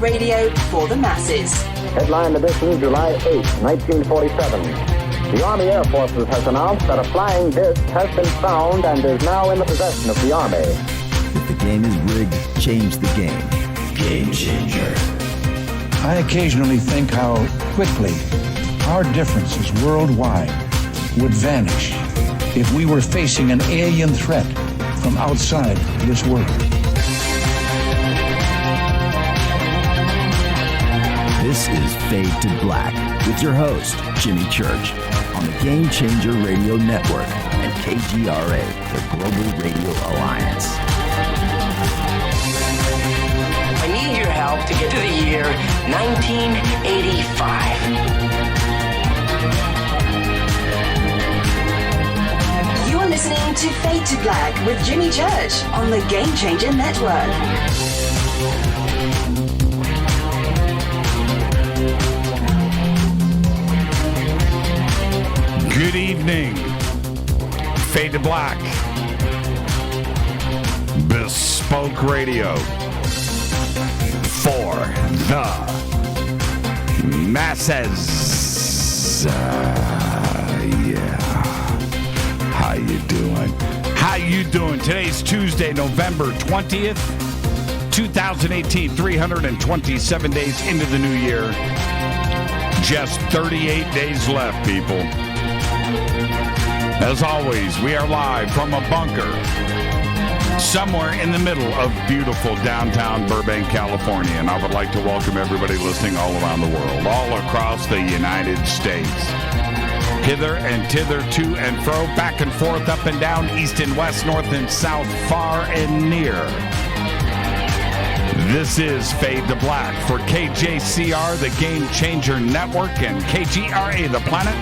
radio for the masses. Headline edition, July 8, 1947. The Army Air Forces has announced that a flying disc has been found and is now in the possession of the Army. If the game is rigged, change the game. Game changer. I occasionally think how quickly our differences worldwide would vanish if we were facing an alien threat from outside this world. This is Fade to Black with your host, Jimmy Church, on the Game Changer Radio Network and KGRA, the Global Radio Alliance. I need your help to get to the year 1985. You are listening to Fade to Black with Jimmy Church on the Game Changer Network. Good evening. Fade to Black. Bespoke Radio for the masses. Yeah. How you doing? How you doing? Today's Tuesday, November 20th, 2018. 327 days into the new year. Just 38 days left, people. As always, we are live from a bunker somewhere in the middle of beautiful downtown Burbank, California. And I would like to welcome everybody listening all around the world, all across the United States. Hither and thither, to and fro, back and forth, up and down, east and west, north and south, far and near. This is Fade to Black for KJCR, the Game Changer Network, and KGRA, the Planet.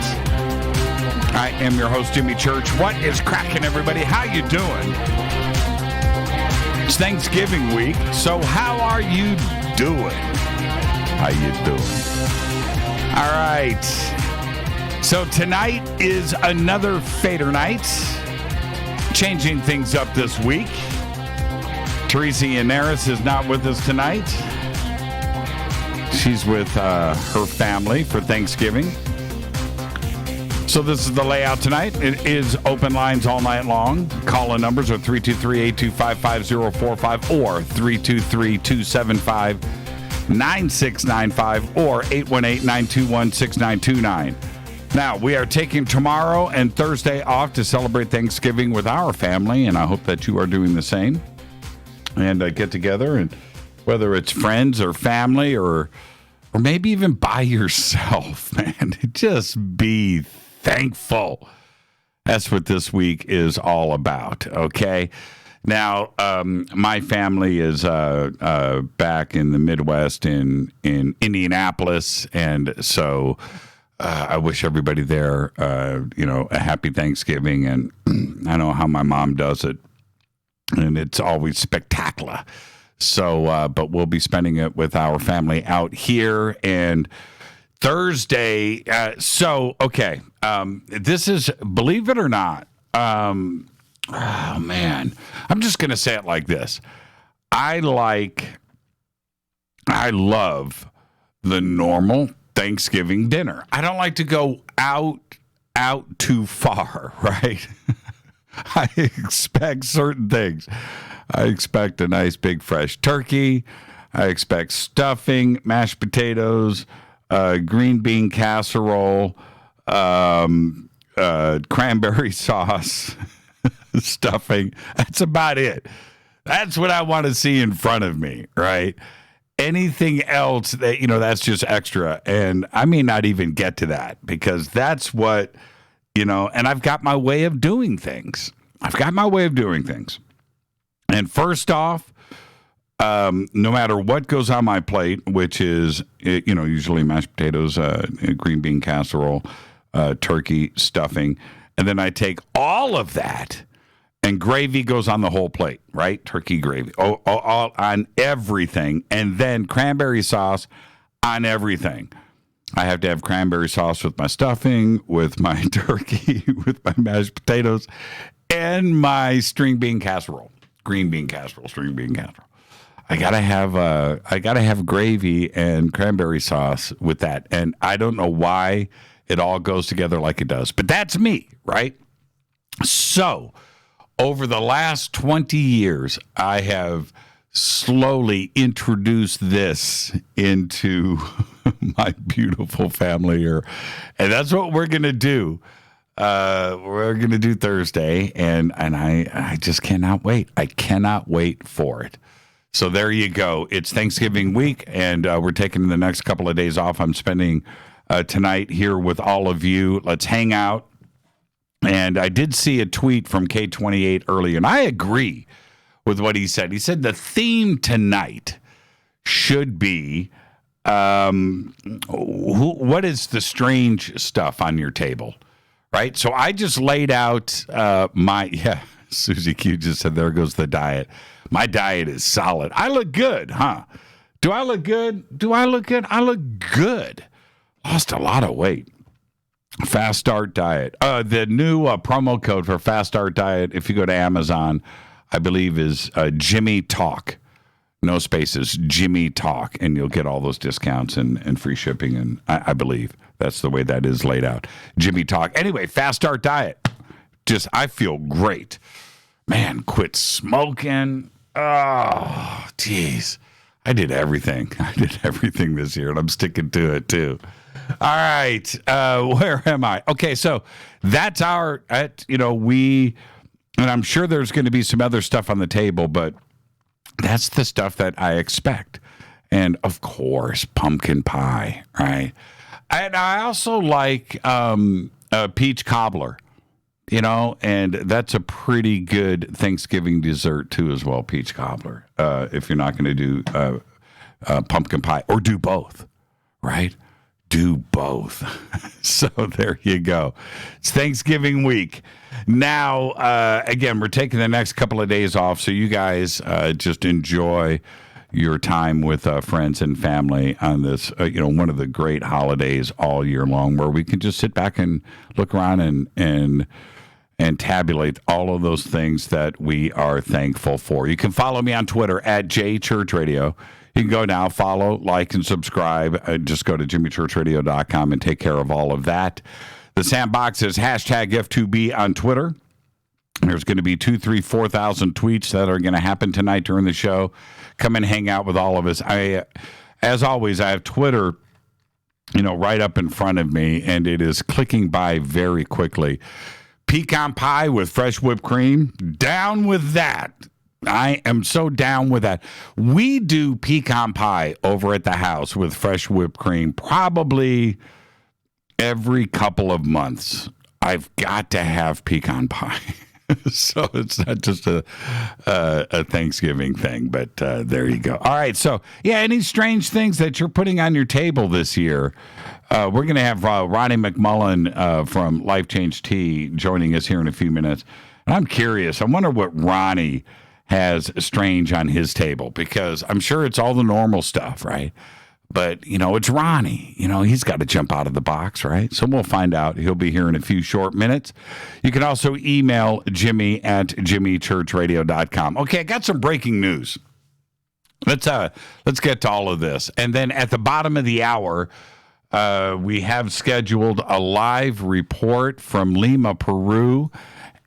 I am your host, Jimmy Church. What is cracking, everybody? How you doing? It's Thanksgiving week, so how are you doing? How you doing? All right. So tonight is another Fader night. Changing things up this week. Teresa Yannaris is not with us tonight. She's with her family for Thanksgiving. So this is the layout tonight. It is open lines all night long. Call-in numbers are 323-825-5045 or 323-275-9695 or 818-921-6929. Now, we are taking tomorrow and Thursday off to celebrate Thanksgiving with our family, and I hope that you are doing the same. And get together, and whether it's friends or family or maybe even by yourself, man, just be thankful. That's what this week is all about, okay? Now, my family is back in the Midwest in Indianapolis, and so I wish everybody there, a happy Thanksgiving, and I know how my mom does it, and it's always spectacular. So, but we'll be spending it with our family out here, and Thursday, this is, believe it or not, oh man, I'm just going to say it like this. I love the normal Thanksgiving dinner. I don't like to go out too far, right? I expect certain things. I expect a nice big fresh turkey. I expect stuffing, mashed potatoes, green bean casserole, cranberry sauce, stuffing. That's about it. That's what I want to see in front of me, right? Anything else that, that's just extra. And I may not even get to that because that's what, and I've got my way of doing things. And first off, no matter what goes on my plate, which is, usually mashed potatoes, green bean casserole, turkey, stuffing, and then I take all of that and gravy goes on the whole plate, right? Turkey gravy, all on everything, and then cranberry sauce on everything. I have to have cranberry sauce with my stuffing, with my turkey, with my mashed potatoes, and my string bean casserole. Green bean casserole, string bean casserole. I gotta have gravy and cranberry sauce with that. And I don't know why it all goes together like it does, but that's me, right? So over the last 20 years, I have slowly introduced this into my beautiful family here. And that's what we're going to do. We're going to do Thursday, and I just cannot wait. I cannot wait for it. So there you go. It's Thanksgiving week, and we're taking the next couple of days off. I'm spending tonight here with all of you. Let's hang out. And I did see a tweet from K28 earlier, and I agree with what he said. He said the theme tonight should be what is the strange stuff on your table, right? So I just laid out Susie Q just said, there goes the diet. My diet is solid. I look good, huh? Do I look good? I look good. Lost a lot of weight. Fast Start Diet. The new promo code for Fast Start Diet, if you go to Amazon, I believe is Jimmy Talk. No spaces, Jimmy Talk. And you'll get all those discounts and free shipping. And I believe that's the way that is laid out. Jimmy Talk. Anyway, Fast Start Diet. I feel great. Man, quit smoking. Oh, geez. I did everything. This year, and I'm sticking to it, too. All right. Where am I? Okay, so that's and I'm sure there's going to be some other stuff on the table, but that's the stuff that I expect. And, of course, pumpkin pie, right? And I also like peach cobbler, and that's a pretty good Thanksgiving dessert, too, as well, peach cobbler, if you're not going to do pumpkin pie, or do both, right? Do both. So there you go. It's Thanksgiving week. Now, again, we're taking the next couple of days off, so you guys just enjoy your time with friends and family on this, one of the great holidays all year long, where we can just sit back and look around and tabulate all of those things that we are thankful for. You can follow me on Twitter at JChurchRadio. You can go now, follow, like, and subscribe. Just go to jimmychurchradio.com and take care of all of that. The sandbox is hashtag F2B on Twitter. There's going to be 2,000, 3,000, 4,000 tweets that are going to happen tonight during the show. Come and hang out with all of us. As always, I have Twitter, right up in front of me, and it is clicking by very quickly. Pecan pie with fresh whipped cream. Down with that. I am so down with that. We do pecan pie over at the house with fresh whipped cream probably every couple of months. I've got to have pecan pie. So it's not just a Thanksgiving thing, but there you go. All right. So, any strange things that you're putting on your table this year? We're going to have Ronnie McMullen from Life Change Tea joining us here in a few minutes. And I'm curious. I wonder what Ronnie has strange on his table, because I'm sure it's all the normal stuff, right? But, it's Ronnie. He's got to jump out of the box, right? So we'll find out. He'll be here in a few short minutes. You can also email Jimmy at jimmychurchradio.com. Okay, I got some breaking news. Let's get to all of this. And then at the bottom of the hour, we have scheduled a live report from Lima, Peru.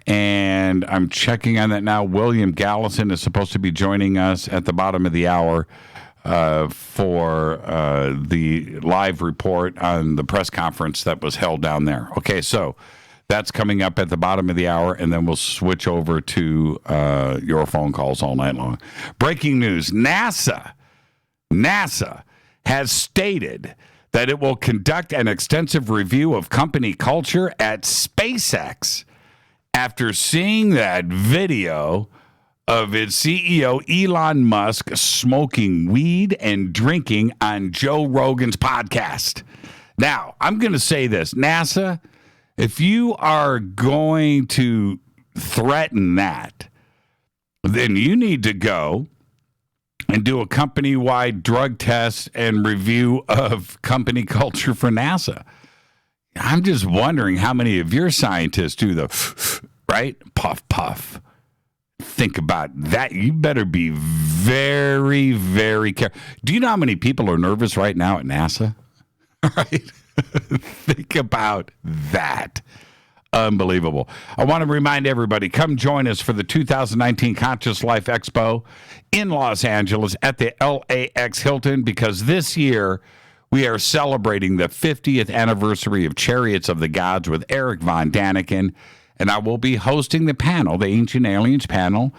And I'm checking on that now. William Gallison is supposed to be joining us at the bottom of the hour for the live report on the press conference that was held down there. Okay, so that's coming up at the bottom of the hour, and then we'll switch over to your phone calls all night long. Breaking news, NASA has stated that it will conduct an extensive review of company culture at SpaceX after seeing that video of its CEO, Elon Musk, smoking weed and drinking on Joe Rogan's podcast. Now, I'm going to say this. NASA, if you are going to threaten that, then you need to go and do a company-wide drug test and review of company culture for NASA. I'm just wondering how many of your scientists do the, right? Puff, puff. Think about that. You better be very, very careful. Do you know how many people are nervous right now at NASA? Right? Think about that. Unbelievable. I want to remind everybody, come join us for the 2019 Conscious Life Expo in Los Angeles at the LAX Hilton, because this year we are celebrating the 50th anniversary of Chariots of the Gods with Eric Von Daniken, and I will be hosting the panel, the Ancient Aliens panel,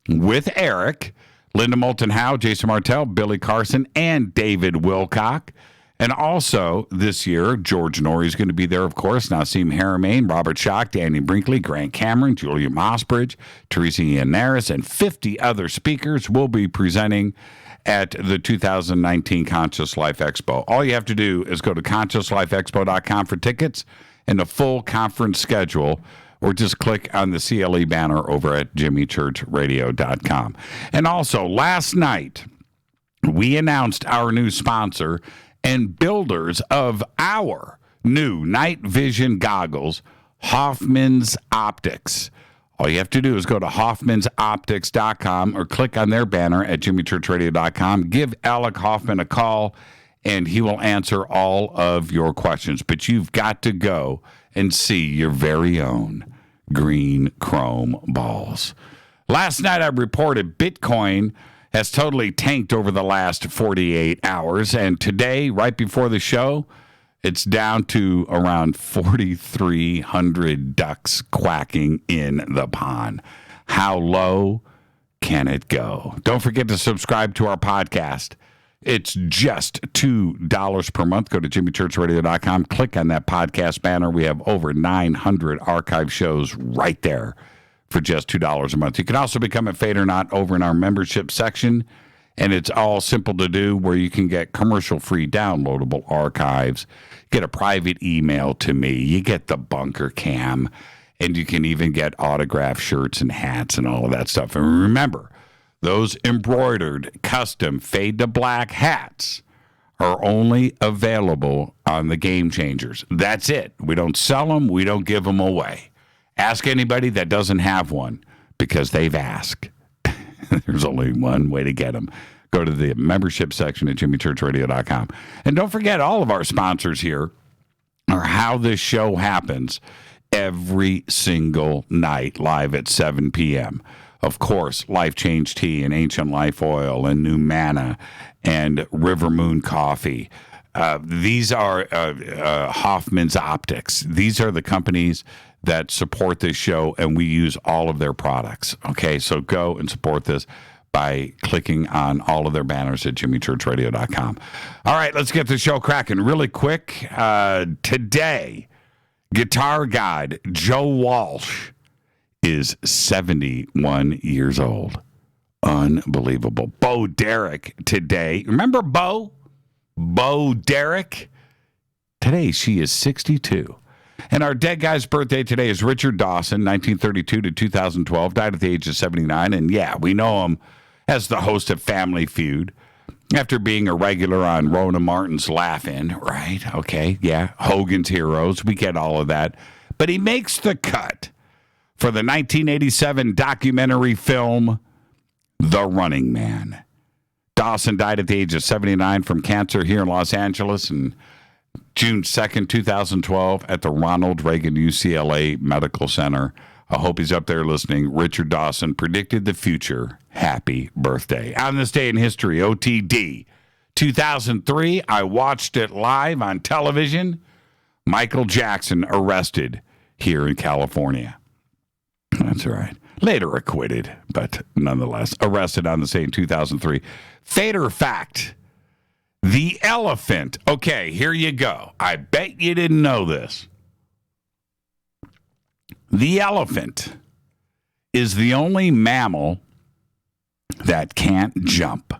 with Eric, Linda Moulton Howe, Jason Martell, Billy Carson, and David Wilcock. And also, this year, George Norrie is going to be there, of course. Nassim Haramein, Robert Schock, Danny Brinkley, Grant Cameron, Julia Mossbridge, Teresa Yannaris, and 50 other speakers will be presenting at the 2019 Conscious Life Expo. All you have to do is go to ConsciousLifeExpo.com for tickets and the full conference schedule, or just click on the CLE banner over at JimmyChurchRadio.com. And also, last night, we announced our new sponsor and builders of our new night vision goggles, Hoffman's Optics. All you have to do is go to Hoffman'sOptics.com or click on their banner at JimmyChurchRadio.com. Give Alec Hoffman a call, and he will answer all of your questions. But you've got to go and see your very own green chrome balls. Last night I reported Bitcoin has totally tanked over the last 48 hours. And today, right before the show, it's down to around 4,300 ducks quacking in the pond. How low can it go? Don't forget to subscribe to our podcast. It's just $2 per month. Go to JimmyChurchRadio.com. Click on that podcast banner. We have over 900 archive shows right there for just $2 a month. You can also become a Fade or Not over in our membership section, and it's all simple to do, where you can get commercial-free downloadable archives, get a private email to me, you get the bunker cam, and you can even get autographed shirts and hats and all of that stuff. And remember, those embroidered custom Fade to Black hats are only available on the Game Changers. That's it. We don't sell them. We don't give them away. Ask anybody that doesn't have one, because they've asked. There's only one way to get them. Go to the membership section at JimmyChurchRadio.com. And don't forget, all of our sponsors here are how this show happens every single night, live at 7 p.m. Of course, Life Change Tea and Ancient Life Oil and New Manna and River Moon Coffee. These are Hoffman's Optics. These are the companies that support this show, and we use all of their products. Okay, so go and support this by clicking on all of their banners at JimmyChurchRadio.com. All right, let's get the show cracking really quick. Today, guitar god Joe Walsh is 71 years old. Unbelievable. Bo Derek today. Remember Bo? Bo Derek? Today, she is 62. And our dead guy's birthday today is Richard Dawson, 1932 to 2012, died at the age of 79. And yeah, we know him as the host of Family Feud, after being a regular on Rona Martin's Laugh-In, right? Okay, yeah, Hogan's Heroes, we get all of that. But he makes the cut for the 1987 documentary film, The Running Man. Dawson died at the age of 79 from cancer here in Los Angeles, and June 2nd, 2012, at the Ronald Reagan UCLA Medical Center. I hope he's up there listening. Richard Dawson predicted the future. Happy birthday. On this day in history, OTD. 2003, I watched it live on television. Michael Jackson arrested here in California. That's right. Later acquitted, but nonetheless arrested on the same 2003. Fader fact. The elephant. Okay, here you go. I bet you didn't know this. The elephant is the only mammal that can't jump.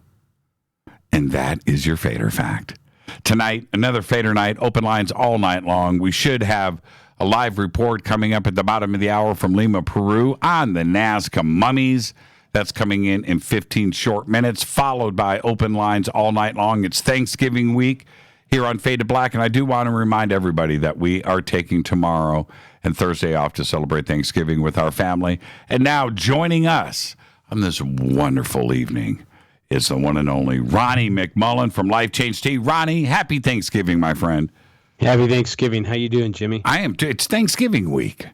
And that is your Fader fact. Tonight, another Fader night, open lines all night long. We should have a live report coming up at the bottom of the hour from Lima, Peru on the Nazca Mummies. That's coming in 15 short minutes, followed by open lines all night long. It's Thanksgiving week here on Fade to Black. And I do want to remind everybody that we are taking tomorrow and Thursday off to celebrate Thanksgiving with our family. And now joining us on this wonderful evening is the one and only Ronnie McMullen from Life Change Tea. Ronnie, happy Thanksgiving, my friend. Happy Thanksgiving. How you doing, Jimmy? I am. It's Thanksgiving week.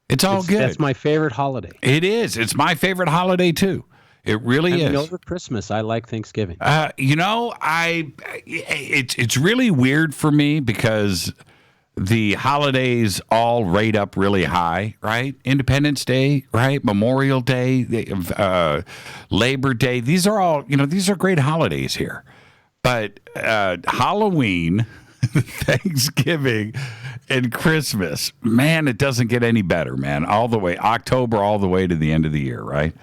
It's all good. That's my favorite holiday. It is. It's my favorite holiday too. It really is. Over Christmas, I like Thanksgiving. It's really weird for me because the holidays all rate up really high, right? Independence Day, right? Memorial Day, Labor Day. These are all, these are great holidays here. But Halloween, Thanksgiving, and Christmas, man, it doesn't get any better, man. All the way, October, all the way to the end of the year, right?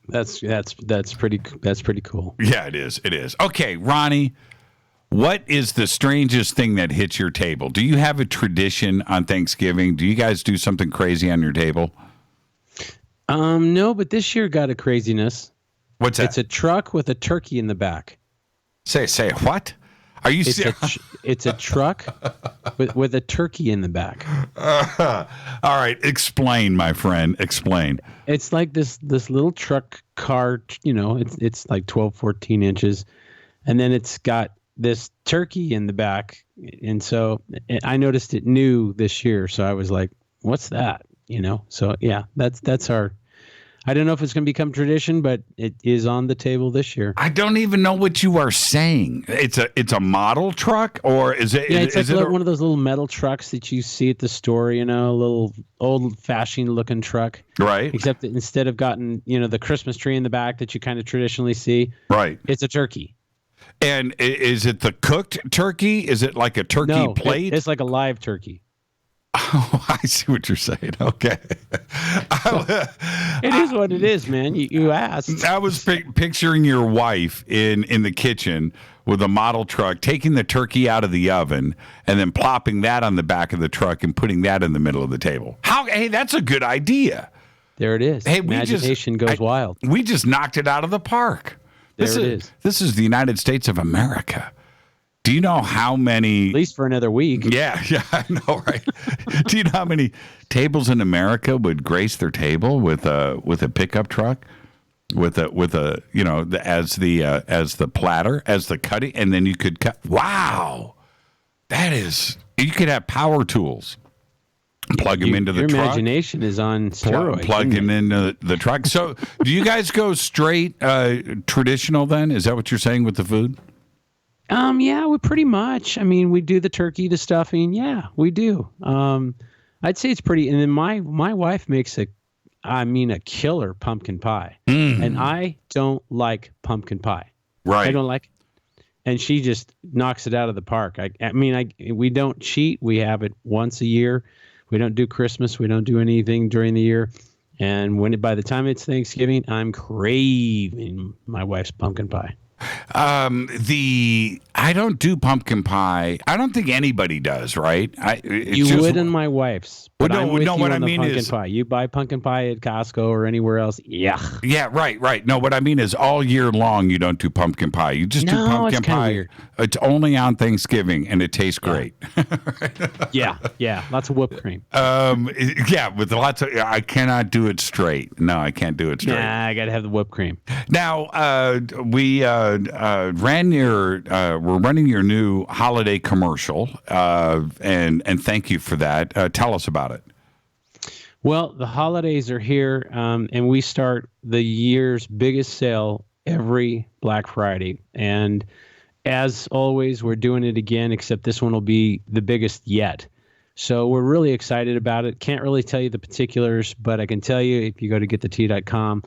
That's pretty cool. Yeah, it is. It is. Okay, Ronnie, what is the strangest thing that hits your table? Do you have a tradition on Thanksgiving? Do you guys do something crazy on your table? No, but this year got a craziness. What's that? It's a truck with a turkey in the back. Say what? Are you serious? It's a truck with a turkey in the back. All right, explain, my friend. Explain. It's like this little truck car, it's like 12, 14 inches. And then it's got this turkey in the back. And so I noticed it new this year. So I was like, what's that? So yeah, that's our, I don't know if it's going to become tradition, but it is on the table this year. I don't even know what you are saying. It's a model truck, or is it? Yeah, it's one of those little metal trucks that you see at the store. A little old-fashioned looking truck. Right. Except that instead of gotten the Christmas tree in the back that you kind of traditionally see. Right. It's a turkey. And is it the cooked turkey? Is it like a turkey plate? It's like a live turkey. Oh, I see what you're saying. Okay. It is what it is, man. You asked. I was picturing your wife in the kitchen with a model truck, taking the turkey out of the oven and then plopping that on the back of the truck and putting that in the middle of the table. Hey, that's a good idea. There it is. Hey, imagination goes wild. We just knocked it out of the park. This is the United States of America. Do you know how many? At least for another week. Yeah, I know, right? Do you know how many tables in America would grace their table with a pickup truck, as the platter, as the cutting, and then you could cut. Wow, you could have power tools. Plug them into the truck. Your imagination is on steroids. Plug them into the truck. So, do you guys go straight traditional then? Is that what you're saying with the food? Yeah, we pretty much. I mean, we do the turkey, the stuffing. Yeah, we do. I'd say it's pretty. And then my wife makes a killer pumpkin pie. And I don't like pumpkin pie. Right. I don't like it. And she just knocks it out of the park. We don't cheat. We have it once a year. We don't do Christmas. We don't do anything during the year. And by the time it's Thanksgiving, I'm craving my wife's pumpkin pie. I don't do pumpkin pie. I don't think anybody does, right? You would in my wife's. But I'm with you what on I mean pumpkin is pie. You buy pumpkin pie at Costco or anywhere else. Yuck. Yeah, right. No, what I mean is all year long you don't do pumpkin pie. You just do pumpkin pie. Weird. It's only on Thanksgiving and it tastes great. Yeah. Lots of whipped cream. With lots of. I cannot do it straight. No, I can't do it straight. Nah, I gotta have the whipped cream. Now, we're running your new holiday commercial, and thank you for that. Tell us about it. Well, the holidays are here, and we start the year's biggest sale every Black Friday. And as always, we're doing it again, except this one will be the biggest yet. So we're really excited about it. Can't really tell you the particulars, but I can tell you if you go to getthetea.com,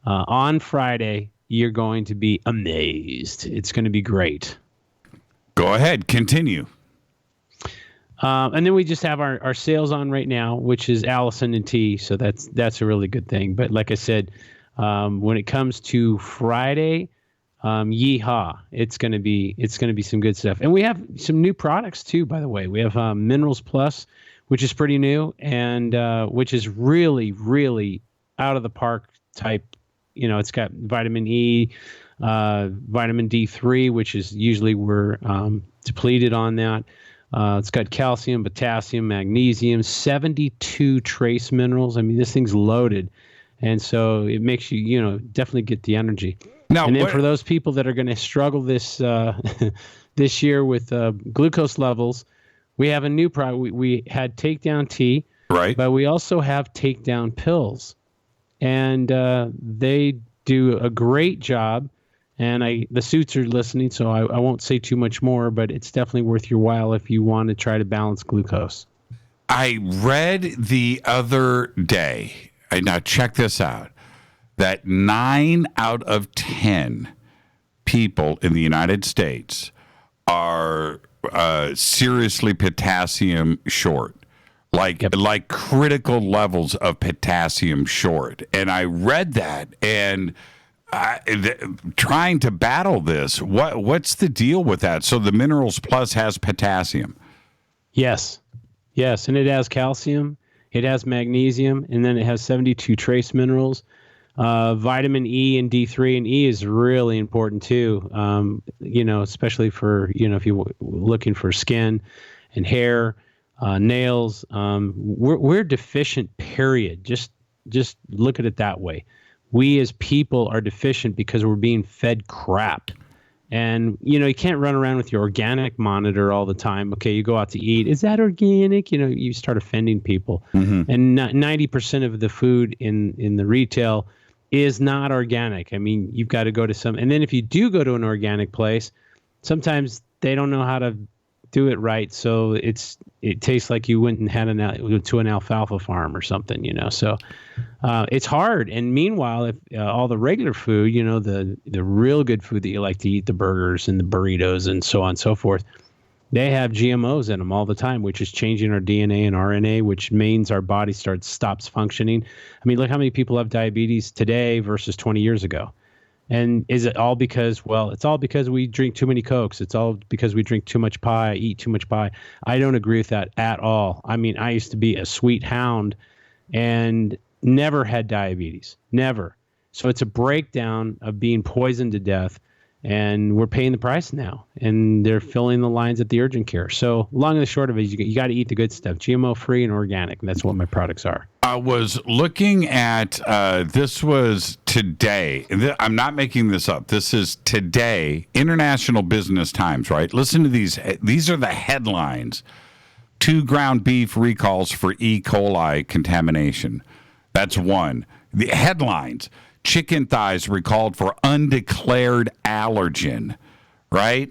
on Friday, you're going to be amazed. It's going to be great. Go ahead. Continue. And then we just have our sales on right now, which is Allison and Tea. So that's a really good thing. But like I said, when it comes to Friday, yeehaw, it's going to be some good stuff. And we have some new products too, by the way. We have Minerals Plus, which is pretty new and which is really, really out of the park type. It's got vitamin E, vitamin D3, which is usually we're depleted on that. It's got calcium, potassium, magnesium, 72 trace minerals. I mean, this thing's loaded. And so it makes you, definitely get the energy. Now, and then for those people that are going to struggle this this year with glucose levels, we have a new product. We had Takedown Tea, right? But we also have Takedown Pills, and they do a great job. And the suits are listening, so I won't say too much more, but it's definitely worth your while if you want to try to balance glucose. I read the other day, now check this out, that 9 out of 10 people in the United States are seriously potassium short, like critical levels of potassium short. And I read that, and trying to battle this, what's the deal with that? So the Minerals Plus has potassium. Yes, and it has calcium, it has magnesium, and then it has 72 trace minerals. Vitamin E and D3, and E is really important too. Especially for if you're looking for skin and hair, nails. We're deficient. Period. Just look at it that way. We as people are deficient because we're being fed crap. And, you can't run around with your organic monitor all the time. Okay, you go out to eat. Is that organic? You start offending people. Mm-hmm. And 90% of the food in the retail is not organic. I mean, you've got to go to some. And then if you do go to an organic place, sometimes they don't know how to do it right. So it tastes like you went and had to an alfalfa farm or something, So it's hard. And meanwhile, if all the regular food, the real good food that you like to eat, the burgers and the burritos and so on and so forth, they have GMOs in them all the time, which is changing our DNA and RNA, which means our body stops functioning. I mean, look how many people have diabetes today versus 20 years ago. And is it all because, it's all because we drink too many Cokes. It's all because we drink too much pie, eat too much pie. I don't agree with that at all. I mean, I used to be a sweet hound and never had diabetes, never. So it's a breakdown of being poisoned to death, and we're paying the price now, and they're filling the lines at the urgent care. So long and the short of it, you got to eat the good stuff, GMO-free and organic, and that's what my products are. I was looking at, this was today. I'm not making this up. This is today, International Business Times, right? Listen to these. These are the headlines. 2 ground beef recalls for E. coli contamination. That's one. The headlines. Chicken thighs recalled for undeclared allergen, right?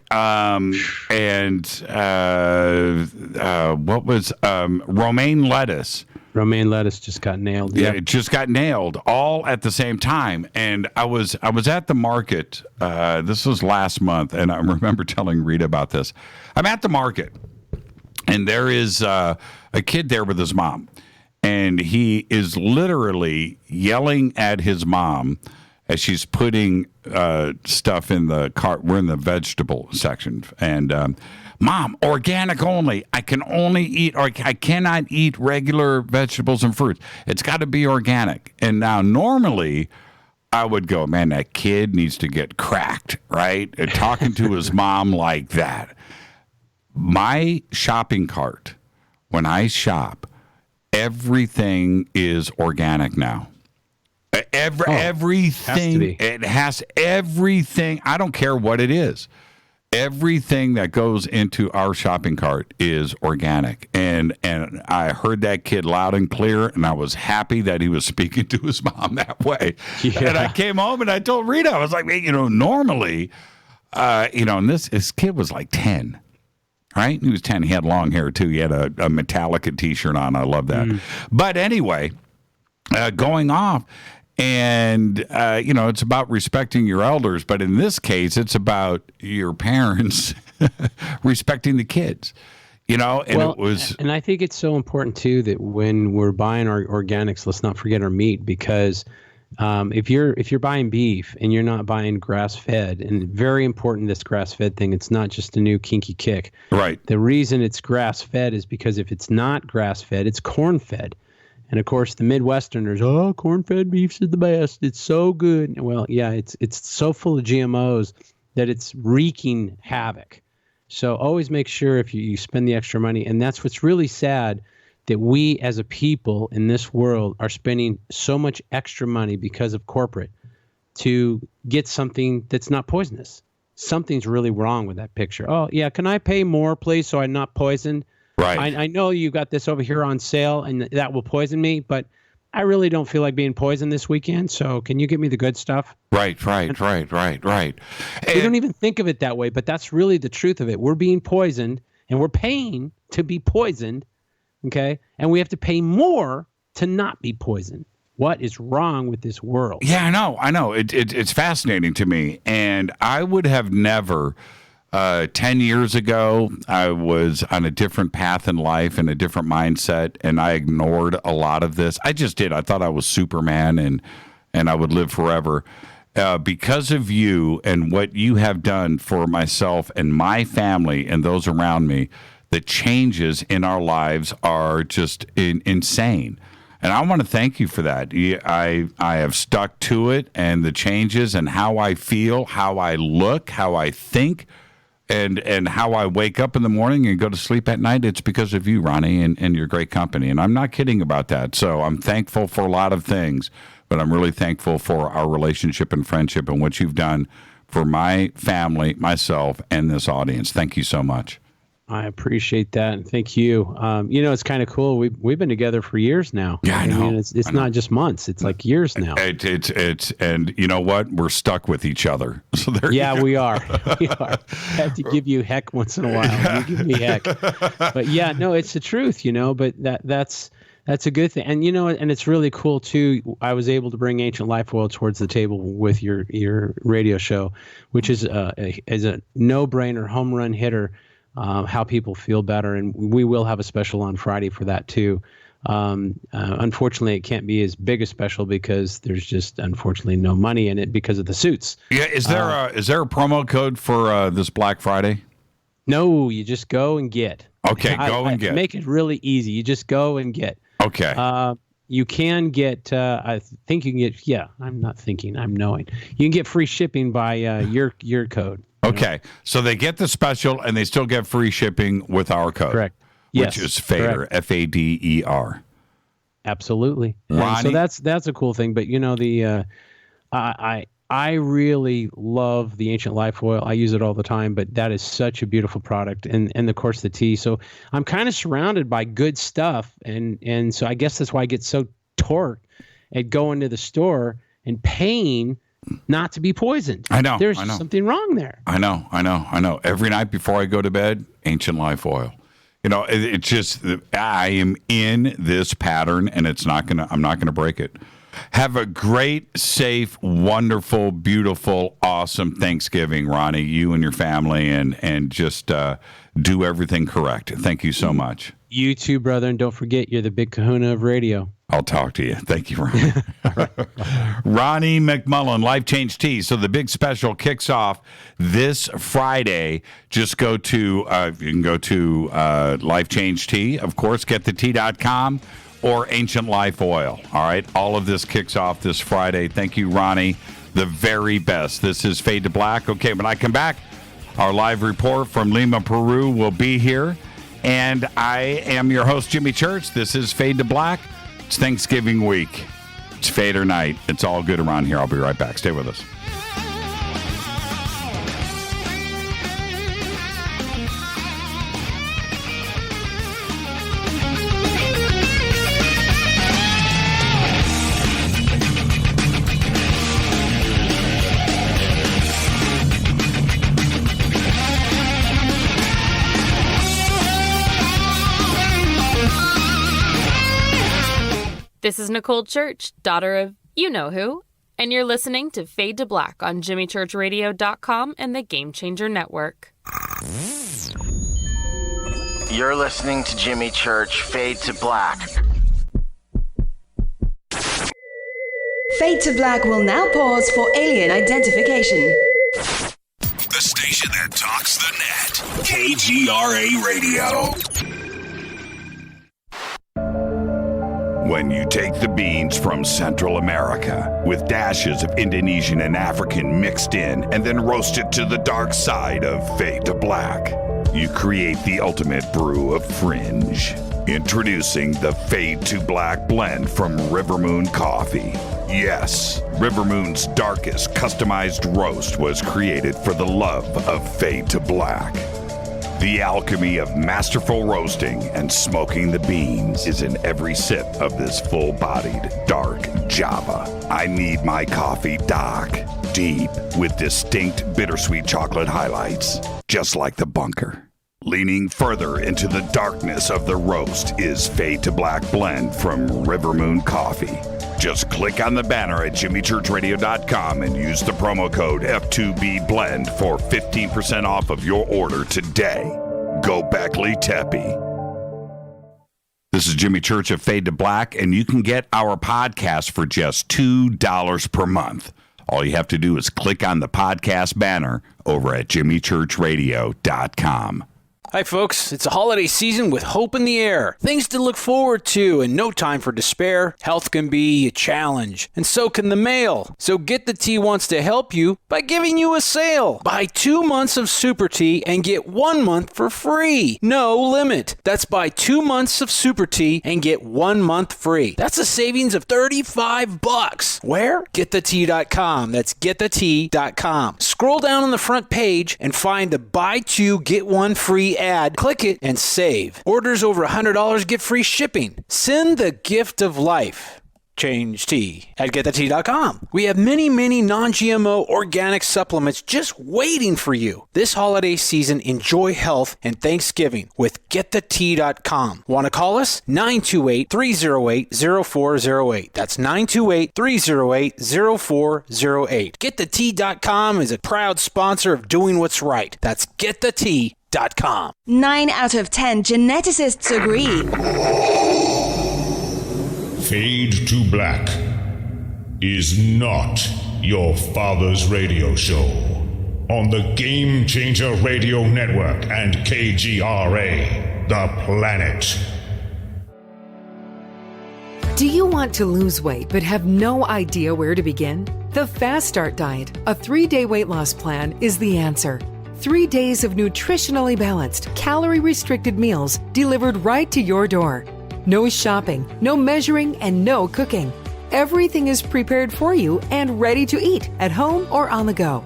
What was romaine lettuce? Romaine lettuce just got nailed. Yeah, it just got nailed all at the same time. And I was at the market. This was last month, and I remember telling Rita about this. I'm at the market, and there is a kid there with his mom. And he is literally yelling at his mom as she's putting stuff in the cart. We're in the vegetable section. And, Mom, organic only. I cannot eat regular vegetables and fruits. It's got to be organic. And now normally I would go, man, that kid needs to get cracked, right? And talking to his mom like that. My shopping cart, when I shop, everything is organic now. Everything. It has everything. I don't care what it is. Everything that goes into our shopping cart is organic. And I heard that kid loud and clear, and I was happy that he was speaking to his mom that way. Yeah. And I came home and I told Rita, I was like, hey, normally, and this kid was like 10. Right? He was 10. He had long hair, too. He had a Metallica T-shirt on. I love that. But anyway, going off, and, it's about respecting your elders. But in this case, it's about your parents respecting the kids, And it was. And I think it's so important, too, that when we're buying our organics, let's not forget our meat, because if you're buying beef and you're not buying grass-fed, and very important, this grass-fed thing, it's not just a new kinky kick. Right. The reason it's grass-fed is because if it's not grass-fed, it's corn-fed. And of course, the Midwesterners, corn-fed beef is the best. It's so good. Well, yeah, it's so full of GMOs that it's wreaking havoc. So always make sure if you spend the extra money. And that's what's really sad, that we as a people in this world are spending so much extra money because of corporate to get something that's not poisonous. Something's really wrong with that picture. Oh, yeah, can I pay more, please, so I'm not poisoned? Right. I know you got this over here on sale, and that will poison me, but I really don't feel like being poisoned this weekend, so can you give me the good stuff? Right. We don't even think of it that way, but that's really the truth of it. We're being poisoned, and we're paying to be poisoned, okay? And we have to pay more to not be poisoned. What is wrong with this world? Yeah, I know. It's fascinating to me, and I would have never... 10 years ago, I was on a different path in life and a different mindset, and I ignored a lot of this. I just did. I thought I was Superman and I would live forever. Because of you and what you have done for myself and my family and those around me, the changes in our lives are just insane. And I want to thank you for that. I have stuck to it, and the changes and how I feel, how I look, how I think, and how I wake up in the morning and go to sleep at night, it's because of you, Ronnie, and your great company. And I'm not kidding about that. So I'm thankful for a lot of things, but I'm really thankful for our relationship and friendship and what you've done for my family, myself, and this audience. Thank you so much. I appreciate that, and thank you. It's kind of cool. We've been together for years now. Yeah, I know. I mean, it's not just months; it's like years now. It's and you know what? We're stuck with each other. So there. Yeah, we are. We are. I have to give you heck once in a while. You give me heck. But yeah, no, it's the truth. But that's a good thing. And and it's really cool too. I was able to bring Ancient Life Oil towards the table with your radio show, which is a no-brainer, home run hitter. How people feel better, and we will have a special on Friday for that too. Unfortunately, it can't be as big a special because there's just unfortunately no money in it because of the suits. Yeah, is there a promo code for this Black Friday? No, you just go and get. Okay, go and get. Make it really easy. You just go and get. Okay. You can get. I think you can get. Yeah, I'm not thinking. I'm knowing. You can get free shipping by your code. Okay, so they get the special, and they still get free shipping with our code. Correct. Which Yes, is FADER, correct. FADER. Absolutely. And Ronnie? so that's a cool thing. But I really love the Ancient Life Oil. I use it all the time. But that is such a beautiful product, and of course the tea. So I'm kind of surrounded by good stuff, and so I guess that's why I get so torqued at going to the store and paying not to be poisoned. I know. There's something wrong there. I know. Every night before I go to bed, Ancient Life Oil. It's just I am in this pattern, and I'm not gonna break it. Have a great, safe, wonderful, beautiful, awesome Thanksgiving, Ronnie. You and your family, and just do everything correct. Thank you so much. You too, brother, and don't forget you're the big kahuna of radio. I'll talk to you. Thank you, Ronnie. Ronnie McMullen, Life Change Tea. So the big special kicks off this Friday. Just go to, you can go to Life Change Tea, of course, getthetea.com or Ancient Life Oil. All right. All of this kicks off this Friday. Thank you, Ronnie. The very best. This is Fade to Black. Okay, when I come back, our live report from Lima, Peru will be here. And I am your host, Jimmy Church. This is Fade to Black. It's Thanksgiving week. It's FADERNIGHT. It's all good around here. I'll be right back. Stay with us. This is Nicole Church, daughter of you-know-who, and you're listening to Fade to Black on JimmyChurchRadio.com and the Game Changer Network. You're listening to Jimmy Church, Fade to Black. Fade to Black will now pause for alien identification. The station that talks the net. KGRA Radio. When you take the beans from Central America with dashes of Indonesian and African mixed in and then roast it to the dark side of Fade to Black, you create the ultimate brew of fringe. Introducing the Fade to Black blend from River Moon Coffee. Yes, River Moon's darkest customized roast was created for the love of Fade to Black. The alchemy of masterful roasting and smoking the beans is in every sip of this full-bodied, dark Java. I need my coffee dark, deep, with distinct bittersweet chocolate highlights, just like the bunker. Leaning further into the darkness of the roast is Fade to Black blend from River Moon Coffee. Just click on the banner at jimmychurchradio.com and use the promo code F2BBLEND for 15% off of your order today. Go Beckley Teppy. This is Jimmy Church of Fade to Black, and you can get our podcast for just $2 per month. All you have to do is click on the podcast banner over at jimmychurchradio.com. Hi, folks. It's a holiday season with hope in the air. Things to look forward to and no time for despair. Health can be a challenge, and so can the mail. So Get the Tea wants to help you by giving you a sale. Buy 2 months of Super Tea and get 1 month for free. No limit. That's buy 2 months of Super Tea and get 1 month free. That's a savings of $35. Where? GetTheTea.com. That's GetTheTea.com. Scroll down on the front page and find the buy 2, get 1 free ad. Click it and save. Orders over $100 get free shipping. Send the gift of life. Change tea at GetTheTea.com. We have many non-GMO organic supplements just waiting for you. This holiday season, enjoy health and Thanksgiving with GetTheTea.com. Want to call us? 928-308-0408. That's 928-308-0408. GetTheTea.com is a proud sponsor of Doing What's Right. That's GetTheTea.com. 9 out of 10 geneticists agree. Fade to Black is not your father's radio show on the Game Changer Radio Network and KGRA, The Planet. Do you want to lose weight but have no idea where to begin? The Fast Start Diet, a 3-day weight loss plan, is the answer. 3 days of nutritionally balanced, calorie-restricted meals delivered right to your door. No shopping, no measuring, and no cooking. Everything is prepared for you and ready to eat at home or on the go.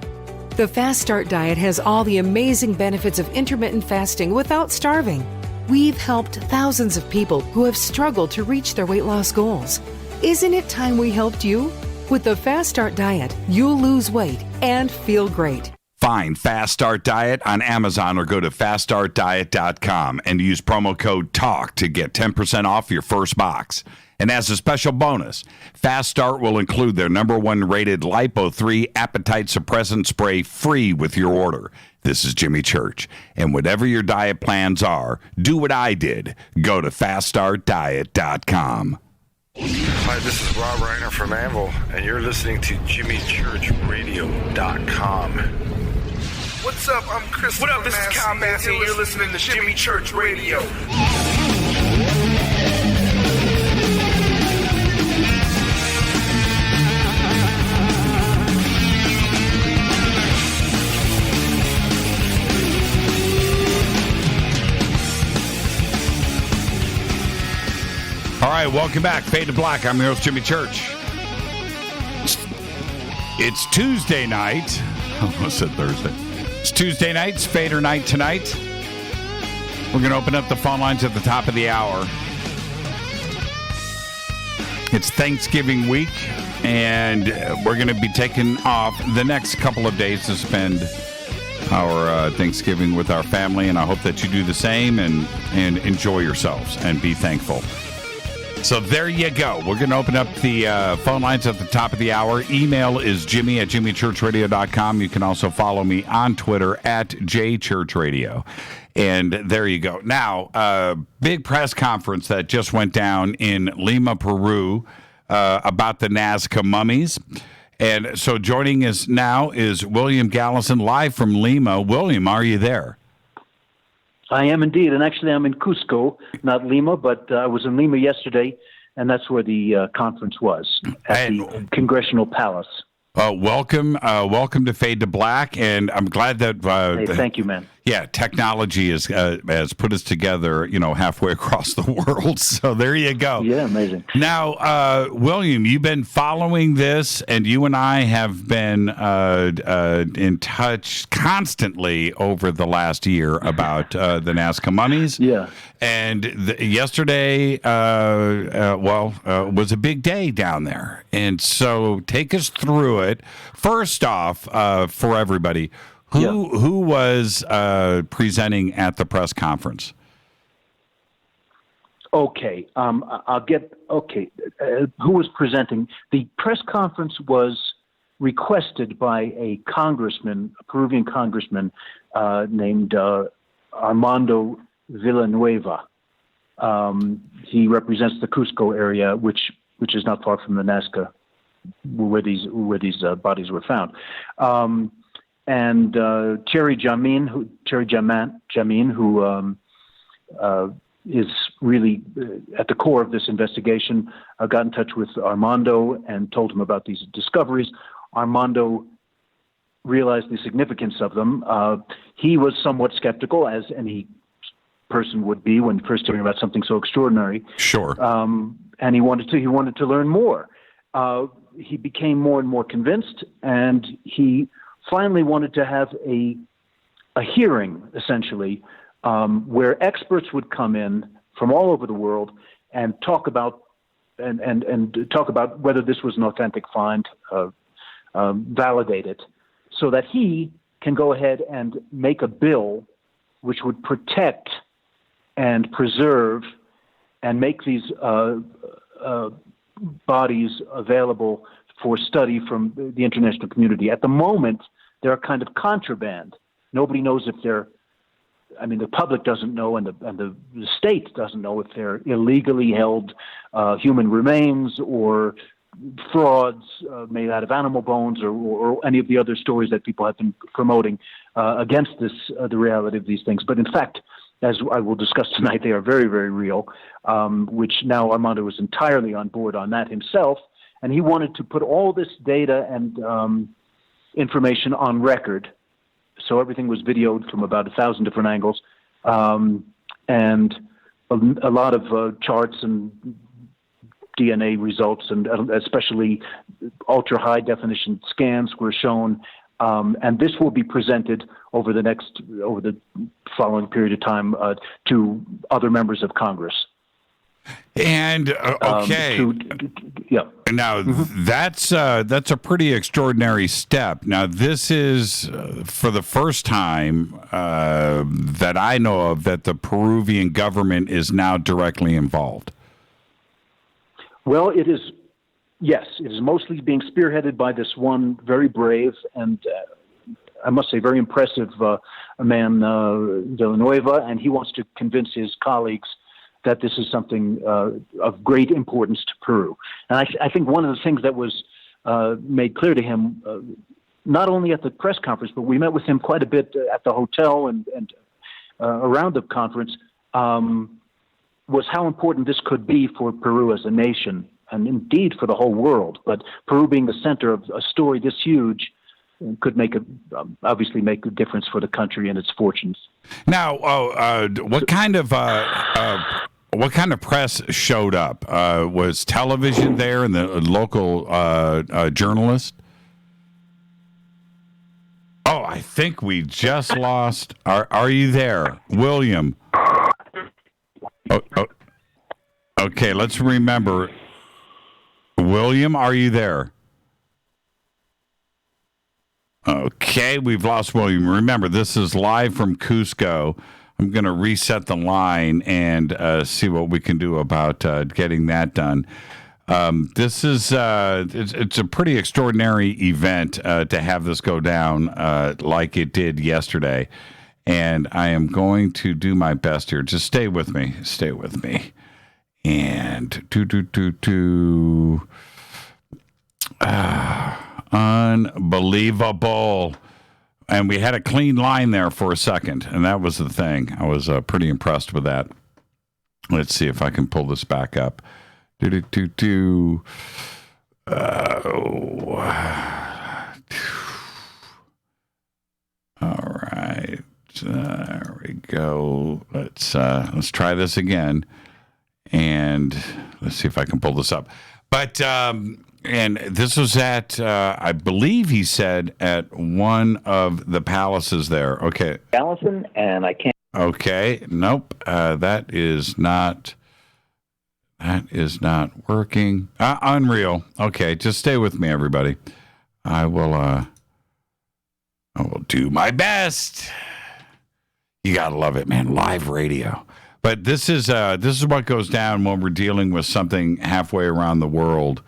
The Fast Start Diet has all the amazing benefits of intermittent fasting without starving. We've helped thousands of people who have struggled to reach their weight loss goals. Isn't it time we helped you? With the Fast Start Diet, you'll lose weight and feel great. Find Fast Start Diet on Amazon or go to faststartdiet.com and use promo code TALK to get 10% off your first box. And as a special bonus, Fast Start will include their #1 rated Lipo3 appetite suppressant spray free with your order. This is Jimmy Church. And whatever your diet plans are, do what I did. Go to faststartdiet.com. Hi, this is Rob Reiner from Anvil, and you're listening to JimmyChurchRadio.com. What's up? I'm Chris. What up? This is Kyle Massey, and you're listening to Jimmy Church Radio. All right, welcome back. Fade to Black. I'm your host, Jimmy Church. It's Tuesday night. I almost said Thursday. It's Tuesday night. It's Fader night tonight. We're going to open up the phone lines at the top of the hour. It's Thanksgiving week, and we're going to be taking off the next couple of days to spend our Thanksgiving with our family, and I hope that you do the same and enjoy yourselves and be thankful. So there you go. We're going to open up the phone lines at the top of the hour. Email is Jimmy at jimmychurchradio.com. You can also follow me on Twitter at jchurchradio. And there you go. Now, big press conference that just went down in Lima, Peru about the Nazca Mummies. And so joining us now is William Gallison live from Lima. William, are you there? I am indeed, and actually I'm in Cusco, not Lima, but I was in Lima yesterday and that's where the conference was, at the Congressional Palace. Welcome to Fade to Black, and I'm glad that. Hey, thank you, man. Yeah, technology has put us together, halfway across the world. So there you go. Yeah, amazing. Now, William, you've been following this, and you and I have been in touch constantly over the last year about the Nazca Mummies. Yeah. And yesterday, was a big day down there. And so take us through it. First off, for everybody, who was presenting at the press conference? Okay. Who was presenting? The press conference was requested by a Peruvian congressman named Armando Villanueva. He represents the Cusco area, which is not far from the Nazca, where these bodies were found. And Cherry Jamin, who is really at the core of this investigation, got in touch with Armando and told him about these discoveries. Armando realized the significance of them. He was somewhat skeptical, as any person would be when first hearing about something so extraordinary. Sure. And he wanted to learn more. He became more and more convinced, and he finally wanted to have a hearing, essentially, where experts would come in from all over the world and talk about whether this was an authentic find, validate it, so that he can go ahead and make a bill which would protect and preserve and make these bodies available for study from the international community. At the moment, they're a kind of contraband. Nobody knows if they're, the public doesn't know, and the state doesn't know if they're illegally held human remains or frauds made out of animal bones or any of the other stories that people have been promoting against the reality of these things. But in fact, as I will discuss tonight, they are very, very real, which now Armando was entirely on board on that himself. And he wanted to put all this data and information on record. So everything was videoed from about 1,000 different angles, and a lot of charts and DNA results, and especially ultra high definition scans were shown. And this will be presented over the following period of time to other members of Congress. And okay, Now that's a pretty extraordinary step. Now this is for the first time that I know of that the Peruvian government is now directly involved. Well, it is. Yes, it is mostly being spearheaded by this one very brave and I must say very impressive man, Villanueva, and he wants to convince his colleagues that this is something of great importance to Peru. And I think one of the things that was made clear to him, not only at the press conference, but we met with him quite a bit at the hotel and around the conference, was how important this could be for Peru as a nation, and indeed for the whole world. But Peru being the center of a story this huge could obviously make a difference for the country and its fortunes. Now, what kind of press showed up? Was television there and the local journalist? Oh, I think we just lost. Are you there, William? Okay, let's remember. William, are you there? Okay, we've lost William. Remember, this is live from Cusco. I'm going to reset the line and see what we can do about getting that done. This is it's a pretty extraordinary event to have this go down like it did yesterday. And I am going to do my best here. Just stay with me. Stay with me. And unbelievable. And we had a clean line there for a second, and that was the thing. I was pretty impressed with that. Let's see if I can pull this back up. All right. There we go. Let's try this again. And let's see if I can pull this up. But and this was at I believe he said at one of the palaces there. Okay. Allison, and I can't. Okay. Nope. That is not working. Unreal. Okay, just stay with me, everybody. I will do my best. You gotta love it, man. Live radio. But this is what goes down when we're dealing with something halfway around the world.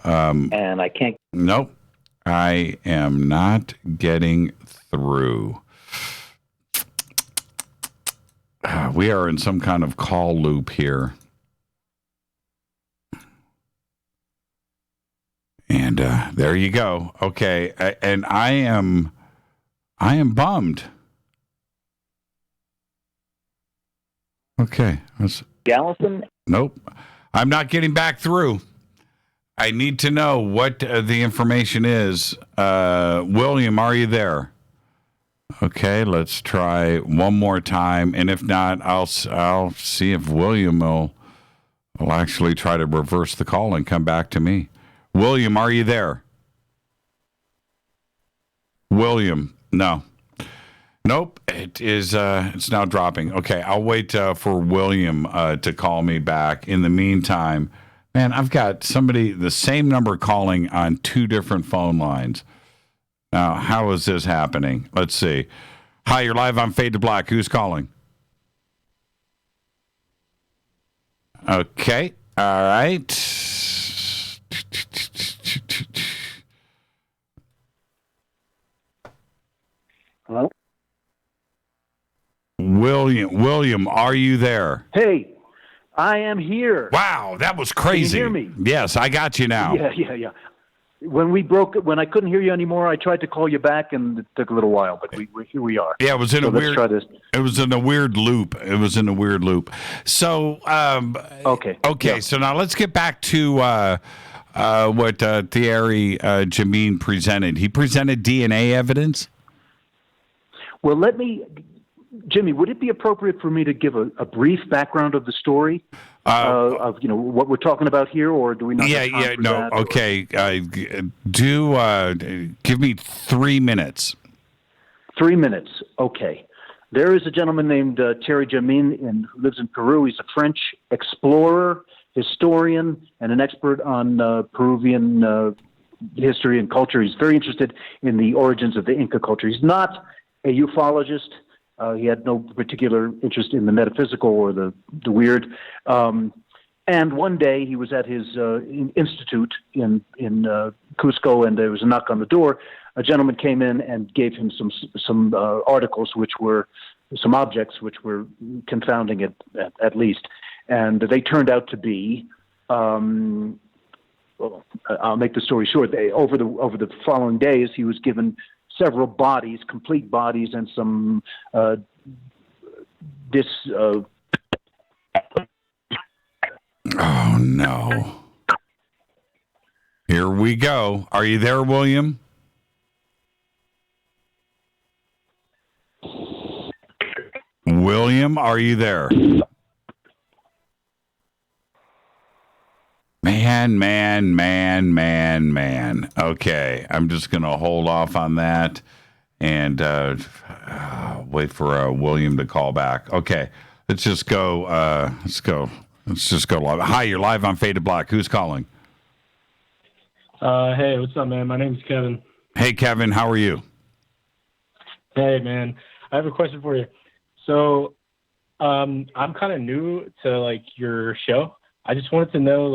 And I can't. Nope. I am not getting through. We are in some kind of call loop here. And there you go. Okay. And I am bummed. Okay. Allison? Nope. I'm not getting back through. I need to know what the information is. William, are you there? Okay, let's try one more time. And if not, I'll see if William will actually try to reverse the call and come back to me. William, are you there? William, no. Nope, it is. It's now dropping. Okay, I'll wait for William to call me back. In the meantime, man, I've got somebody, the same number calling on two different phone lines. Now, how is this happening? Let's see. Hi, you're live on Fade to Black. Who's calling? Okay, all right. Hello? William, are you there? Hey, I am here. Wow, that was crazy. Can you hear me? Yes, I got you now. Yeah. When I couldn't hear you anymore, I tried to call you back, and it took a little while, but here we are. Yeah, it was in a weird. Let's try this. It was in a weird loop. So, okay. Yeah. So now let's get back to what Thierry Jamin presented. He presented DNA evidence. Well, Jimmy, would it be appropriate for me to give a brief background of the story of what we're talking about here, or do we not? Okay. Give me 3 minutes. 3 minutes. Okay. There is a gentleman named Thierry Jamin who lives in Peru. He's a French explorer, historian, and an expert on Peruvian history and culture. He's very interested in the origins of the Inca culture. He's not a ufologist. He had no particular interest in the metaphysical or the weird. And one day he was at his institute in Cusco, and there was a knock on the door. A gentleman came in and gave him some articles, which were some objects, which were confounding at least. And they turned out to be. Well, I'll make the story short. Over the following days, he was given several bodies, complete bodies, and some Oh no! Here we go. Are you there, William? William, are you there? Man. Okay, I'm just going to hold off on that and wait for William to call back. Okay, let's just go. Let's just go live. Hi, you're live on Fade to Black. Who's calling? Hey, what's up, man? My name's Kevin. Hey, Kevin, how are you? Hey, man. I have a question for you. So, I'm kind of new to your show. I just wanted to know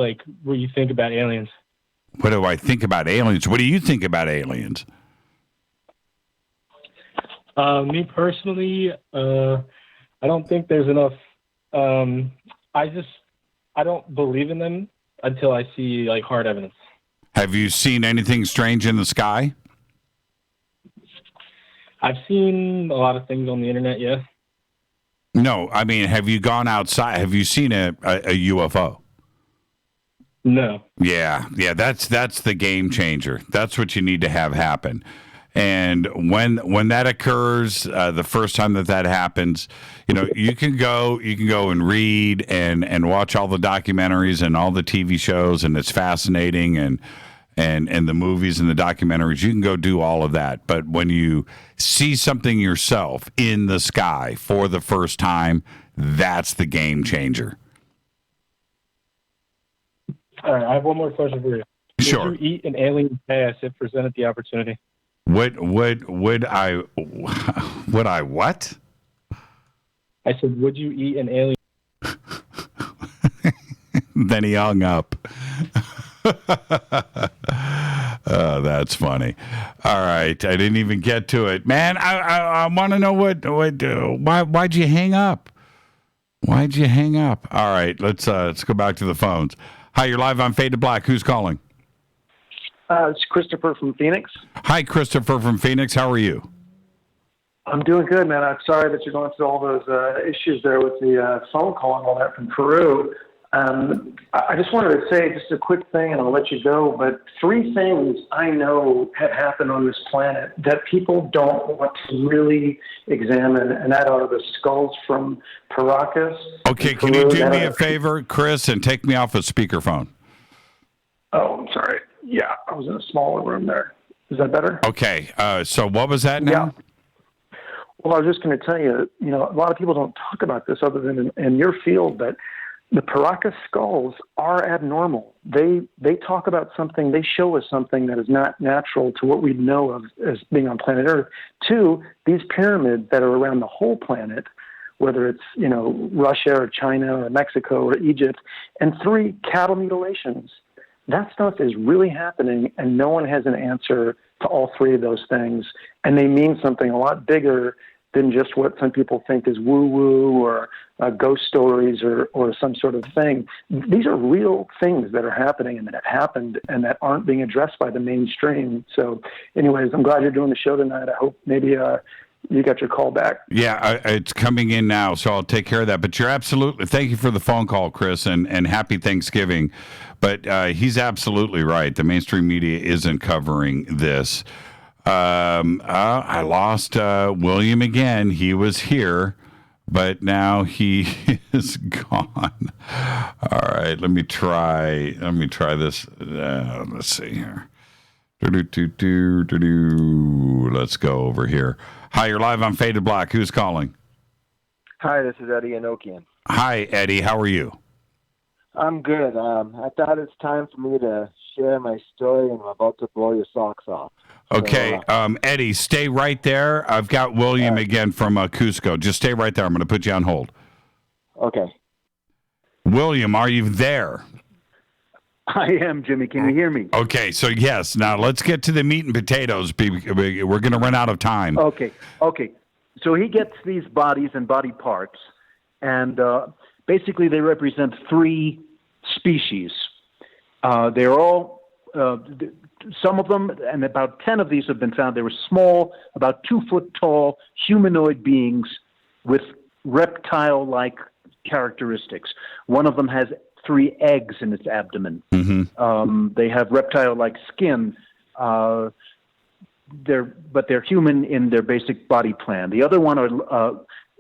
what you think about aliens. What do I think about aliens? What do you think about aliens? Me personally, I don't think there's enough. I don't believe in them until I see hard evidence. Have you seen anything strange in the sky? I've seen a lot of things on the internet, yeah. No, I mean, have you gone outside? Have you seen a UFO? No. Yeah, that's the game changer. That's what you need to have happen. And when that occurs, the first time that happens, you can go and read and watch all the documentaries and all the TV shows, and it's fascinating, and the movies and the documentaries. You can go do all of that. But when you see something yourself in the sky for the first time, that's the game changer. All right, I have one more question for you. Sure. Would you eat an alien ass if presented the opportunity? Would I what? I said, would you eat an alien? Then he hung up. Oh, that's funny. All right, I didn't even get to it, man. I want to know why'd you hang up? Why'd you hang up? All right, let's go back to the phones. Hi, you're live on Fade to Black. Who's calling? It's Christopher from Phoenix. Hi, Christopher from Phoenix. How are you? I'm doing good, man. I'm sorry that you're going through all those issues there with the phone call and all that from Peru. I just wanted to say just a quick thing, and I'll let you go, but 3 things I know have happened on this planet that people don't want to really examine, and that are the skulls from Paracas. Okay, can you do me a favor, Chris, and take me off of speakerphone? Oh, I'm sorry. Yeah, I was in a smaller room there. Is that better? Okay, so what was that now? Yeah. Well, I was just going to tell you, a lot of people don't talk about this other than in your field, but the Paracas skulls are abnormal. They talk about something, they show us something that is not natural to what we know of as being on planet Earth. 2, these pyramids that are around the whole planet, whether it's, Russia or China or Mexico or Egypt. And 3, cattle mutilations. That stuff is really happening, and no one has an answer to all 3 of those things. And they mean something a lot bigger than just what some people think is woo-woo or ghost stories or some sort of thing. These are real things that are happening and that have happened and that aren't being addressed by the mainstream. So anyways, I'm glad you're doing the show tonight. I hope maybe you got your call back. Yeah, it's coming in now, so I'll take care of that. But you're absolutely, thank you for the phone call, Chris, and happy Thanksgiving. But he's absolutely right. The mainstream media isn't covering this. I lost William again. He was here, but now he is gone. All right, let me try this. Let's see here. Let's go over here. Hi, you're live on Faded Black. Who's calling? Hi, this is Eddie Enochian. Hi, Eddie. How are you? I'm good. I thought it's time for me to share my story, and I'm about to blow your socks off. Okay, Eddie, stay right there. I've got William again from Cusco. Just stay right there. I'm going to put you on hold. Okay. William, are you there? I am, Jimmy. Can you hear me? Okay, so yes. Now let's get to the meat and potatoes. We're going to run out of time. Okay. So he gets these bodies and body parts, and basically they represent 3 species. They're all, some of them, and about 10 of these have been found. They were small, about 2 foot tall, humanoid beings with reptile-like characteristics. One of them has 3 eggs in its abdomen. Mm-hmm. They have reptile-like skin. They're human in their basic body plan. The other one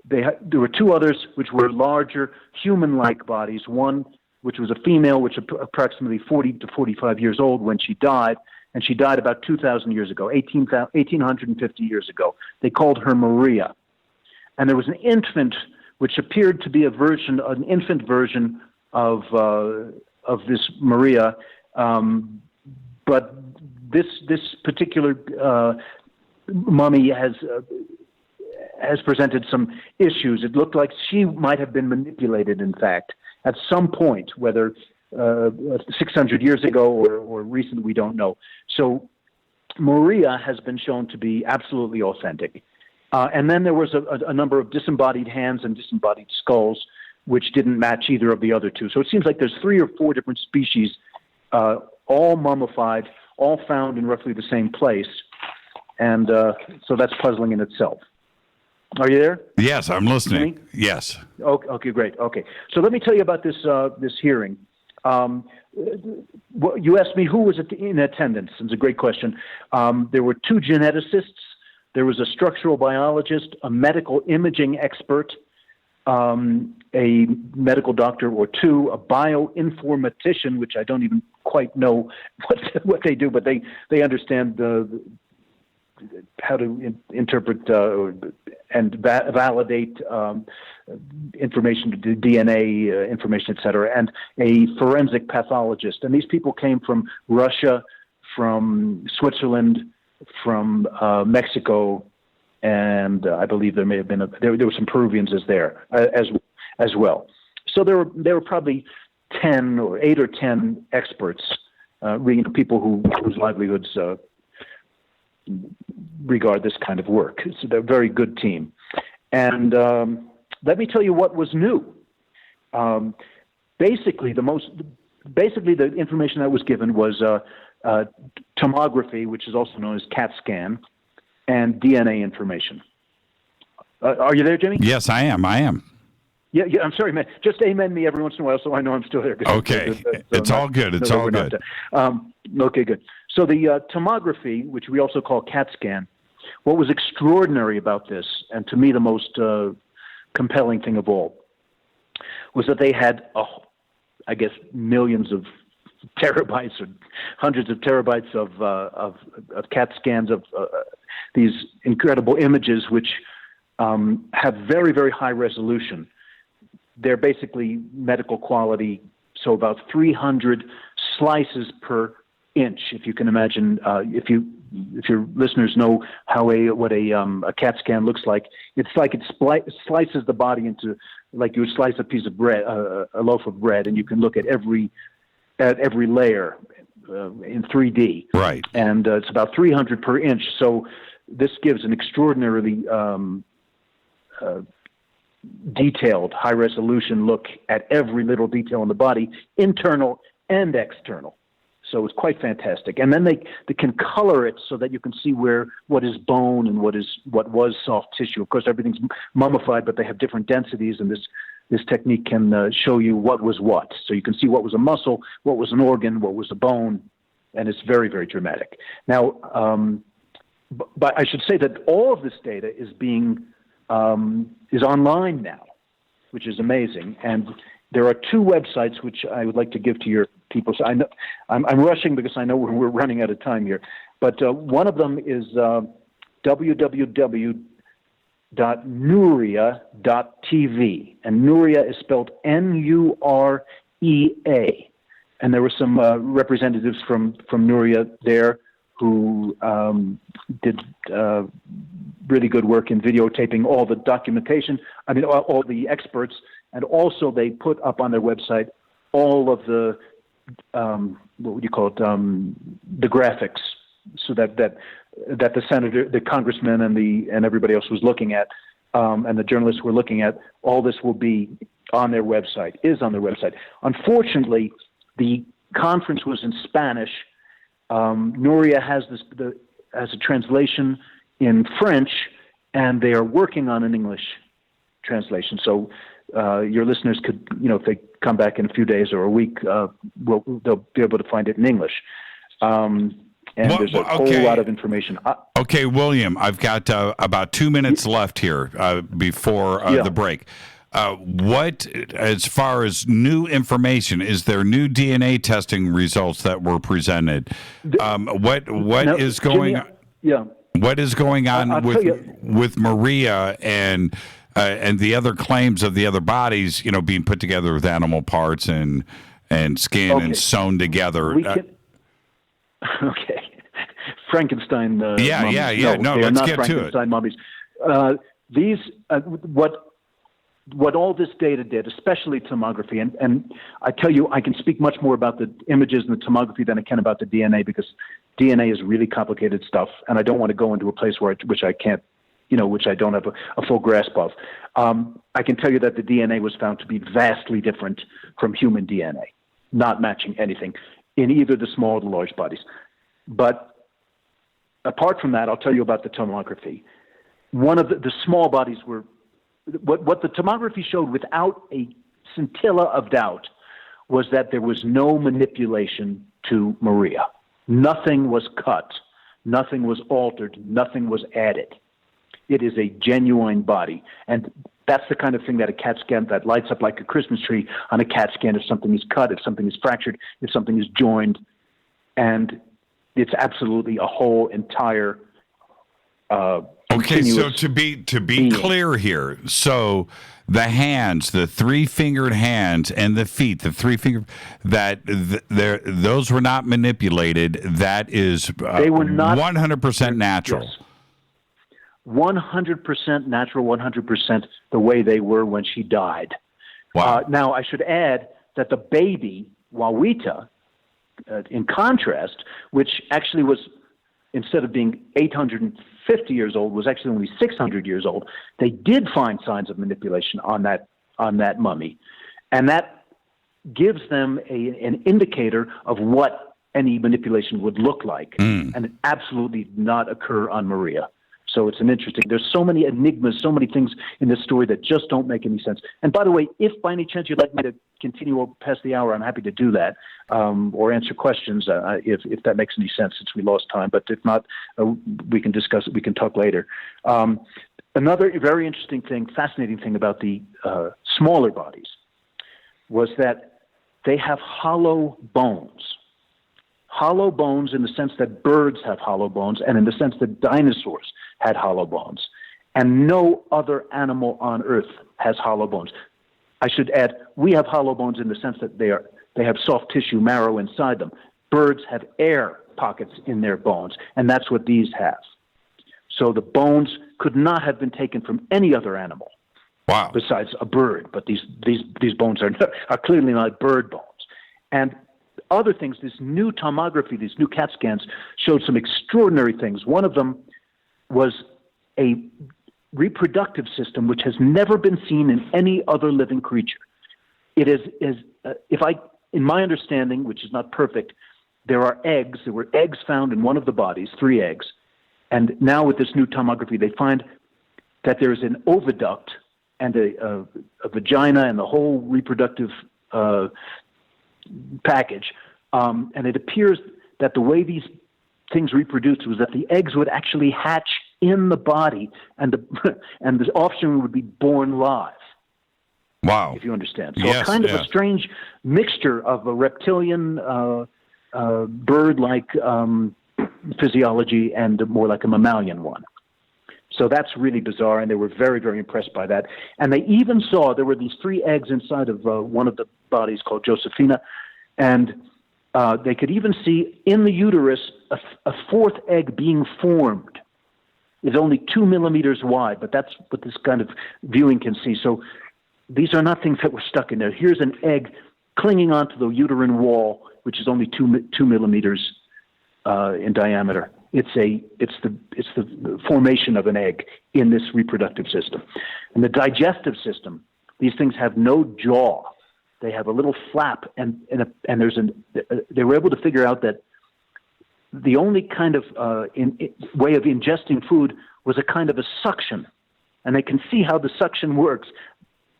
there were 2 others which were larger human-like bodies. One which was a female, which was approximately 40 to 45 years old when she died, and she died about 2,000 years ago, 1,850 years ago. They called her Maria. And there was an infant which appeared to be an infant version of this Maria, but this particular mummy has presented some issues. It looked like she might have been manipulated, in fact, at some point, whether 600 years ago or recently, we don't know. So Maria has been shown to be absolutely authentic. And then there was a number of disembodied hands and disembodied skulls, which didn't match either of the other 2. So it seems like there's 3 or 4 different species, all mummified, all found in roughly the same place. And so that's puzzling in itself. Are you there? Yes, I'm listening. Yes. Okay, great. Okay. So let me tell you about this hearing. You asked me who was in attendance. It's a great question. There were 2 geneticists. There was a structural biologist, a medical imaging expert, a medical doctor or 2, a bioinformatician, which I don't even quite know what they do, but they understand how to interpret and validate information, DNA information, et cetera, and a forensic pathologist. And these people came from Russia, from Switzerland, from Mexico, and I believe there may have been there were some Peruvians as well. So there were probably 8 or 10 experts, people whose livelihoods regard this kind of work. So they're a very good team. And let me tell you what was new. Basically, the information that was given was tomography, which is also known as CAT scan, and DNA information. Are you there, Jimmy? Yes, I am. Yeah, I'm sorry, man. Just amen me every once in a while so I know I'm still there. Okay. It's all good. It's all good. Okay, good. So the tomography, which we also call CAT scan, what was extraordinary about this, and to me the most compelling thing of all, was that they had, I guess, millions of terabytes or hundreds of terabytes of CAT scans of these incredible images, which have very, very high resolution. They're basically medical quality, so about 300 slices per inch. If you can imagine, if your listeners know what a CAT scan looks like, it's like it slices the body into, like you would slice a piece of bread, a loaf of bread, and you can look at every layer in 3D. Right. And it's about 300 per inch. So this gives an extraordinarily detailed, high-resolution look at every little detail in the body, internal and external. So it's quite fantastic. And then they can color it so that you can see what is bone and what was soft tissue. Of course, everything's mummified, but they have different densities, and this technique can show you what was what. So you can see what was a muscle, what was an organ, what was a bone, and it's very, very dramatic. Now, but I should say that all of this data is is online now, which is amazing. And there are 2 websites which I would like to give to your people. So I know I'm rushing because I know we're running out of time here. But one of them is www.nuria.tv, and Nuria is spelled Nurea. And there were some representatives from Nuria there who did really good work in videotaping all the documentation. I mean, all the experts, and also they put up on their website all of the what would you call it? The graphics, so that the senator, the congressman, and everybody else was looking at, and the journalists were looking at. All this will be on their website. Is on their website. Unfortunately, the conference was in Spanish. Nuria has a translation in French, and they are working on an English translation. So your listeners could, if they come back in a few days or a week, they'll be able to find it in English. And there's a whole lot of information. Okay, William, I've got about 2 minutes left here before the break. What, as far as new information, is there new DNA testing results that were presented? What is going on? Yeah. What is going on with Maria and the other claims of the other bodies, being put together with animal parts and skin and sewn together? Okay. Frankenstein. Yeah. No, let's get to it. Frankenstein mummies. These, what all this data did, especially tomography, and I tell you, I can speak much more about the images and the tomography than I can about the DNA, because DNA is really complicated stuff, and I don't want to go into a place which I can't, which I don't have a full grasp of. I can tell you that the DNA was found to be vastly different from human DNA, not matching anything in either the small or the large bodies. But apart from that, I'll tell you about the tomography. One of the small bodies were, what the tomography showed without a scintilla of doubt was that there was no manipulation to Maria. Nothing was cut. Nothing was altered. Nothing was added. It is a genuine body. And that's the kind of thing that a CAT scan that lights up like a Christmas tree on a CAT scan if something is cut, if something is fractured, if something is joined. And it's absolutely a whole entire okay, so to be clear here, so the hands, the 3-fingered hands, and the feet, the 3-finger, those were not manipulated. That is they were not 100% natural. Yes. 100% natural, 100% the way they were when she died. Wow. Now, I should add that the baby, Wawita, in contrast, which actually was, instead of being 850 years old, was actually only 600 years old, they did find signs of manipulation on that mummy. And that gives them an indicator of what any manipulation would look like. And it absolutely did not occur on Maria. So it's there's so many enigmas, so many things in this story that just don't make any sense. And by the way, if by any chance you'd like me to continue past the hour, I'm happy to do that, or answer questions if that makes any sense, since we lost time. But if not, we can discuss it. We can talk later. Another very interesting thing, fascinating thing about the smaller bodies was that they have hollow bones. Hollow bones in the sense that birds have hollow bones, and in the sense that dinosaurs had hollow bones. And no other animal on Earth has hollow bones. I should add, we have hollow bones in the sense that they have soft tissue marrow inside them. Birds have air pockets in their bones, and that's what these have. So the bones could not have been taken from any other animal. Wow. Besides a bird, but these bones are clearly not bird bones. And other things, this new tomography, these new CAT scans showed some extraordinary things. One of them was a reproductive system which has never been seen in any other living creature. It is in my understanding, which is not perfect, there were eggs found in one of the bodies, 3 eggs. And now with this new tomography, they find that there is an oviduct and a vagina and the whole reproductive package. And it appears that the way these things reproduced was that the eggs would actually hatch in the body, and the offspring would be born live. Wow. If you understand. So yes, a kind of a strange mixture of a reptilian bird-like physiology and more like a mammalian one. So that's really bizarre, and they were very, very impressed by that. And they even saw there were these 3 eggs inside of one of the bodies called Josephina, and they could even see in the uterus a 4th egg being formed. It's only 2 millimeters wide, but that's what this kind of viewing can see. So these are not things that were stuck in there. Here's an egg clinging onto the uterine wall, which is only 2 millimeters in diameter. It's the formation of an egg in this reproductive system. And the digestive system, these things have no jaw. They have a little flap, and they were able to figure out that the only kind of way of ingesting food was a kind of a suction, and they can see how the suction works.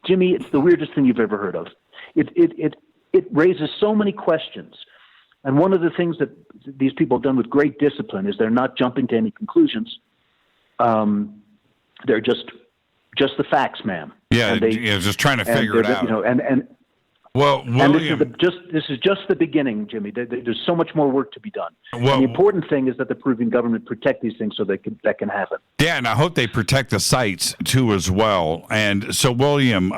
Jimmy, it's the weirdest thing you've ever heard of. It raises so many questions, and one of the things that these people have done with great discipline is they're not jumping to any conclusions. They're just the facts, ma'am. Yeah, just trying to figure it out. You know, and well, William, and this is just the beginning, Jimmy. There's so much more work to be done. Well, and the important thing is that the Peruvian government protect these things so that can happen. Yeah, and I hope they protect the sites too as well. And so, William,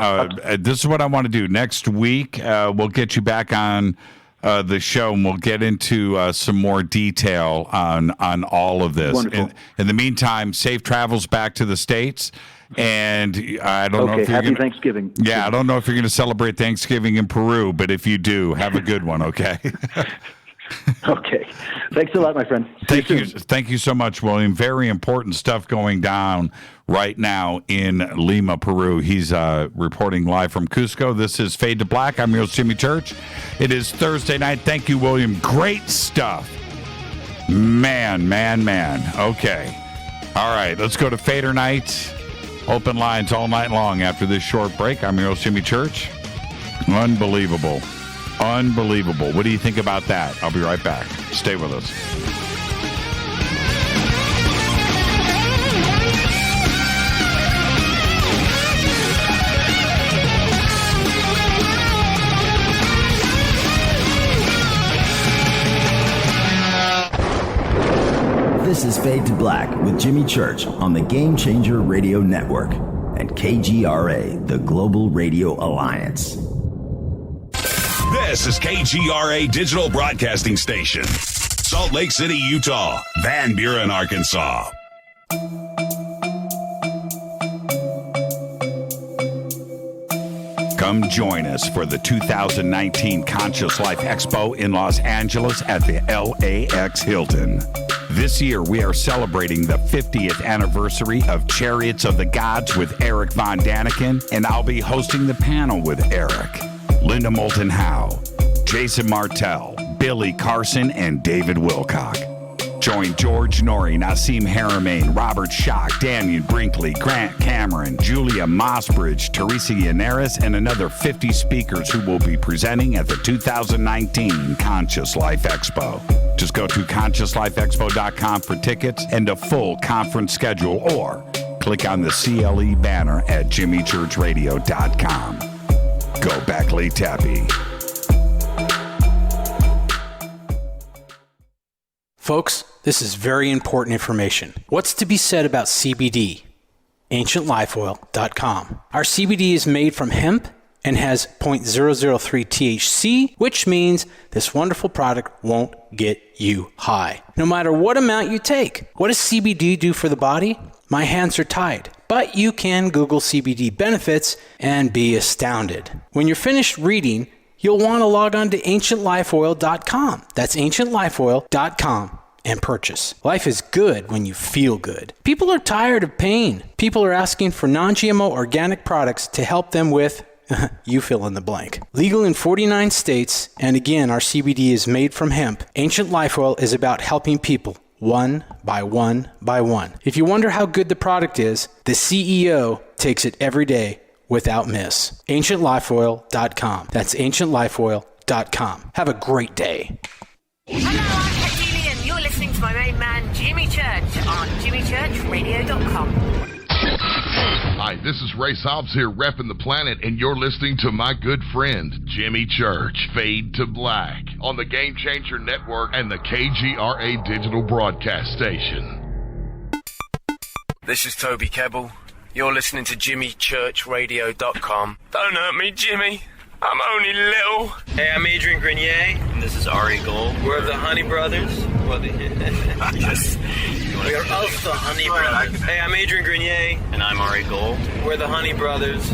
this is what I want to do. Next week, we'll get you back on the show, and we'll get into some more detail on all of this. Wonderful. In the meantime, safe travels back to the States. And I don't know if you're happy Thanksgiving. Yeah, I don't know if you're going to celebrate Thanksgiving in Peru, but if you do, have a good one, okay? Okay. Thanks a lot, my friend. Thank you so much, William. Very important stuff going down right now in Lima, Peru. He's reporting live from Cusco. This is Fade to Black. I'm your host, Jimmy Church. It is Thursday night. Thank you, William. Great stuff. Man. Okay. All right, let's go to FADERNIGHT. Open lines all night long after this short break. I'm your host, Jimmy Church. Unbelievable. Unbelievable. What do you think about that? I'll be right back. Stay with us. This is Fade to Black with Jimmy Church on the Game Changer Radio Network and KGRA, the Global Radio Alliance. This is KGRA Digital Broadcasting Station, Salt Lake City, Utah, Van Buren, Arkansas. Come join us for the 2019 Conscious Life Expo in Los Angeles at the LAX Hilton. This year, we are celebrating the 50th anniversary of Chariots of the Gods with Eric Von Daniken, and I'll be hosting the panel with Eric, Linda Moulton Howe, Jason Martell, Billy Carson, and David Wilcock. Join George Norrie, Nassim Haramein, Robert Schock, Daniel Brinkley, Grant Cameron, Julia Mossbridge, Teresa Yanneris, and another 50 speakers who will be presenting at the 2019 Conscious Life Expo. Just go to ConsciousLifeExpo.com for tickets and a full conference schedule, or click on the CLE banner at JimmyChurchRadio.com. Go back, Lee Tappy. Folks, this is very important information. What's to be said about CBD? AncientLifeOil.com. Our CBD is made from hemp and has 0.003 THC, which means this wonderful product won't get you high, no matter what amount you take. What does CBD do for the body? My hands are tied. But you can Google CBD benefits and be astounded. When you're finished reading, you'll want to log on to AncientLifeOil.com. That's AncientLifeOil.com and purchase. Life is good when you feel good. People are tired of pain. People are asking for non-GMO organic products to help them with you fill in the blank. Legal in 49 states, and again, our CBD is made from hemp. Ancient Life Oil is about helping people one by one by one. If you wonder how good the product is, the CEO takes it every day without miss. AncientLifeOil.com. That's AncientLifeOil.com. Have a great day. Hello, I'm Katie, and you're listening to my main man, Jimmy Church, on JimmyChurchRadio.com. Hi, this is Ray Hobbs here, repping the planet, and you're listening to my good friend, Jimmy Church, Fade to Black, on the Game Changer Network and the KGRA Digital Broadcast Station. This is Toby Kebbell. You're listening to JimmyChurchRadio.com. Don't hurt me, Jimmy. I'm only little. Hey, I'm Adrian Grenier. And this is Ari Gold. We're the Honey Brothers. Yes. We are of the Honey Brothers. Hey, I'm Adrian Grenier. And I'm Ari Gold. We're the Honey Brothers.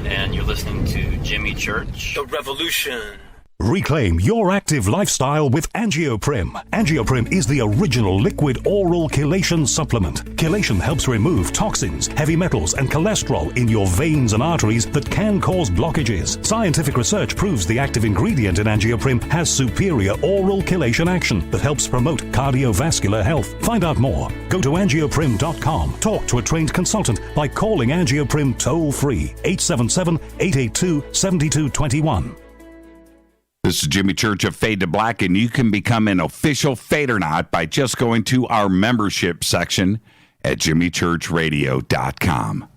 And you're listening to Jimmy Church. The Revolution. Reclaim your active lifestyle with Angioprim. Angioprim is the original liquid oral chelation supplement. Chelation helps remove toxins, heavy metals, and cholesterol in your veins and arteries that can cause blockages. Scientific research proves the active ingredient in Angioprim has superior oral chelation action that helps promote cardiovascular health. Find out more. Go to angioprim.com. Talk to a trained consultant by calling Angioprim toll-free 877-882-7221. This is Jimmy Church of Fade to Black, and you can become an official FADERNIGHT by just going to our membership section at JimmyChurchRadio.com.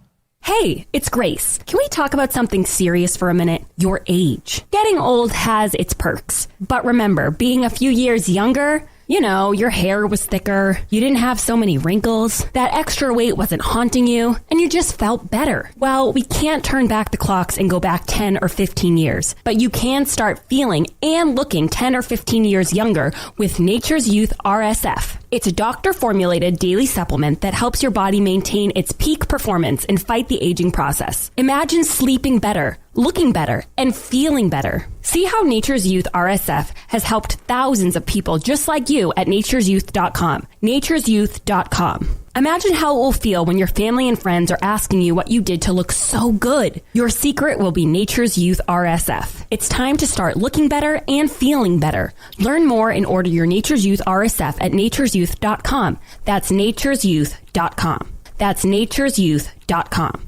Hey, it's Grace. Can we talk about something serious for a minute? Your age. Getting old has its perks. But remember, being a few years younger, you know, your hair was thicker, you didn't have so many wrinkles, that extra weight wasn't haunting you, and you just felt better. Well, we can't turn back the clocks and go back 10 or 15 years, but you can start feeling and looking 10 or 15 years younger with Nature's Youth RSF. It's a doctor-formulated daily supplement that helps your body maintain its peak performance and fight the aging process. Imagine sleeping better, looking better, and feeling better. See how Nature's Youth RSF has helped thousands of people just like you at nature'syouth.com. nature'syouth.com. Imagine how it will feel when your family and friends are asking you what you did to look so good. Your secret will be Nature's Youth RSF. It's time to start looking better and feeling better. Learn more and order your Nature's Youth RSF at nature'syouth.com. That's nature'syouth.com. That's nature'syouth.com.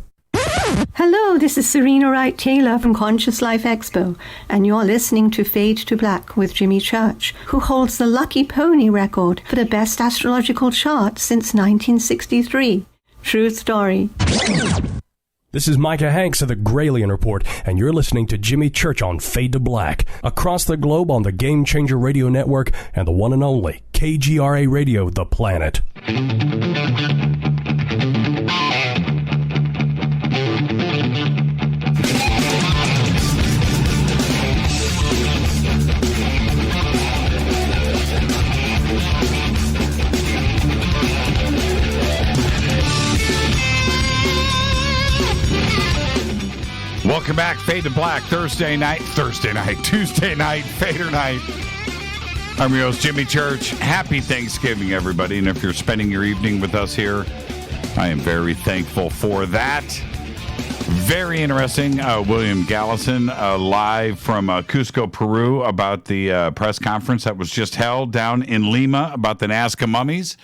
Hello, this is Serena Wright-Taylor from Conscious Life Expo, and you're listening to Fade to Black with Jimmy Church, who holds the Lucky Pony record for the best astrological chart since 1963. True story. This is Micah Hanks of the Gralien Report, and you're listening to Jimmy Church on Fade to Black, across the globe on the Game Changer Radio Network and the one and only KGRA Radio, The Planet. Welcome back, Fade to Black, Tuesday night, Fader Night. I'm your host, Jimmy Church. Happy Thanksgiving, everybody. And if you're spending your evening with us here, I am very thankful for that. Very interesting. William Gallison, live from Cusco, Peru, about the press conference that was just held down in Lima about the Nazca Mummies.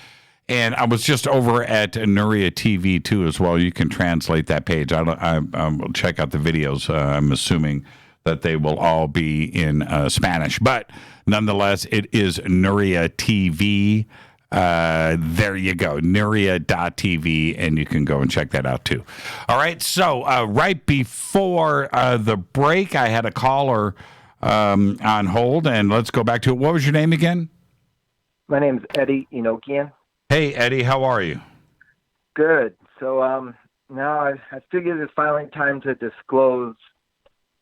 And I was just over at Nuria TV, too, as well. You can translate that page. I will check out the videos. I'm assuming that they will all be in Spanish. But nonetheless, it is Nuria TV. There you go, Nuria.tv, and you can go and check that out, too. All right, so right before the break, I had a caller on hold, and let's go back to it. What was your name again? My name's Eddie Enochian. Hey, Eddie, how are you? Good. So now I figured it's finally time to disclose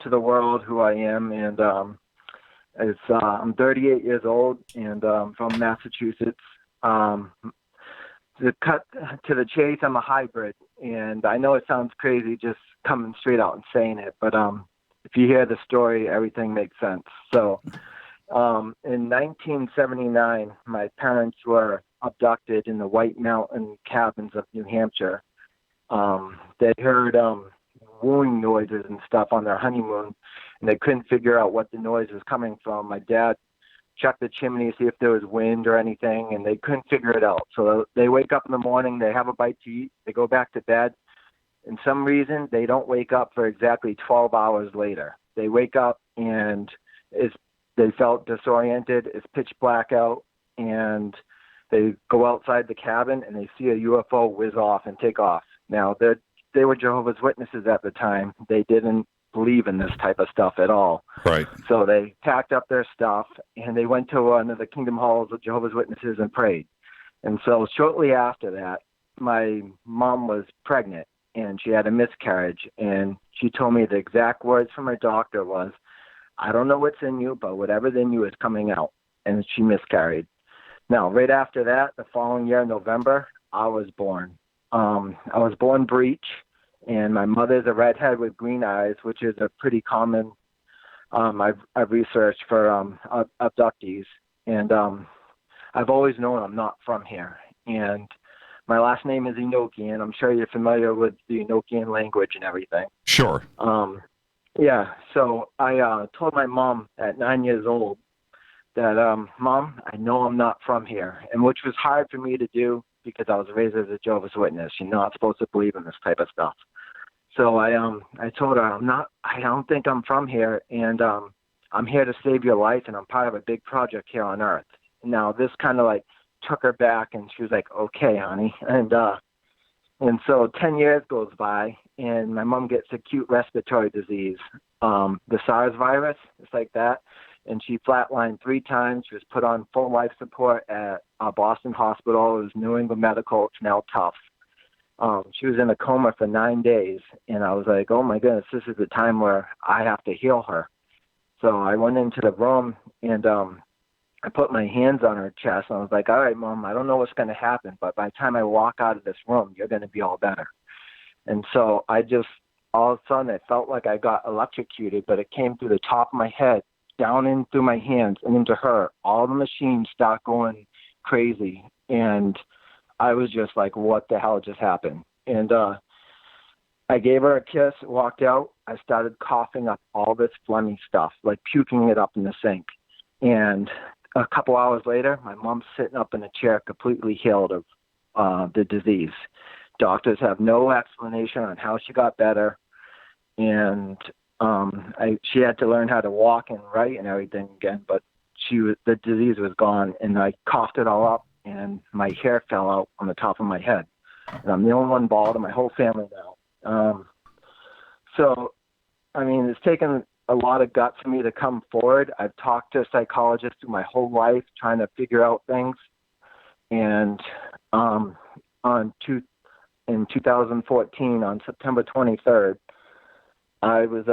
to the world who I am, and I'm 38 years old and from Massachusetts. To cut to the chase, I'm a hybrid, and I know it sounds crazy just coming straight out and saying it, but if you hear the story, everything makes sense. So in 1979, my parents were abducted in the White Mountain cabins of New Hampshire. They heard wooing noises and stuff on their honeymoon, and they couldn't figure out what the noise was coming from. My dad checked the chimney to see if there was wind or anything, and they couldn't figure it out. So they wake up in the morning, they have a bite to eat, they go back to bed. In some reason, they don't wake up for exactly 12 hours later. They wake up and they felt disoriented. It's pitch black out, and they go outside the cabin and they see a UFO whiz off and take off. Now, they were Jehovah's Witnesses at the time. They didn't believe in this type of stuff at all. Right. So they packed up their stuff and they went to one of the Kingdom Halls of Jehovah's Witnesses and prayed. And so shortly after that, my mom was pregnant and she had a miscarriage. And she told me the exact words from her doctor was, "I don't know what's in you, but whatever's in you is coming out." And she miscarried. Now, right after that, the following year, November, I was born. I was born breech, and my mother's a redhead with green eyes, which is a pretty common, I've researched for abductees. And I've always known I'm not from here. And my last name is Enochian. I'm sure you're familiar with the Enochian language and everything. Sure. Yeah, so I told my mom at 9 years old that, Mom, I know I'm not from here, and which was hard for me to do because I was raised as a Jehovah's Witness. You're not supposed to believe in this type of stuff. So I told her I don't think I'm from here, and I'm here to save your life, and I'm part of a big project here on Earth. Now this kind of like took her back, and she was like, "Okay, honey," and so 10 years goes by, and my mom gets acute respiratory disease, the SARS virus, it's like that. And she flatlined 3 times. She was put on full life support at Boston Hospital. It was New England Medical. It's now Tufts. She was in a coma for 9 days. And I was like, oh, my goodness, this is the time where I have to heal her. So I went into the room, and I put my hands on her chest. And I was like, all right, Mom, I don't know what's going to happen, but by the time I walk out of this room, you're going to be all better. And so all of a sudden, it felt like I got electrocuted, but it came through the top of my head, down in through my hands and into her. All the machines start going crazy, and I was just like, what the hell just happened? And I gave her a kiss, walked out. I started coughing up all this phlegmy stuff, like puking it up in the sink. And a couple hours later, my mom's sitting up in a chair completely healed of the disease. doctors have no explanation on how she got better. And she had to learn how to walk and write and everything again, but the disease was gone, and I coughed it all up, and my hair fell out on the top of my head. And I'm the only one bald in my whole family now. So, I mean, it's taken a lot of guts for me to come forward. I've talked to psychologists through my whole life trying to figure out things. And in 2014, on September 23rd, I was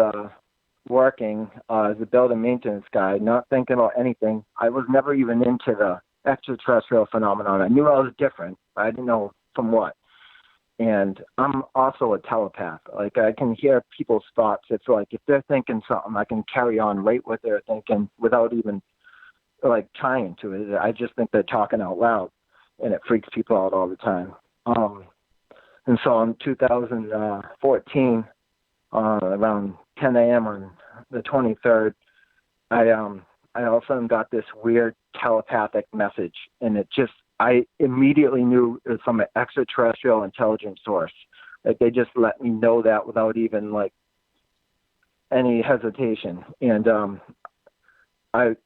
working as a building maintenance guy, not thinking about anything. I was never even into the extraterrestrial phenomenon. I knew I was different, but I didn't know from what. And I'm also a telepath. Like, I can hear people's thoughts. It's like if they're thinking something, I can carry on right what they're thinking without even, like, trying to. I just think they're talking out loud, and it freaks people out all the time. And so in 2014, around 10 a.m. on the 23rd, I all of a sudden got this weird telepathic message, and I immediately knew it was from an extraterrestrial intelligence source. Like, they just let me know that without even, like, any hesitation. And I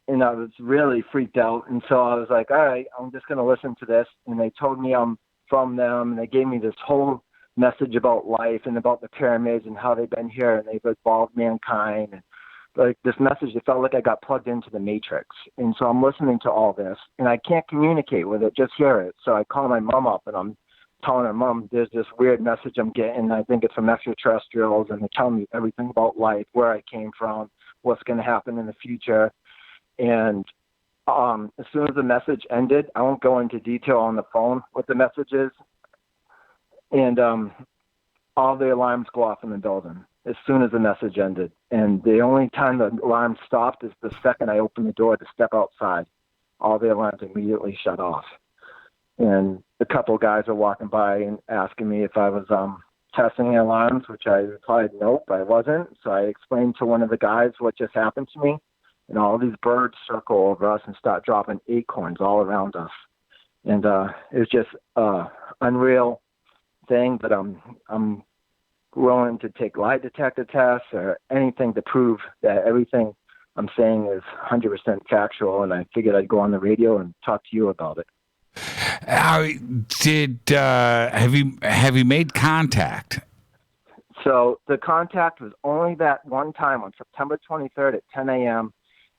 was really freaked out, and so I was like, all right, I'm just going to listen to this. And they told me I'm from them, and they gave me this whole message about life and about the pyramids and how they've been here and they've evolved mankind. And like this message, it felt like I got plugged into the Matrix. And so I'm listening to all this, and I can't communicate with it, just hear it. So I call my mom up, and I'm telling her, Mom, there's this weird message I'm getting. I think it's from extraterrestrials, and they're telling me everything about life, where I came from, what's going to happen in the future. And as soon as the message ended, I won't go into detail on the phone what the message is, and all the alarms go off in the building as soon as the message ended. And the only time the alarm stopped is the second I opened the door to step outside. All the alarms immediately shut off. And a couple guys were walking by and asking me if I was testing the alarms, which I replied, nope, I wasn't. So I explained to one of the guys what just happened to me. And all these birds circle over us and start dropping acorns all around us. And it was just unreal thing, but I'm willing to take lie detector tests or anything to prove that everything I'm saying is 100% factual. And I figured I'd go on the radio and talk to you about it. Have you made contact? So the contact was only that one time on September 23rd at 10 a.m.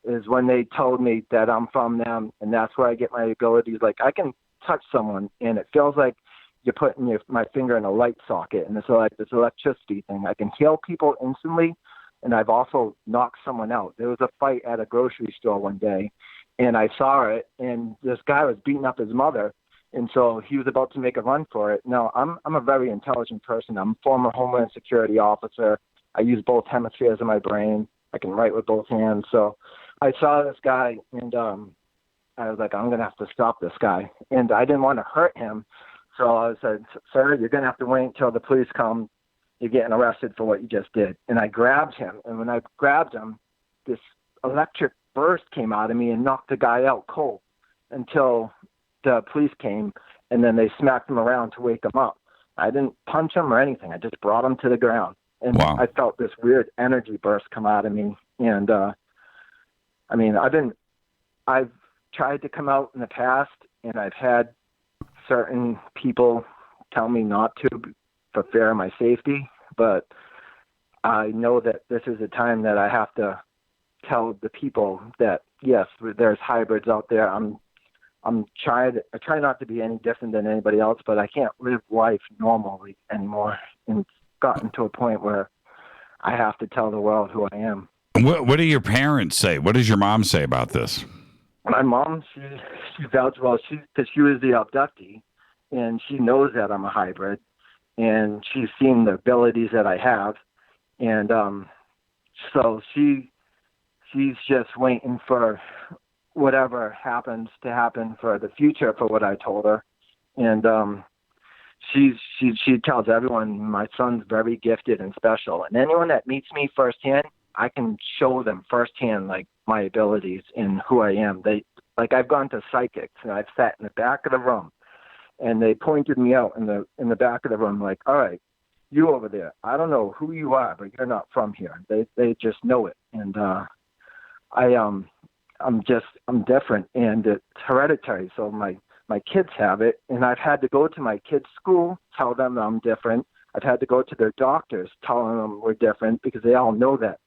is when they told me that I'm from them, and that's where I get my abilities. Like, I can touch someone, and it feels like you're putting my finger in a light socket, and it's like this electricity thing. I can heal people instantly, and I've also knocked someone out. There was a fight at a grocery store one day, and I saw it, and this guy was beating up his mother, and so he was about to make a run for it. Now, I'm a very intelligent person. I'm a former Homeland Security officer. I use both hemispheres of my brain. I can write with both hands. So I saw this guy, and I was like, I'm going to have to stop this guy. And I didn't want to hurt him. So I said, sir, you're going to have to wait until the police come. You're getting arrested for what you just did. And I grabbed him. And when I grabbed him, this electric burst came out of me and knocked the guy out cold until the police came. And then they smacked him around to wake him up. I didn't punch him or anything. I just brought him to the ground. And wow. I felt this weird energy burst come out of me. And, I mean, I've tried to come out in the past, and I've had certain people tell me not to for fear of my safety, but I know that this is a time that I have to tell the people that, yes, there's hybrids out there. I try not to be any different than anybody else, but I can't live life normally anymore. And it's gotten to a point where I have to tell the world who I am. What do your parents say? What does your mom say about this? My mom, she vouched well, because she was the abductee, and she knows that I'm a hybrid, and she's seen the abilities that I have, and so she's just waiting for whatever happens to happen for the future for what I told her, and she tells everyone my son's very gifted and special, and anyone that meets me firsthand, I can show them firsthand, like, my abilities and who I am. I've gone to psychics, and I've sat in the back of the room, and they pointed me out in the back of the room, like, all right, you over there. I don't know who you are, but you're not from here. They just know it, and I'm different, and it's hereditary. So my kids have it, and I've had to go to my kids' school, tell them that I'm different. I've had to go to their doctors, telling them we're different, because they all know that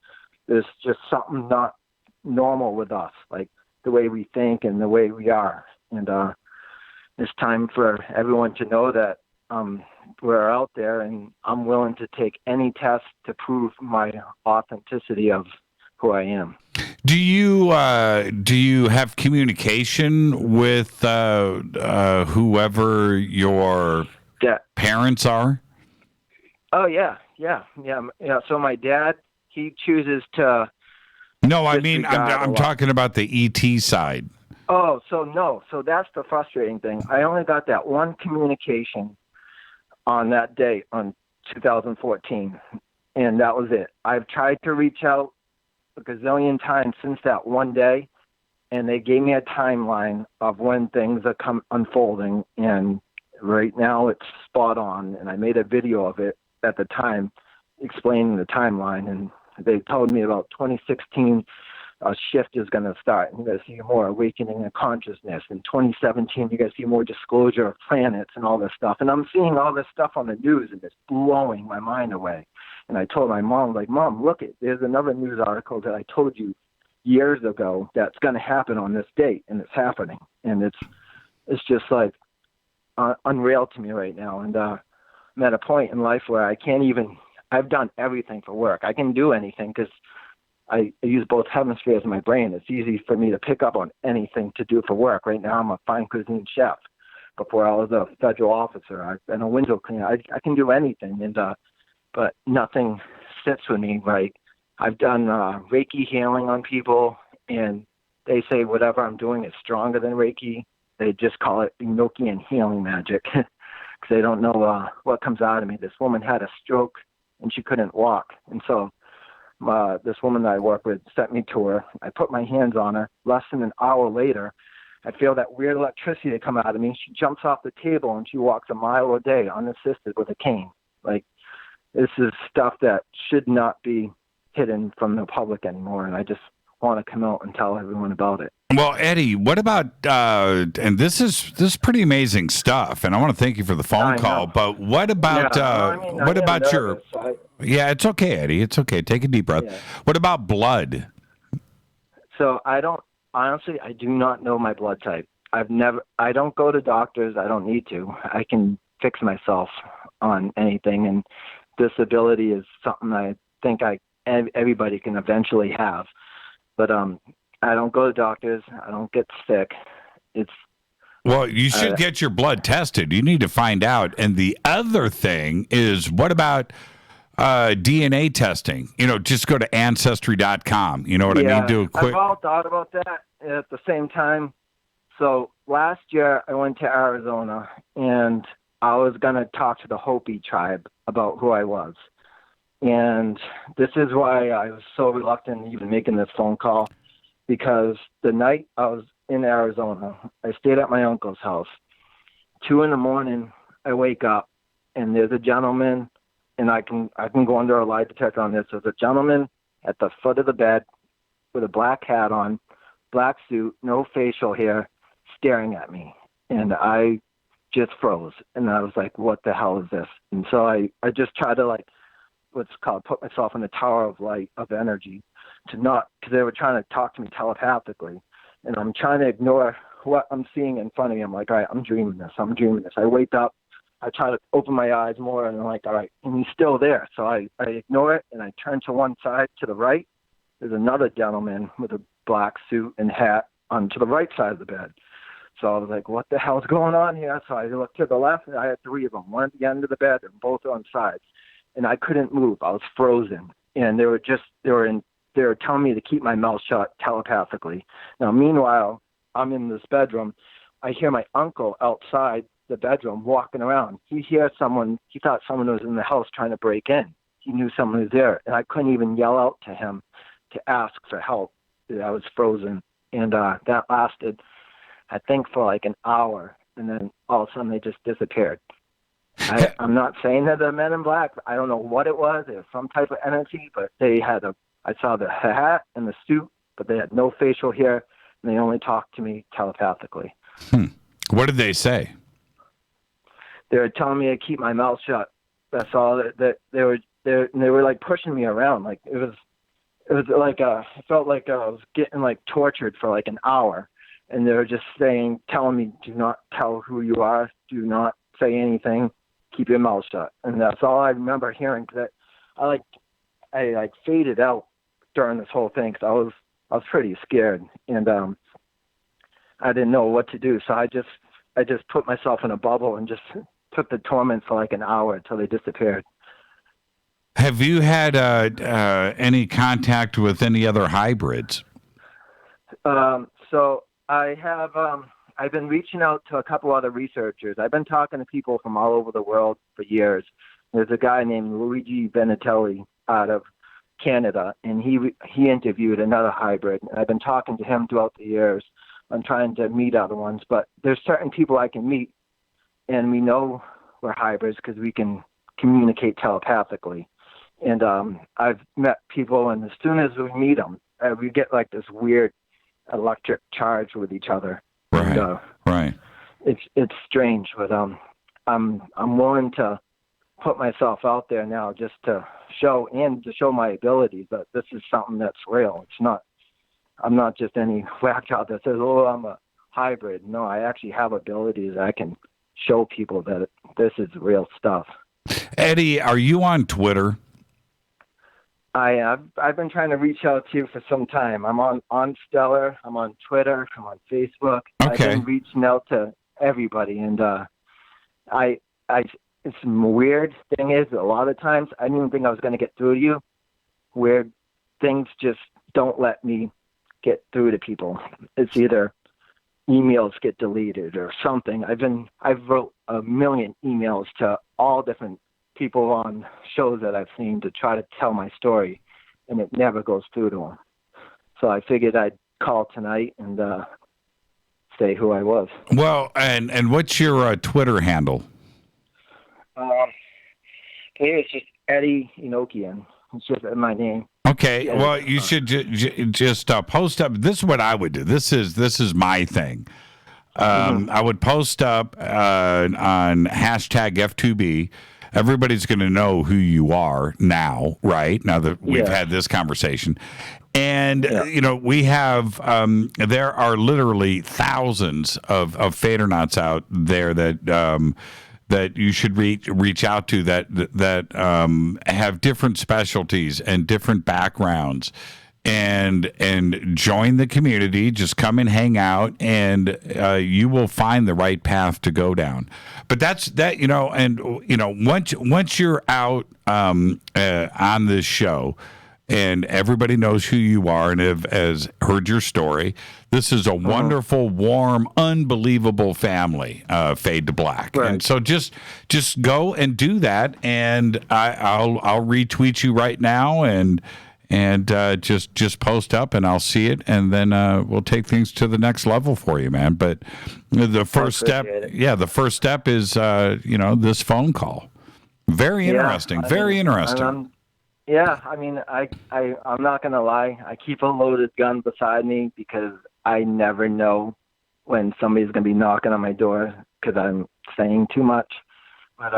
there's just something not normal with us, like the way we think and the way we are. And it's time for everyone to know that we're out there, and I'm willing to take any test to prove my authenticity of who I am. Do you have communication with whoever your parents are? Oh yeah. So my dad, he chooses to. No, I mean I'm talking about the ET side. Oh, so that's the frustrating thing. I only got that one communication on that day on 2014, and that was it. I've tried to reach out a gazillion times since that one day, and they gave me a timeline of when things are unfolding, and right now it's spot on. And I made a video of it at the time explaining the timeline, and they told me about 2016 a shift is going to start. You're going to see more awakening of consciousness. In 2017, you're going to see more disclosure of planets and all this stuff. And I'm seeing all this stuff on the news, and it's blowing my mind away. And I told my mom, like, Mom, look, there's another news article that I told you years ago that's going to happen on this date, and it's happening. And it's just like unreal to me right now. And I'm at a point in life where I can't even. I've done everything for work. I can do anything because I use both hemispheres of my brain. It's easy for me to pick up on anything to do for work. Right now, I'm a fine cuisine chef. Before I was a federal officer, I've been a window cleaner. I can do anything, and but nothing sits with me. Like, I've done Reiki healing on people, and they say whatever I'm doing is stronger than Reiki. They just call it Enochian healing magic because they don't know what comes out of me. This woman had a stroke, and she couldn't walk, and so this woman that I work with sent me to her. I put my hands on her. Less than an hour later, I feel that weird electricity come out of me. She jumps off the table, and she walks a mile a day unassisted with a cane. Like, this is stuff that should not be hidden from the public anymore, and I just want to come out and tell everyone about it. Well, Eddie, what about and this is pretty amazing stuff, and I want to thank you for the phone call. But what about what about your? Yeah, it's okay, Eddie. It's okay. Take a deep breath. Yeah. What about blood? So I do not know my blood type. I don't go to doctors. I don't need to. I can fix myself on anything, and this ability is something I think everybody can eventually have. But I don't go to doctors. I don't get sick. Well, you should get your blood tested. You need to find out. And the other thing is, what about DNA testing? Just go to Ancestry.com. You know what I mean? Do a quick. I've all thought about that at the same time. So last year I went to Arizona, and I was going to talk to the Hopi tribe about who I was. And this is why I was so reluctant even making this phone call, because the night I was in Arizona, I stayed at my uncle's house. 2 a.m, I wake up, and there's a gentleman, and I can go under a lie detector on this. There's a gentleman at the foot of the bed with a black hat on, black suit, no facial hair, staring at me. And I just froze, and I was like, what the hell is this? And so I just tried to, like, what's called put myself in a tower of light of energy because they were trying to talk to me telepathically, and I'm trying to ignore what I'm seeing in front of me. I'm like, all right, I'm dreaming this. I wake up, I try to open my eyes more, and I'm like, all right, and he's still there. So I ignore it, and I turn to one side to the right. There's another gentleman with a black suit and hat to the right side of the bed. So I was like, what the hell's going on here? So I looked to the left, and I had 3 of them, one at the end of the bed and both on sides. And I couldn't move. I was frozen. And they were telling me to keep my mouth shut telepathically. Now, meanwhile, I'm in this bedroom. I hear my uncle outside the bedroom walking around. He hears someone. He thought someone was in the house trying to break in. He knew someone was there. And I couldn't even yell out to him to ask for help. I was frozen. And that lasted, I think, for like an hour. and then all of a sudden they just disappeared. I'm not saying that they're men in black. I don't know what it was. It was some type of energy, but I saw the hat and the suit, but they had no facial hair, and they only talked to me telepathically. What did they say? They were telling me to keep my mouth shut. That's all. That they were like pushing me around. Like it was like I felt like I was getting like tortured for like an hour, and they were just telling me, do not tell who you are, do not say anything, keep your mouth shut. And that's all I remember hearing. That I faded out during this whole thing because I was pretty scared, and I didn't know what to do. So I just put myself in a bubble and just took the torment for like an hour until they disappeared. Have you had any contact with any other hybrids? So I have. I've been reaching out to a couple other researchers. I've been talking to people from all over the world for years. There's a guy named Luigi Benatelli out of Canada, and he interviewed another hybrid. And I've been talking to him throughout the years. I'm trying to meet other ones, but there's certain people I can meet, and we know we're hybrids because we can communicate telepathically. And I've met people, and as soon as we meet them, we get like this weird electric charge with each other. Right. And, right. It's strange, but I'm willing to put myself out there now just to show my abilities that this is something that's real. I'm not just any whack job that says, "Oh, I'm a hybrid." No, I actually have abilities. I can show people that this is real stuff. Eddie, are you on Twitter? I've been trying to reach out to you for some time. I'm on Stellar. I'm on Twitter. I'm on Facebook. Okay. I've been reaching out to everybody, and it's weird. Thing is, a lot of times I didn't even think I was going to get through to you. Weird things just don't let me get through to people. It's either emails get deleted or something. I've wrote a million emails to all different people on shows that I've seen to try to tell my story, and it never goes through to them. So I figured I'd call tonight and say who I was. Well, and what's your Twitter handle? It's just Eddie Enochian. It's just my name. Okay, well, you should just post up. This is what I would do. This is my thing. I would post up on hashtag F2B. Everybody's going to know who you are now, right? Now that we've had this conversation. And, we have, there are literally thousands of Fadernauts out there that you should reach out to that have different specialties and different backgrounds, and join the community. Just come and hang out, and you will find the right path to go down. But once you're out on this show, and everybody knows who you are and has heard your story, this is a wonderful, warm, unbelievable family, Fade to Black. Right. And so just go and do that, and I'll retweet you right now, and just post up, and I'll see it, and then we'll take things to the next level for you, man. But the first step is this phone call. Very interesting. Very interesting. I'm not going to lie. I keep a loaded gun beside me because I never know when somebody's going to be knocking on my door because I'm saying too much. But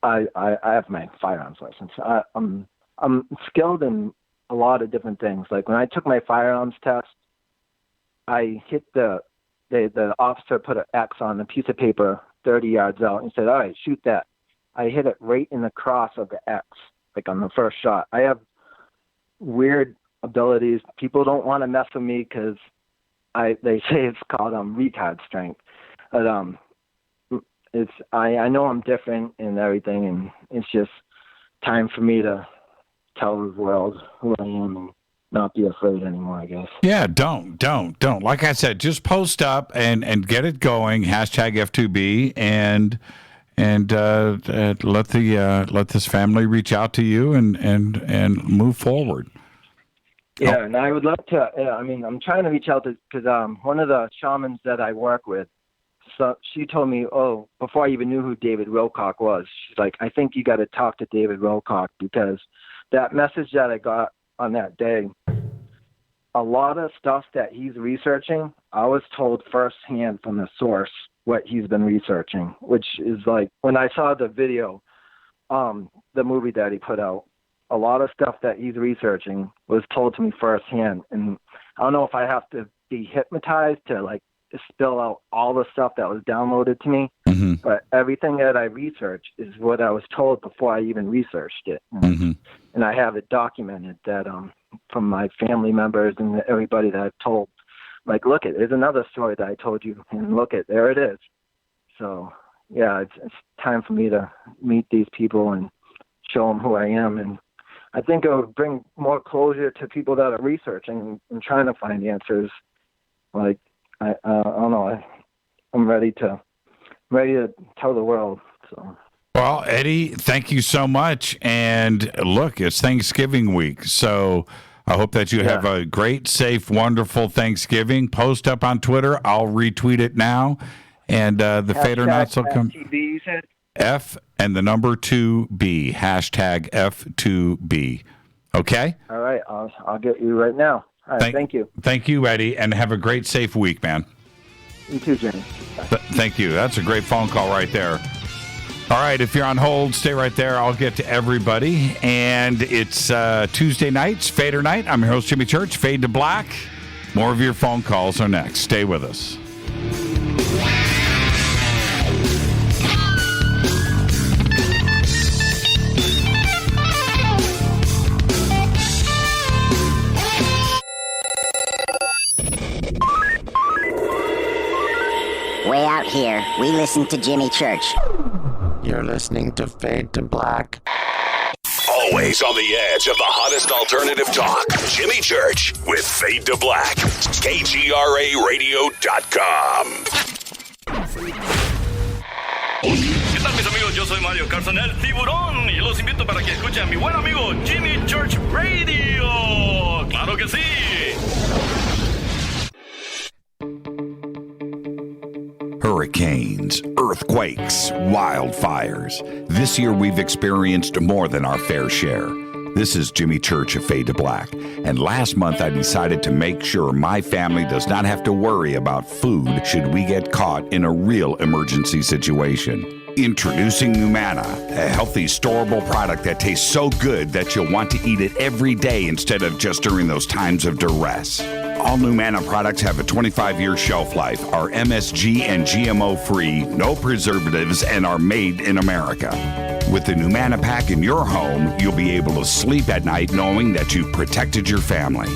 I have my firearms license. I'm skilled in a lot of different things. Like when I took my firearms test, I hit the officer put an X on a piece of paper 30 yards out and said, "All right, shoot that." I hit it right in the cross of the X. Like on the first shot. I have weird abilities. People don't want to mess with me because they say it's called retard strength. But I know I'm different and everything, and it's just time for me to tell the world who I am and not be afraid anymore, I guess. Yeah, don't. Like I said, just post up and get it going. Hashtag F2B and let this family reach out to you and move forward. Yeah, and I would love to. I'm trying to reach out to because one of the shamans that I work with she told me, before I even knew who David Wilcock was, she's like, I think you got to talk to David Wilcock, because that message that I got on that day, a lot of stuff that he's researching, I was told firsthand from the source what he's been researching, which is like, when I saw the video, the movie that he put out, a lot of stuff that he's researching was told to me firsthand. And I don't know if I have to be hypnotized to like spill out all the stuff that was downloaded to me, but everything that I researched is what I was told before I even researched it. And I have it documented that from my family members and everybody that I've told, like, look, there's another story that I told you, and look, there it is. So yeah, it's time for me to meet these people and show them who I am. And I think it would bring more closure to people that are researching and trying to find answers. Like, I don't know. I'm ready to tell the world. So. Well, Eddie, thank you so much. And look, it's Thanksgiving week, so I hope that you have a great, safe, wonderful Thanksgiving. Post up on Twitter. I'll retweet it now. And the FADERNIGHTs will come. FTB, you said? F and the number 2B. Hashtag F2B. Okay? All right. I'll get you right now. All right. Thank you. Thank you, Eddie, and have a great, safe week, man. You too, Jenny. Thank you. That's a great phone call right there. All right, if you're on hold, stay right there. I'll get to everybody. And it's Tuesday nights, Fader Night. I'm your host, Jimmy Church. Fade to Black. More of your phone calls are next. Stay with us. Way out here, we listen to Jimmy Church. You're listening to Fade to Black. Always on the edge of the hottest alternative talk. Jimmy Church with Fade to Black. KGRARadio.com. ¿Qué tal, mis amigos? Yo soy Mario Carson, el tiburón, y los invito para que escuchen a mi buen amigo Jimmy Church Radio. ¡Claro que sí! Hurricanes, earthquakes, wildfires. This year we've experienced more than our fair share. This is Jimmy Church of Fade to Black. And last month I decided to make sure my family does not have to worry about food should we get caught in a real emergency situation. Introducing Numana, a healthy, storable product that tastes so good that you'll want to eat it every day instead of just during those times of duress. All Numana products have a 25-year shelf life, are MSG and GMO-free, no preservatives, and are made in America. With the Numana pack in your home, you'll be able to sleep at night knowing that you've protected your family.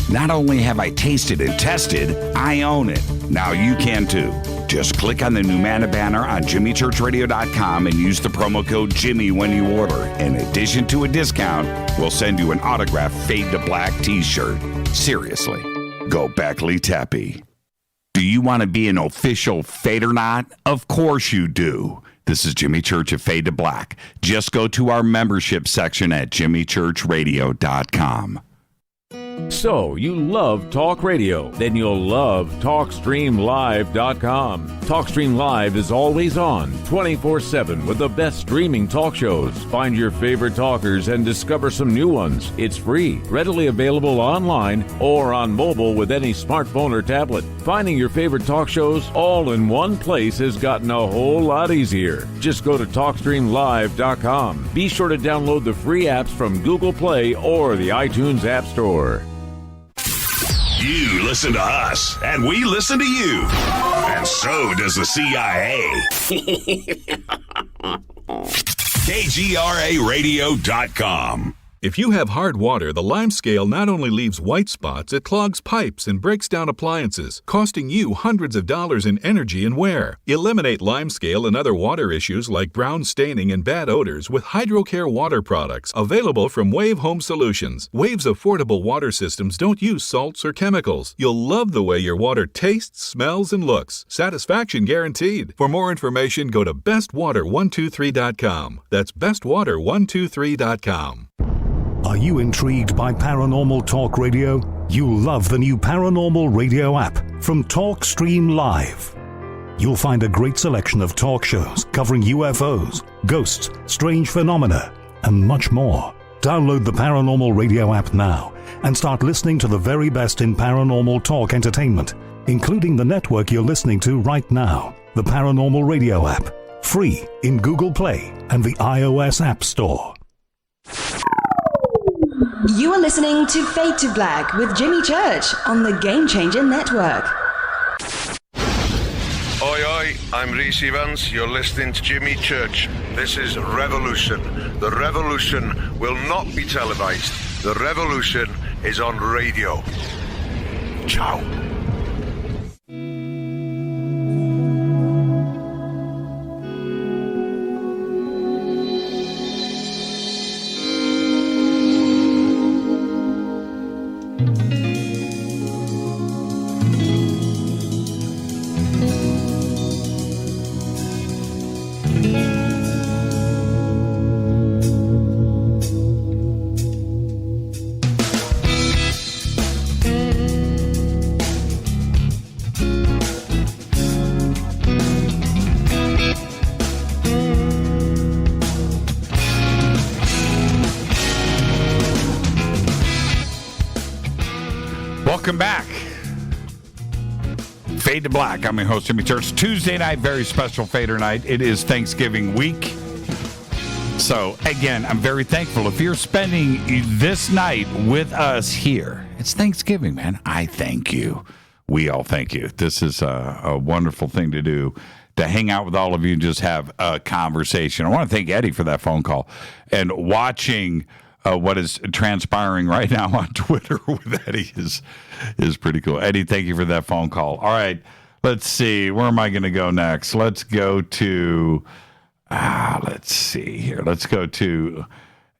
Not only have I tasted and tested, I own it. Now you can too. Just click on the Numana banner on JimmyChurchRadio.com and use the promo code Jimmy when you order. In addition to a discount, we'll send you an autographed Fade to Black t-shirt. Seriously. Go Beckley Tappy. Do you want to be an official Fadernaut? Of course you do. This is Jimmy Church of Fade to Black. Just go to our membership section at JimmyChurchRadio.com. So, you love talk radio? Then you'll love TalkStreamLive.com. TalkStream Live is always on, 24/7 with the best streaming talk shows. Find your favorite talkers and discover some new ones. It's free, readily available online or on mobile with any smartphone or tablet. Finding your favorite talk shows all in one place has gotten a whole lot easier. Just go to TalkStreamLive.com. Be sure to download the free apps from Google Play or the iTunes App Store. You listen to us, and we listen to you. And so does the CIA. KGRARadio.com. If you have hard water, the lime scale not only leaves white spots, it clogs pipes and breaks down appliances, costing you hundreds of dollars in energy and wear. Eliminate lime scale and other water issues like brown staining and bad odors with HydroCare water products, available from Wave Home Solutions. Wave's affordable water systems don't use salts or chemicals. You'll love the way your water tastes, smells, and looks. Satisfaction guaranteed. For more information, go to bestwater123.com. That's bestwater123.com. Are you intrigued by paranormal talk radio? You'll love the new Paranormal Radio app from TalkStream Live. You'll find a great selection of talk shows covering UFOs, ghosts, strange phenomena, and much more. Download the Paranormal Radio app now and start listening to the very best in paranormal talk entertainment, including the network you're listening to right now, the Paranormal Radio app, free in Google Play and the iOS App Store. You are listening to Fade to Black with Jimmy Church on the Game Changer Network. Oi, oi, I'm Reese Evans. You're listening to Jimmy Church. This is Revolution. The revolution will not be televised. The revolution is on radio. Ciao. Welcome back. Fade to Black. I'm your host, Jimmy Church. Tuesday night, very special Fader night. It is Thanksgiving week. So, again, I'm very thankful. If you're spending this night with us here, it's Thanksgiving, man. I thank you. We all thank you. This is a wonderful thing to do, to hang out with all of you and just have a conversation. I want to thank Eddie for that phone call. And watching what is transpiring right now on Twitter with Eddie is pretty cool. Eddie, thank you for that phone call. All right, let's see. Where am I going to go next? Let's go to, let's see here. Let's go to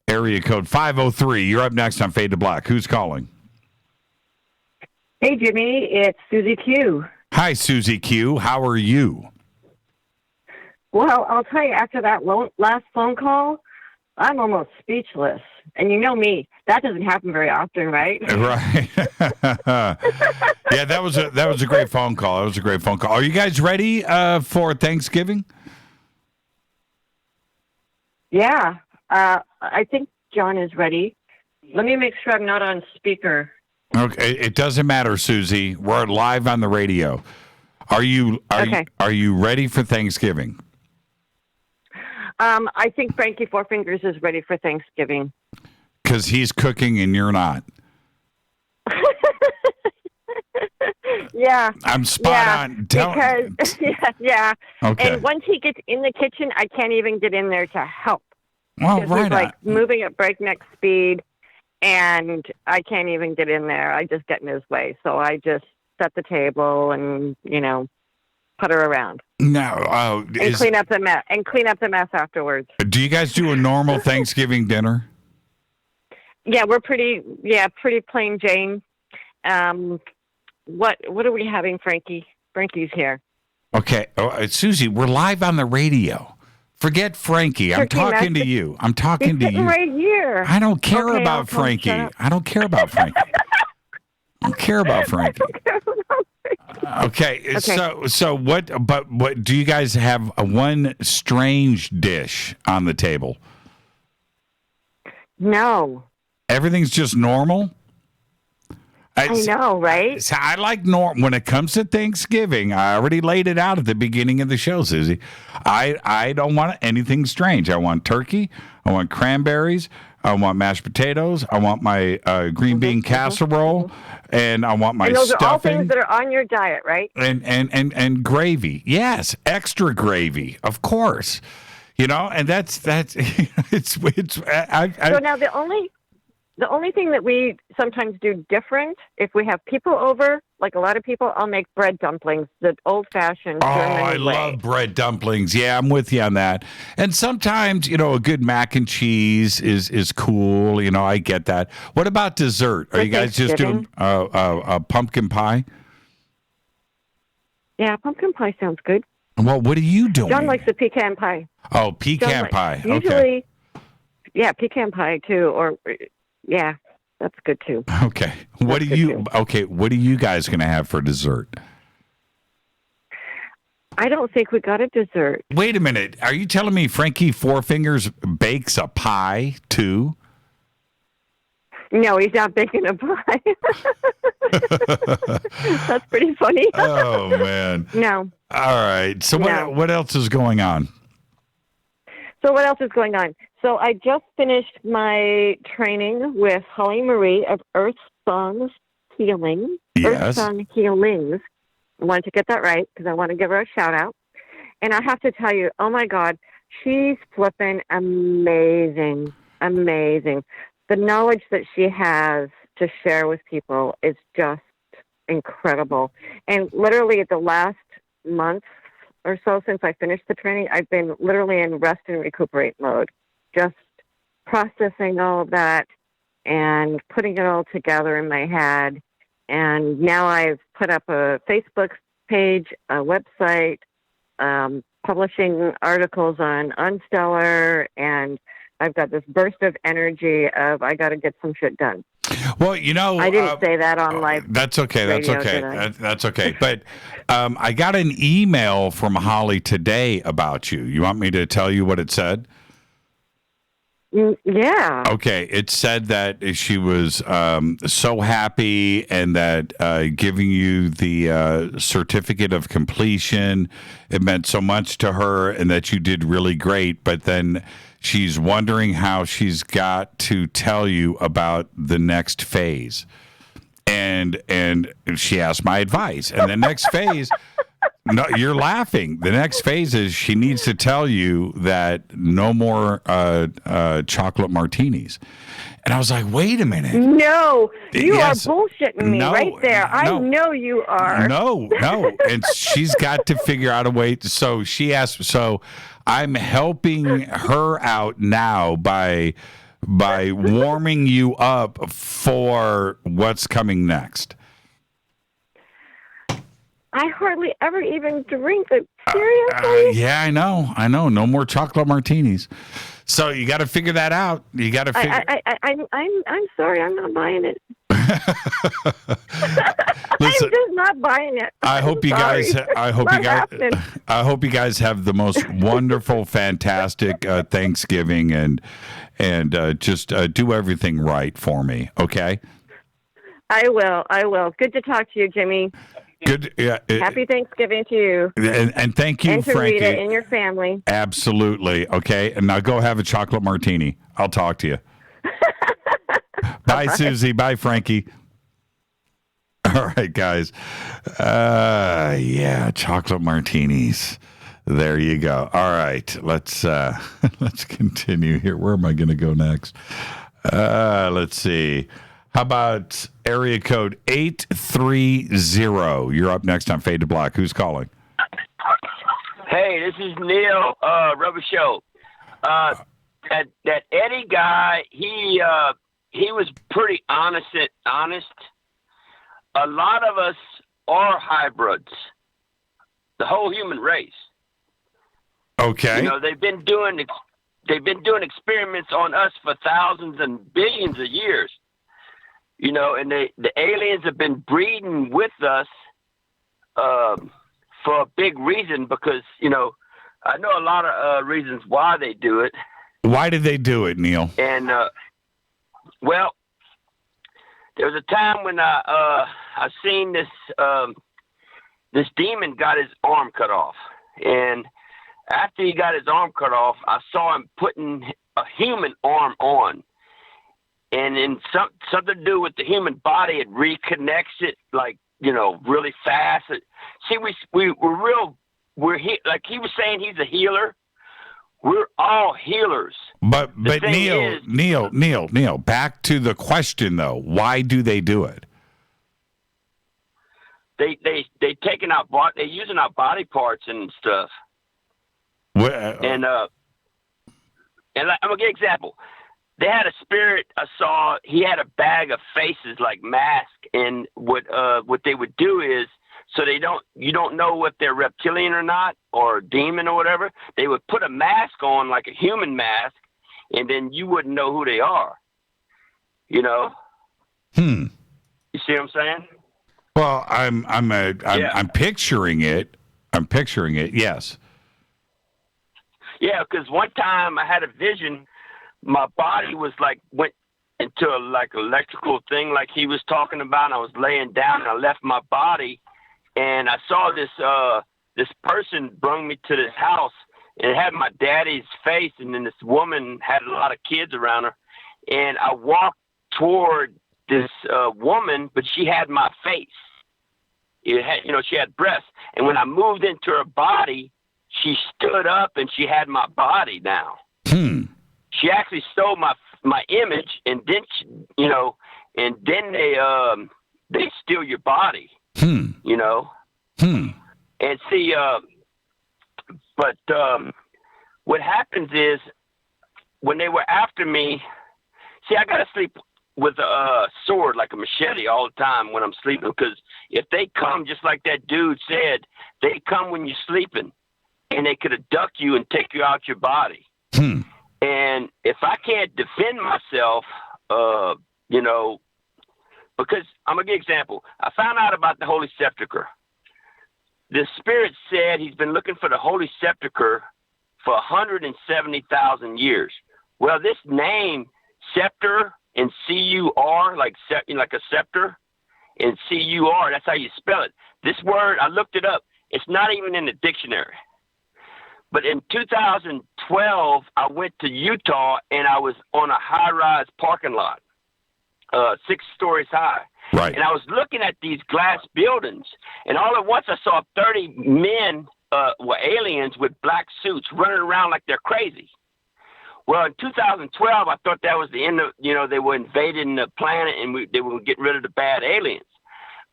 area code 503. You're up next on Fade to Black. Who's calling? Hey, Jimmy. It's Susie Q. Hi, Susie Q. How are you? Well, I'll tell you, after that last phone call, I'm almost speechless. And you know me, that doesn't happen very often, right? Right. Yeah, that was a great phone call. That was a great phone call. Are you guys ready for Thanksgiving? Yeah. I think John is ready. Let me make sure I'm not on speaker. Okay. It doesn't matter, Susie. We're live on the radio. Are you ready for Thanksgiving? I think Frankie Four Fingers is ready for Thanksgiving. Because he's cooking and you're not. Yeah. I'm spot on. Yeah. Okay. And once he gets in the kitchen, I can't even get in there to help. Well, right. He's like moving at breakneck speed, and I can't even get in there. I just get in his way. So I just set the table and, putter around. No. And clean up the mess. And clean up the mess afterwards. Do you guys do a normal Thanksgiving dinner? Yeah, we're pretty plain Jane. What are we having, Frankie? Frankie's here. Okay. Susie, we're live on the radio. Forget Frankie. I'm talking to you. I'm talking to you. Right here. I don't care about Frankie. I don't care about Frankie. I don't care about Frankie. Okay. So what? But what do you guys have? One strange dish on the table? No. Everything's just normal? I know, right? So I like when it comes to Thanksgiving, I already laid it out at the beginning of the show, Susie. I don't want anything strange. I want turkey. I want cranberries. I want mashed potatoes. I want my green bean casserole. And I want my and those stuffing. Are all things that are on your diet, right? And gravy. Yes, extra gravy, of course. And that's it's. So now the only thing that we sometimes do different, if we have people over, like a lot of people, I'll make bread dumplings, the old-fashioned German way. Love bread dumplings. Yeah, I'm with you on that. And sometimes, a good mac and cheese is cool. I get that. What about dessert? Are you guys just doing a pumpkin pie? Yeah, pumpkin pie sounds good. Well, what are you doing? John likes the pecan pie. Oh, pecan pie. Usually, okay. Yeah, pecan pie too, or... Yeah, that's good too. Okay. What are you guys going to have for dessert? I don't think we got a dessert. Wait a minute. Are you telling me Frankie Four Fingers bakes a pie too? No, he's not baking a pie. That's pretty funny. Oh, man. No. All right. So what else is going on? So what else is going on? So I just finished my training with Holly Marie of Earth Songs Healing. Yes. Earth Song Healings. I wanted to get that right because I want to give her a shout out. And I have to tell you, oh my God, she's flipping amazing. Amazing. The knowledge that she has to share with people is just incredible. And literally the last month or so since I finished the training, I've been literally in rest and recuperate mode, just processing all of that and putting it all together in my head. And now I've put up a Facebook page, a website, publishing articles on Unstellar, and I've got this burst of energy of I got to get some shit done. Well, I didn't say that on live. That's okay. That's radio, okay. That's okay. But I got an email from Holly today about you. You want me to tell you what it said? Yeah. Okay. It said that she was so happy and that giving you the certificate of completion, it meant so much to her and that you did really great. But then she's wondering how she's got to tell you about the next phase. And she asked my advice. And the next phase... No, you're laughing. The next phase is she needs to tell you that no more chocolate martinis. And I was like, wait a minute. No, you Yes. are bullshitting me right there. I know you are. No. And she's got to figure out a way. So she asked, so I'm helping her out now by warming you up for what's coming next. I hardly ever even drink it. Seriously? Yeah, I know. No more chocolate martinis. So you got to figure that out. You got to figure. I'm sorry. I'm not buying it. Listen, I'm just not buying it. I hope you guys. I hope you guys have the most wonderful, fantastic Thanksgiving and just do everything right for me. Okay. I will. Good to talk to you, Jimmy. Good. Yeah. Happy Thanksgiving to you. And thank you, and to Frankie. Rita and your family. Absolutely. Okay. And now go have a chocolate martini. I'll talk to you. Bye, Susie. Bye, Frankie. All right, guys. Yeah, chocolate martinis. There you go. All right. Let's continue here. Where am I going to go next? Let's see. How about area code 830? You're up next on Fade to Black. Who's calling? Hey, this is Neil, Rubber Show. That Eddie guy, he was pretty honest. A lot of us are hybrids. The whole human race. Okay. You know, they've been doing experiments on us for thousands and billions of years. You know, and the aliens have been breeding with us for a big reason because, you know, I know a lot of reasons why they do it. Why did they do it, Neil? And, well, there was a time when I seen this demon got his arm cut off. And after he got his arm cut off, I saw him putting a human arm on. And in something to do with the human body, it reconnects it like, you know, really fast. See, we're like he was saying, he's a healer. We're all healers. But Neil, back to the question though. Why do they do it? They taking out they using our body parts and stuff. And I'm gonna give an example. They had a spirit I saw. He had a bag of faces like mask, and what they would do is so you don't know if they're reptilian or not or demon or whatever. They would put a mask on like a human mask, and then you wouldn't know who they are. You know. You see what I'm saying? Well, I'm picturing it. I'm picturing it. Yes. Yeah, because one time I had a vision. My body was went into a electrical thing like he was talking about. I was laying down and I left my body, and I saw this person bring me to this house, and it had my daddy's face, and then this woman had a lot of kids around her, and I walked toward this woman, but she had my face. It had, she had breasts, and when I moved into her body, she stood up and she had my body now. She actually stole my image, and then and then they steal your body. And see, but what happens is when they were after me. See, I gotta sleep with a sword, like a machete, all the time when I'm sleeping, because if they come, just like that dude said, they come when you're sleeping, and they could abduct you and take you out your body. And if I can't defend myself, because I'm going to give you an example. I found out about the Holy Sepulchre. The Spirit said he's been looking for the Holy Sepulchre for 170,000 years. Well, this name, scepter, and C-U-R, like a scepter, and C-U-R, that's how you spell it. This word, I looked it up. It's not even in the dictionary. But in 2012, I went to Utah, and I was on a high-rise parking lot, 6 stories high. Right. And I was looking at these glass buildings, and all at once I saw 30 men, aliens with black suits running around like they're crazy. Well, in 2012, I thought that was the end of, they were invading the planet, and they were getting rid of the bad aliens.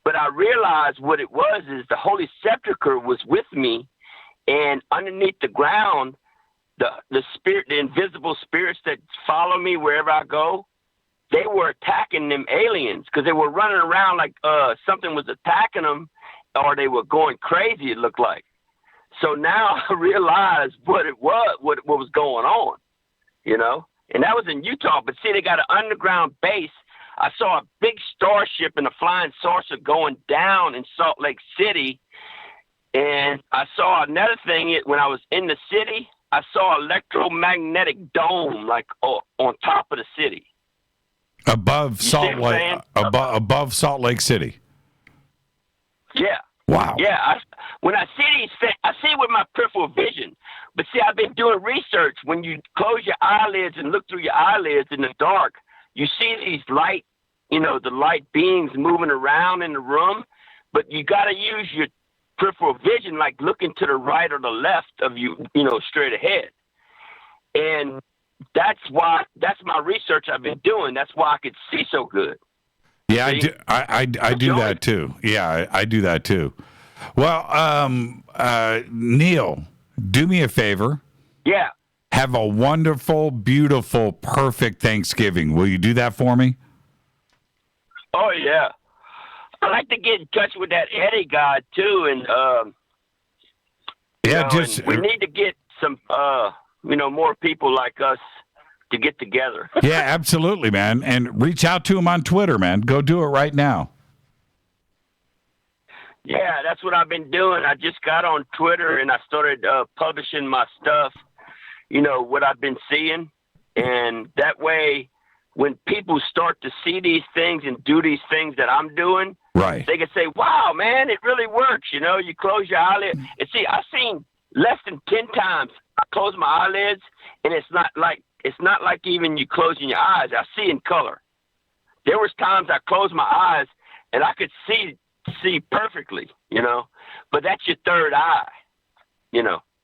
But I realized what it was is the Holy Sepulchre was with me. And underneath the ground, the spirit, the invisible spirits that follow me wherever I go, they were attacking them aliens because they were running around like something was attacking them, or they were going crazy. It looked like. So now I realized what it was, what was going on, And that was in Utah. But see, they got an underground base. I saw a big starship and a flying saucer going down in Salt Lake City. And I saw another thing when I was in the city. I saw an electromagnetic dome on top of the city, above Salt Lake, above Salt Lake City. Yeah. Wow. Yeah. When I see these things, I see it with my peripheral vision. But see, I've been doing research. When you close your eyelids and look through your eyelids in the dark, you see these light, the light beings moving around in the room. But you got to use your peripheral vision, like looking to the right or the left of you, straight ahead. And that's my research I've been doing. That's why I could see so good. Yeah, see? I do that too. Yeah, I do that too. Well, Neil, do me a favor. Yeah. Have a wonderful, beautiful, perfect Thanksgiving. Will you do that for me? Oh, yeah. I like to get in touch with that Eddie guy too, and we need to get some, more people like us to get together. Yeah, absolutely, man. And reach out to him on Twitter, man. Go do it right now. Yeah, that's what I've been doing. I just got on Twitter and I started publishing my stuff. What I've been seeing, and that way, when people start to see these things and do these things that I'm doing. Right. They can say, wow, man, it really works. You close your eyelids. And see, I've seen less than 10 times I close my eyelids, and it's not like even you closing your eyes. I see in color. There was times I closed my eyes, and I could see perfectly, But that's your third eye,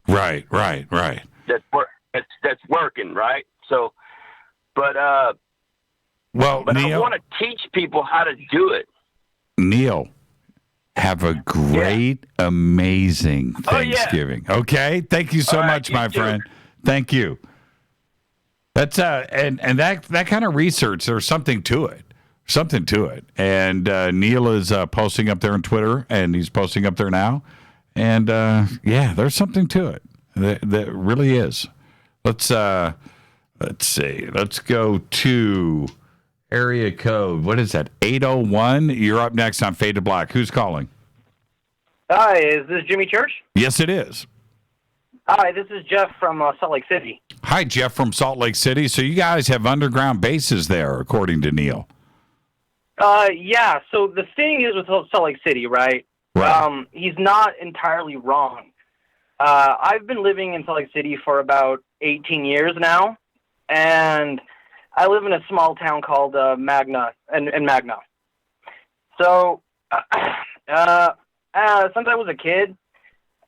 Right. That's working, right? So, but Neil, I want to teach people how to do it. Neil, have a great, amazing Thanksgiving. Okay? Thank you so much, my friend. Thank you. That's and that kind of research, there's something to it. And Neil is posting up there on Twitter, and he's posting up there now. And there's something to it. That really is. Let's see. Let's go to area code. What is that? 801. You're up next on Fade to Black. Who's calling? Hi, is this Jimmy Church? Yes, it is. Hi, this is Jeff from Salt Lake City. Hi, Jeff from Salt Lake City. So you guys have underground bases there, according to Neil. Yeah, so the thing is with Salt Lake City, right? He's not entirely wrong. I've been living in Salt Lake City for about 18 years now, and I live in a small town called Magna. So, since I was a kid,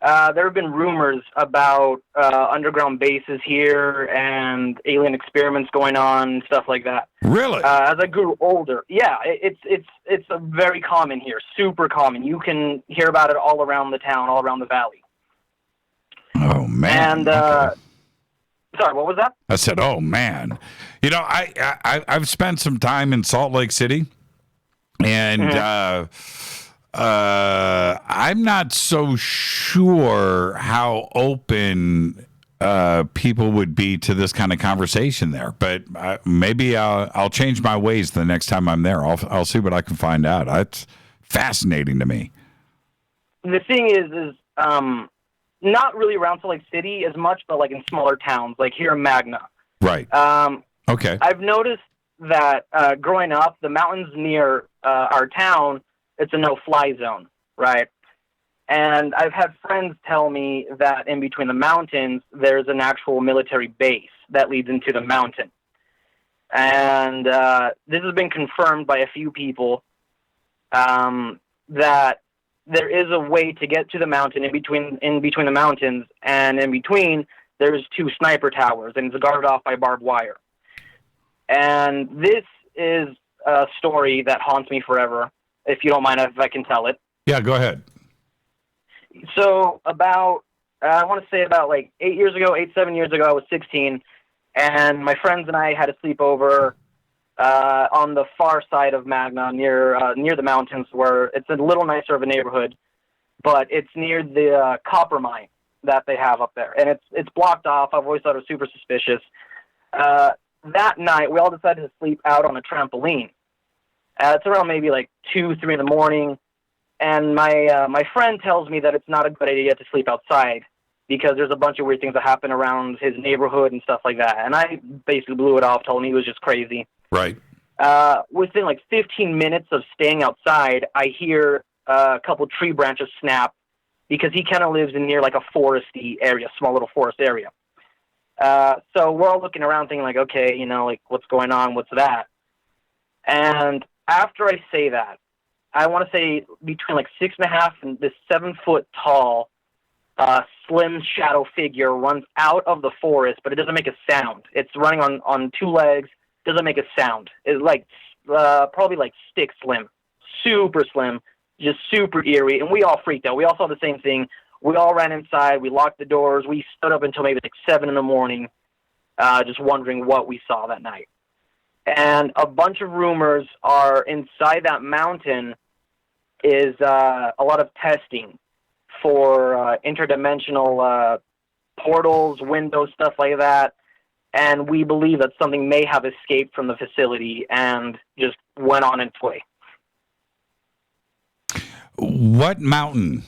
there have been rumors about underground bases here and alien experiments going on, stuff like that. Really? As I grew older, yeah, it's very common here, super common. You can hear about it all around the town, all around the valley. Oh man! And sorry, what was that? I said, "Oh man," you know, I've spent some time in Salt Lake City, and I'm not so sure how open people would be to this kind of conversation there. But maybe I'll change my ways the next time I'm there. I'll see what I can find out. It's fascinating to me. The thing is not really around Salt Lake City as much, but like in smaller towns, like here in Magna. Right. Okay. I've noticed that growing up, the mountains near our town, it's a no-fly zone, right? And I've had friends tell me that in between the mountains, there's an actual military base that leads into the mountain. And this has been confirmed by a few people that there is a way to get to the mountain in between the mountains, and in between there's 2 sniper towers, and it's guarded off by barbed wire. And this is a story that haunts me forever, if you don't mind if I can tell it. Yeah, go ahead. So about, I want to say about like 7 years ago, I was 16, and my friends and I had a sleepover on the far side of Magna, near the mountains, where it's a little nicer of a neighborhood, but it's near the copper mine that they have up there, and it's blocked off. I've always thought it was super suspicious. That night, we all decided to sleep out on a trampoline. It's around maybe like 2, 3 in the morning, and my friend tells me that it's not a good idea to sleep outside because there's a bunch of weird things that happen around his neighborhood and stuff like that. And I basically blew it off, told him he was just crazy. Right. Within like 15 minutes of staying outside, I hear a couple tree branches snap because he kind of lives in near like a foresty area, small little forest area. So we're all looking around thinking like, okay, you know, like what's going on? What's that? And after I say that, I want to say between like 6.5 and this 7 foot tall, slim shadow figure runs out of the forest, but it doesn't make a sound. It's running on 2 legs. Doesn't make a sound. It's like probably like stick slim, super slim, just super eerie. And we all freaked out. We all saw the same thing. We all ran inside. We locked the doors. We stood up until maybe like 7 in the morning, just wondering what we saw that night. And a bunch of rumors are inside that mountain is a lot of testing for interdimensional portals, windows, stuff like that. And we believe that something may have escaped from the facility and just went on its way. What mountain?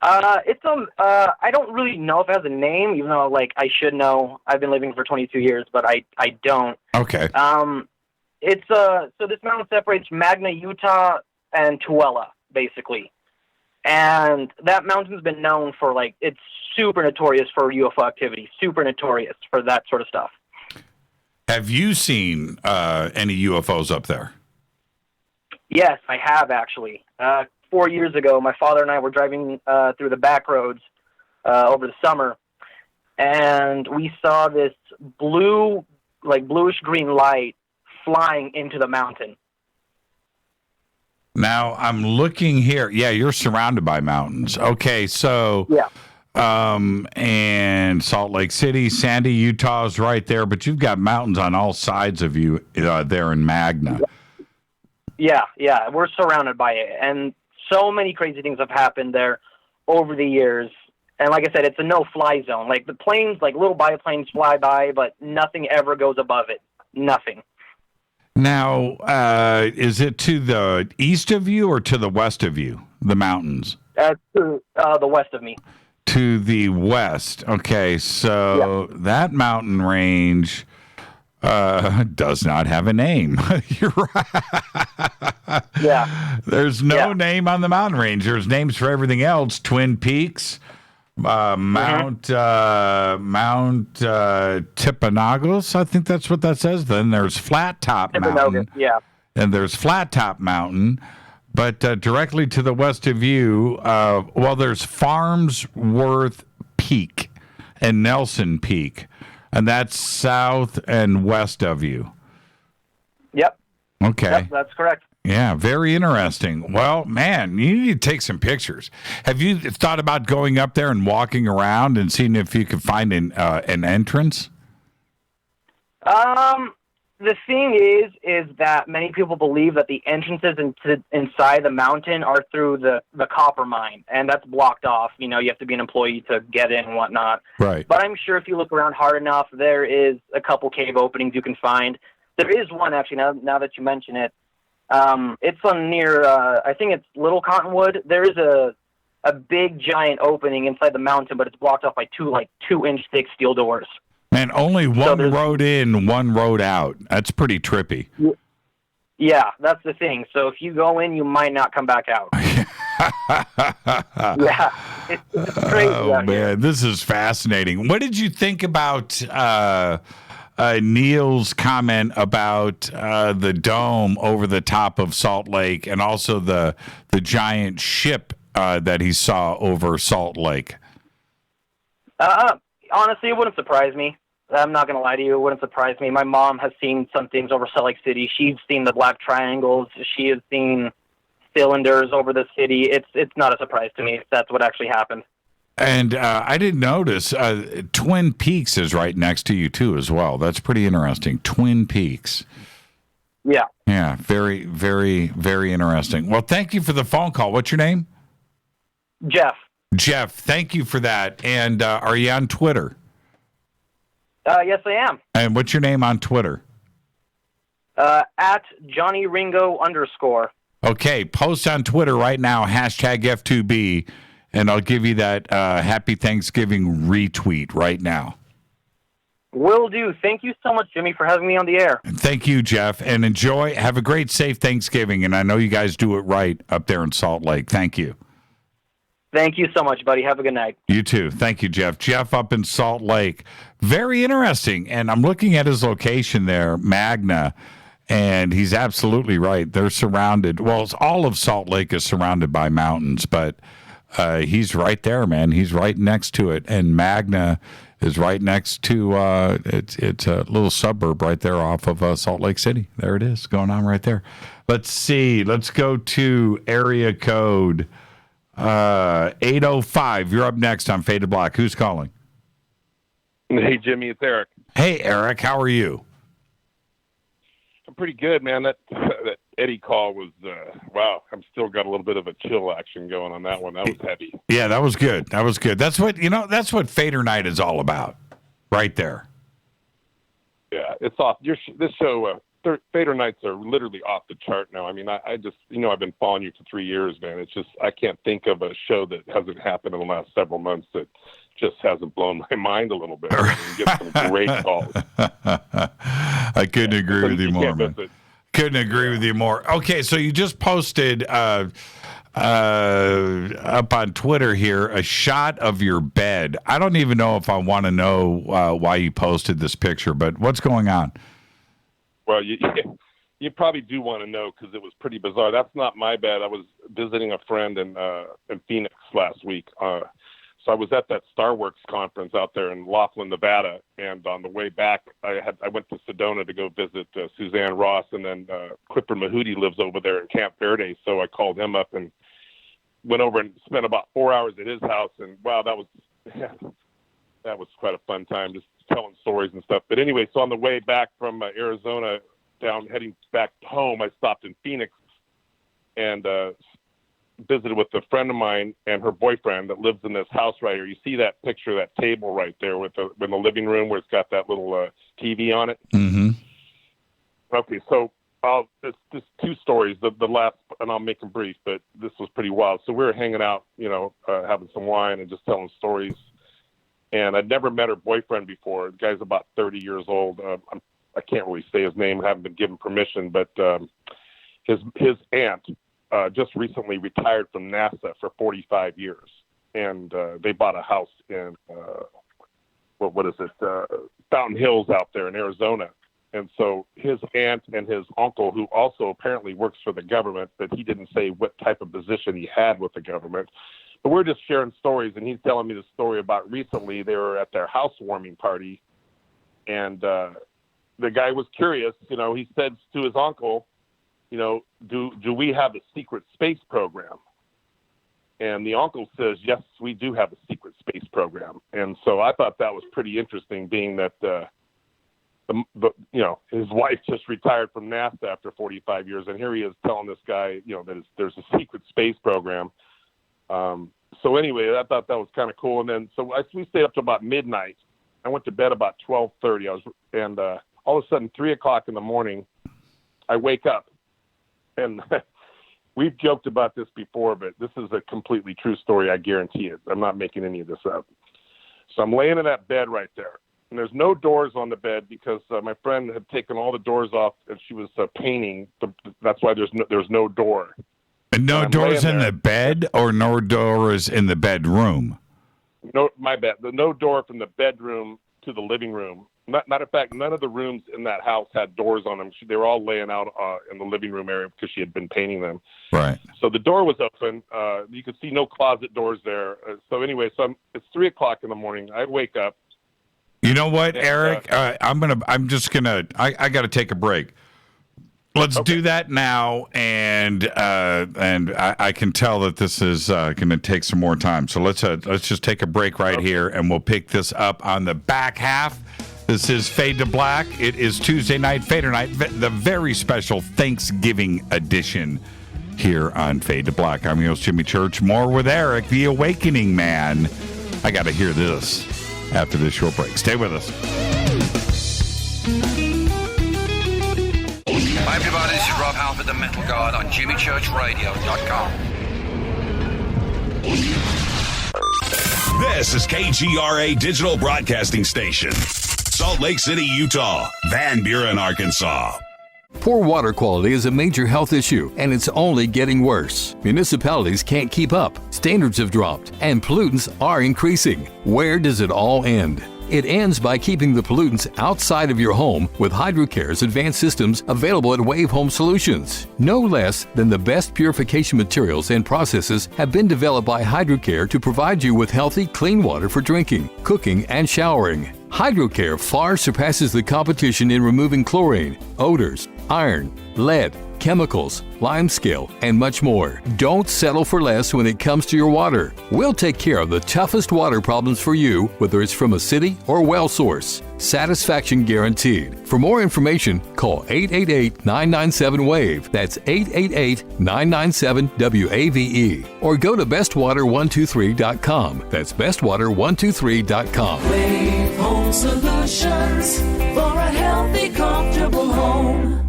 It's I don't really know if it has a name, even though like I should know. I've been living for 22 years, but I don't. Okay. It's so this mountain separates Magna, Utah, and Tooele, basically. And that mountain's been known for like it's super notorious for UFO activity, super notorious for that sort of stuff. Have you seen any UFOs up there? Yes, I have actually. 4 years ago, my father and I were driving through the back roads over the summer, and we saw this blue, like bluish-green light flying into the mountain. Now, I'm looking here. Yeah, you're surrounded by mountains. Okay, so... Yeah. And Salt Lake City, Sandy, Utah is right there, but you've got mountains on all sides of you there in Magna. Yeah, we're surrounded by it, and so many crazy things have happened there over the years. And like I said, it's a no-fly zone. Like the planes, like little biplanes fly by, but nothing ever goes above it. Nothing. Now, is it to the east of you or to the west of you? the mountains? To the west of me. To the west. Okay, so that mountain range does not have a name. You're right. Yeah. There's no name on the mountain range. There's names for everything else. Twin Peaks, Mount Timpanogos, I think that's what that says. Then there's Flat Top Mountain. Yeah. And there's Flat Top Mountain. But directly to the west of you, there's Farmsworth Peak and Nelson Peak. And that's south and west of you. Yep. Okay. Yep, that's correct. Yeah, very interesting. Well, man, you need to take some pictures. Have you thought about going up there and walking around and seeing if you could find an entrance? The thing is that many people believe that the entrances inside the mountain are through the copper mine, and that's blocked off. You know, you have to be an employee to get in and whatnot. Right. But I'm sure if you look around hard enough, there is a couple cave openings you can find. There is one, actually, now that you mention it. It's on near, I think it's Little Cottonwood. There is a big, giant opening inside the mountain, but it's blocked off by two 2-inch thick steel doors. Man, only one road in, one road out. That's pretty trippy. Yeah, that's the thing. So if you go in, you might not come back out. Yeah, it's crazy. Oh, man, this is fascinating. What did you think about Neil's comment about the dome over the top of Salt Lake and also the giant ship that he saw over Salt Lake? Honestly, it wouldn't surprise me. I'm not going to lie to you. It wouldn't surprise me. My mom has seen some things over Salt Lake City. She's seen the black triangles. She has seen cylinders over the city. It's not a surprise to me if that's what actually happened. And I didn't notice Twin Peaks is right next to you, too, as well. That's pretty interesting. Twin Peaks. Yeah. Yeah, very, very, very interesting. Well, thank you for the phone call. What's your name? Jeff. Jeff, thank you for that. And are you on Twitter? Yes, I am. And what's your name on Twitter? At Johnny Ringo _. Okay, post on Twitter right now, #F2B, and I'll give you that Happy Thanksgiving retweet right now. Will do. Thank you so much, Jimmy, for having me on the air. Thank you, Jeff, and enjoy. Have a great, safe Thanksgiving, and I know you guys do it right up there in Salt Lake. Thank you. Thank you so much, buddy. Have a good night. You too. Thank you, Jeff. Jeff up in Salt Lake. Very interesting. And I'm looking at his location there, Magna, and he's absolutely right. They're surrounded. Well, all of Salt Lake is surrounded by mountains, but he's right there, man. He's right next to it. And Magna is right next to, it's a little suburb right there off of Salt Lake City. There it is, going on right there. Let's see. Let's go to area code 805. You're up next on Fade to Black. Who's calling? Hey, Jimmy, it's Eric. Hey, Eric. How are you? I'm pretty good, man. That Eddie call was, wow, I'm still got a little bit of a chill action going on that one. That was heavy. Yeah, that was good. That was good. That's what, that's what Fader Night is all about right there. Yeah, it's off. This show, Fader Nights are literally off the chart now. I mean, I just, I've been following you for 3 years, man. It's just, I can't think of a show that hasn't happened in the last several months that just hasn't blown my mind a little bit. I mean, get some great calls. I couldn't agree with you more, man. Couldn't agree with you more. Okay, so you just posted up on Twitter here a shot of your bed. I don't even know if I want to know why you posted this picture, but what's going on? Well, you probably do want to know because it was pretty bizarre. That's not my bed. I was visiting a friend in Phoenix last week. So I was at that StarWorks conference out there in Laughlin, Nevada, and on the way back, I went to Sedona to go visit Suzanne Ross, and then Clifford Mahooty lives over there in Camp Verde, so I called him up and went over and spent about 4 hours at his house, and wow, that was quite a fun time, just telling stories and stuff. But anyway, so on the way back from Arizona heading back home, I stopped in Phoenix and visited with a friend of mine and her boyfriend that lives in this house right here. You see that picture, that table right there in the living room where it's got that little TV on it? Mm-hmm. Okay, so It's just two stories. The last, and I'll make them brief, but this was pretty wild. So we were hanging out, having some wine and just telling stories. And I'd never met her boyfriend before. The guy's about 30 years old. I can't really say his name. I haven't been given permission, but his aunt just recently retired from NASA for 45 years. And they bought a house in, Fountain Hills out there in Arizona. And so his aunt and his uncle, who also apparently works for the government, but he didn't say what type of position he had with the government. But we're just sharing stories, and he's telling me the story about recently they were at their housewarming party, and the guy was curious. He said to his uncle, do we have a secret space program? And the uncle says, yes, we do have a secret space program. And so I thought that was pretty interesting, being that his wife just retired from NASA after 45 years, and here he is telling this guy, that there's a secret space program. So anyway, I thought that was kind of cool. And then we stayed up to about midnight. I went to bed about 12:30. All of a sudden, 3:00 in the morning, I wake up, and we've joked about this before, but this is a completely true story. I guarantee it. I'm not making any of this up. So I'm laying in that bed right there. And there's no doors on the bed because my friend had taken all the doors off, and she was painting. That's why there's no door. And no doors in the bed, or no doors in the bedroom? No, my bad. No door from the bedroom to the living room. Matter of fact, none of the rooms in that house had doors on them. They were all laying out in the living room area because she had been painting them. Right. So the door was open. You could see no closet doors there. So anyway, it's 3:00 in the morning. I wake up. You know what, Eric? I got to take a break. Let's do that now, and I can tell that this is going to take some more time. So let's just take a break right here, and we'll pick this up on the back half. This is Fade to Black. It is Tuesday night, Fader Night, the very special Thanksgiving edition here on Fade to Black. I'm your host, Jimmy Church. More with Eric, the Awakening Man. I got to hear this after this short break. Stay with us. Hi everybody, this is Rob Halford, the Metal Guard on JimmyChurchRadio.com. This is KGRA Digital Broadcasting Station. Salt Lake City, Utah. Van Buren, Arkansas. Poor water quality is a major health issue, and it's only getting worse. Municipalities can't keep up, standards have dropped, and pollutants are increasing. Where does it all end? It ends by keeping the pollutants outside of your home with HydroCare's advanced systems available at Wave Home Solutions. No less than the best purification materials and processes have been developed by HydroCare to provide you with healthy, clean water for drinking, cooking, and showering. HydroCare far surpasses the competition in removing chlorine, odors, iron, lead, chemicals, limescale, and much more. Don't settle for less when it comes to your water. We'll take care of the toughest water problems for you, whether it's from a city or well source. Satisfaction guaranteed. For more information, call 888-997-WAVE. That's 888-997-WAVE. Or go to bestwater123.com. That's bestwater123.com. Wave Home Solutions for a healthy, comfortable home.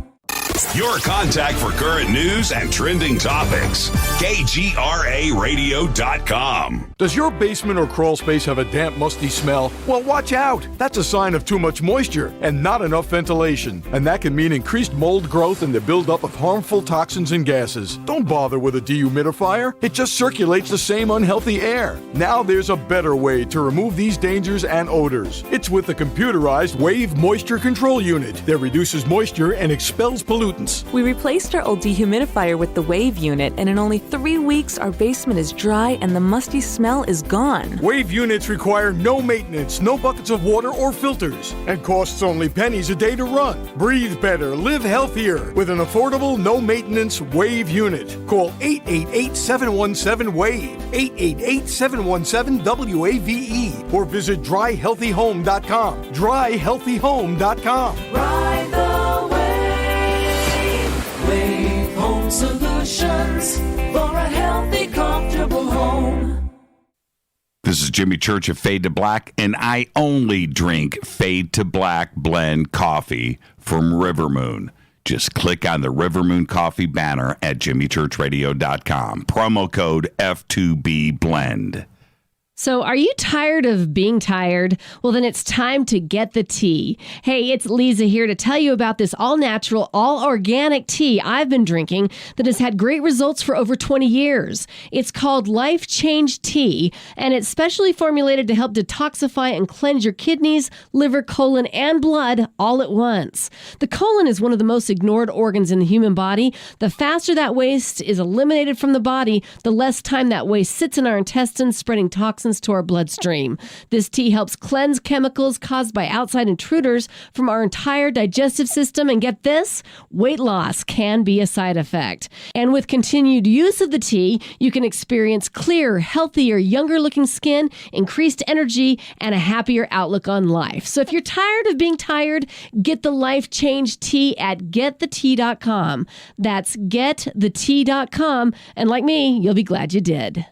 Your contact for current news and trending topics. KGRARadio.com. Does your basement or crawl space have a damp, musty smell? Well, watch out. That's a sign of too much moisture and not enough ventilation. And that can mean increased mold growth and the buildup of harmful toxins and gases. Don't bother with a dehumidifier. It just circulates the same unhealthy air. Now there's a better way to remove these dangers and odors. It's with the computerized Wave Moisture Control Unit that reduces moisture and expels pollutants. We replaced our old dehumidifier with the Wave unit, and in only 3 weeks, our basement is dry and the musty smell is gone. Wave units require no maintenance, no buckets of water or filters, and costs only pennies a day to run. Breathe better, live healthier with an affordable, no-maintenance Wave unit. Call 888-717-WAVE, 888-717-WAVE, or visit dryhealthyhome.com. Dryhealthyhome.com. Ride the Wave Home Solutions for a healthy, comfortable home. This is Jimmy Church of Fade to Black, and I only drink Fade to Black blend coffee from River Moon. Just click on the River Moon Coffee banner at jimmychurchradio.com. Promo code F2B Blend. So are you tired of being tired? Well, then it's time to get the tea. Hey, it's Lisa here to tell you about this all-natural, all-organic tea I've been drinking that has had great results for over 20 years. It's called Life Change Tea, and it's specially formulated to help detoxify and cleanse your kidneys, liver, colon, and blood all at once. The colon is one of the most ignored organs in the human body. The faster that waste is eliminated from the body, the less time that waste sits in our intestines, spreading toxins to our bloodstream. This tea helps cleanse chemicals caused by outside intruders from our entire digestive system. And get this, weight loss can be a side effect. And with continued use of the tea, you can experience clearer, healthier, younger looking skin, increased energy, and a happier outlook on life. So if you're tired of being tired, get the Life Change Tea at getthetea.com. That's getthetea.com. And like me, you'll be glad you did.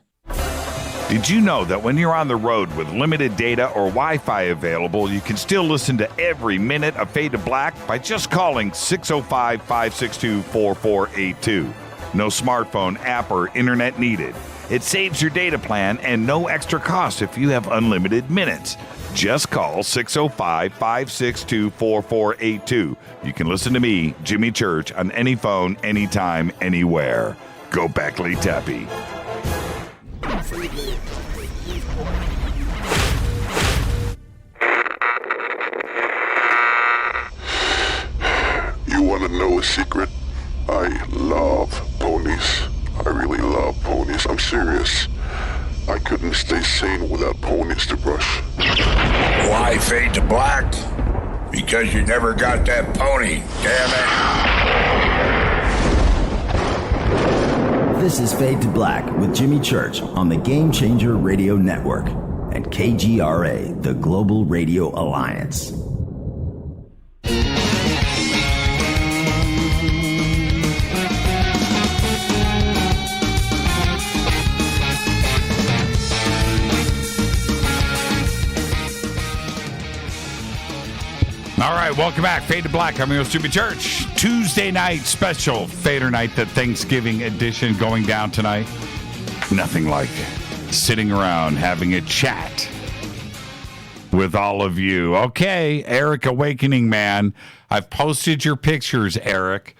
Did you know that when you're on the road with limited data or Wi-Fi available, you can still listen to every minute of Fade to Black by just calling 605-562-4482. No smartphone, app, or internet needed. It saves your data plan and no extra cost if you have unlimited minutes. Just call 605-562-4482. You can listen to me, Jimmy Church, on any phone, anytime, anywhere. Go Beckley Tappy. You want to know a secret? I love ponies. I really love ponies. I'm serious. I couldn't stay sane without ponies to brush. Why fade to black? Because you never got that pony, damn it. This is Fade to Black with Jimmy Church on the Game Changer Radio Network and KGRA, the Global Radio Alliance. All right, welcome back. Fade to Black. I'm your host, Jimmy Church. Tuesday night special, Fader Night, the Thanksgiving edition going down tonight. Nothing like sitting around having a chat with all of you. Okay, Eric Awakening Man. I've posted your pictures, Eric.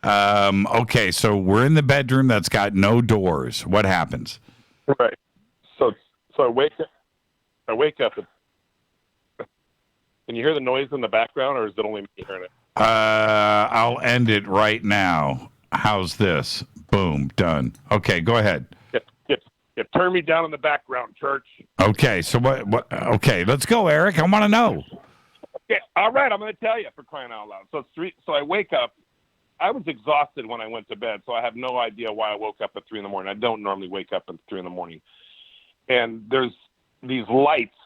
Okay, so we're in the bedroom that's got no doors. What happens? Right. So I wake up. Can you hear the noise in the background, or is it only me hearing it? I'll end it right now. How's this? Boom, done. Okay, go ahead. Turn me down in the background, Church. Okay, so what? Okay, let's go, Eric. I want to know. Okay, all right, I'm going to tell you, for crying out loud. So I wake up. I was exhausted when I went to bed, so I have no idea why I woke up at 3 in the morning. I don't normally wake up at 3 in the morning. And there's these lights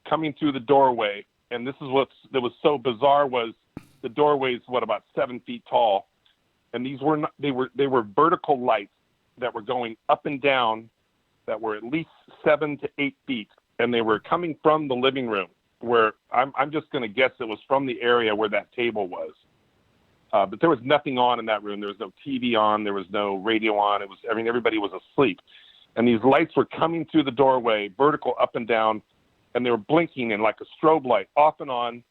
coming through the doorway. And this is that was so bizarre was the doorway's about 7 feet tall, and these were not, they were vertical lights that were going up and down, that were at least 7 to 8 feet, and they were coming from the living room, where I'm just going to guess it was from the area where that table was, but there was nothing on in that room. There was no TV on, there was no radio on. Everybody was asleep, and these lights were coming through the doorway, vertical up and down. And they were blinking in like a strobe light, off and on.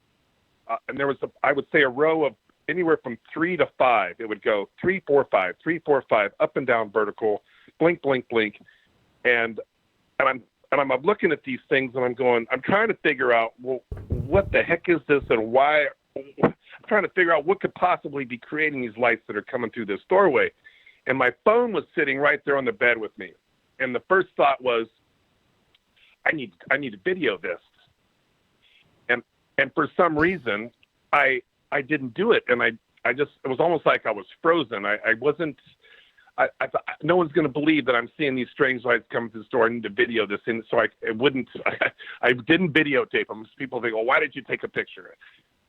And there was, I would say, a row of anywhere from 3 to 5. It would go 3, 4, 5, 3, 4, 5, up and down vertical, blink, blink, blink. And I'm looking at these things, and I'm trying to figure out, well, what the heck is this, and why? I'm trying to figure out what could possibly be creating these lights that are coming through this doorway. And my phone was sitting right there on the bed with me. And the first thought was, I need to video this, and for some reason I didn't do it, and I just, it was almost like I was frozen. I wasn't. I thought no one's going to believe that I'm seeing these strange lights coming through the store. I need to video this, and so I didn't videotape them. People think, well, why did you take a picture?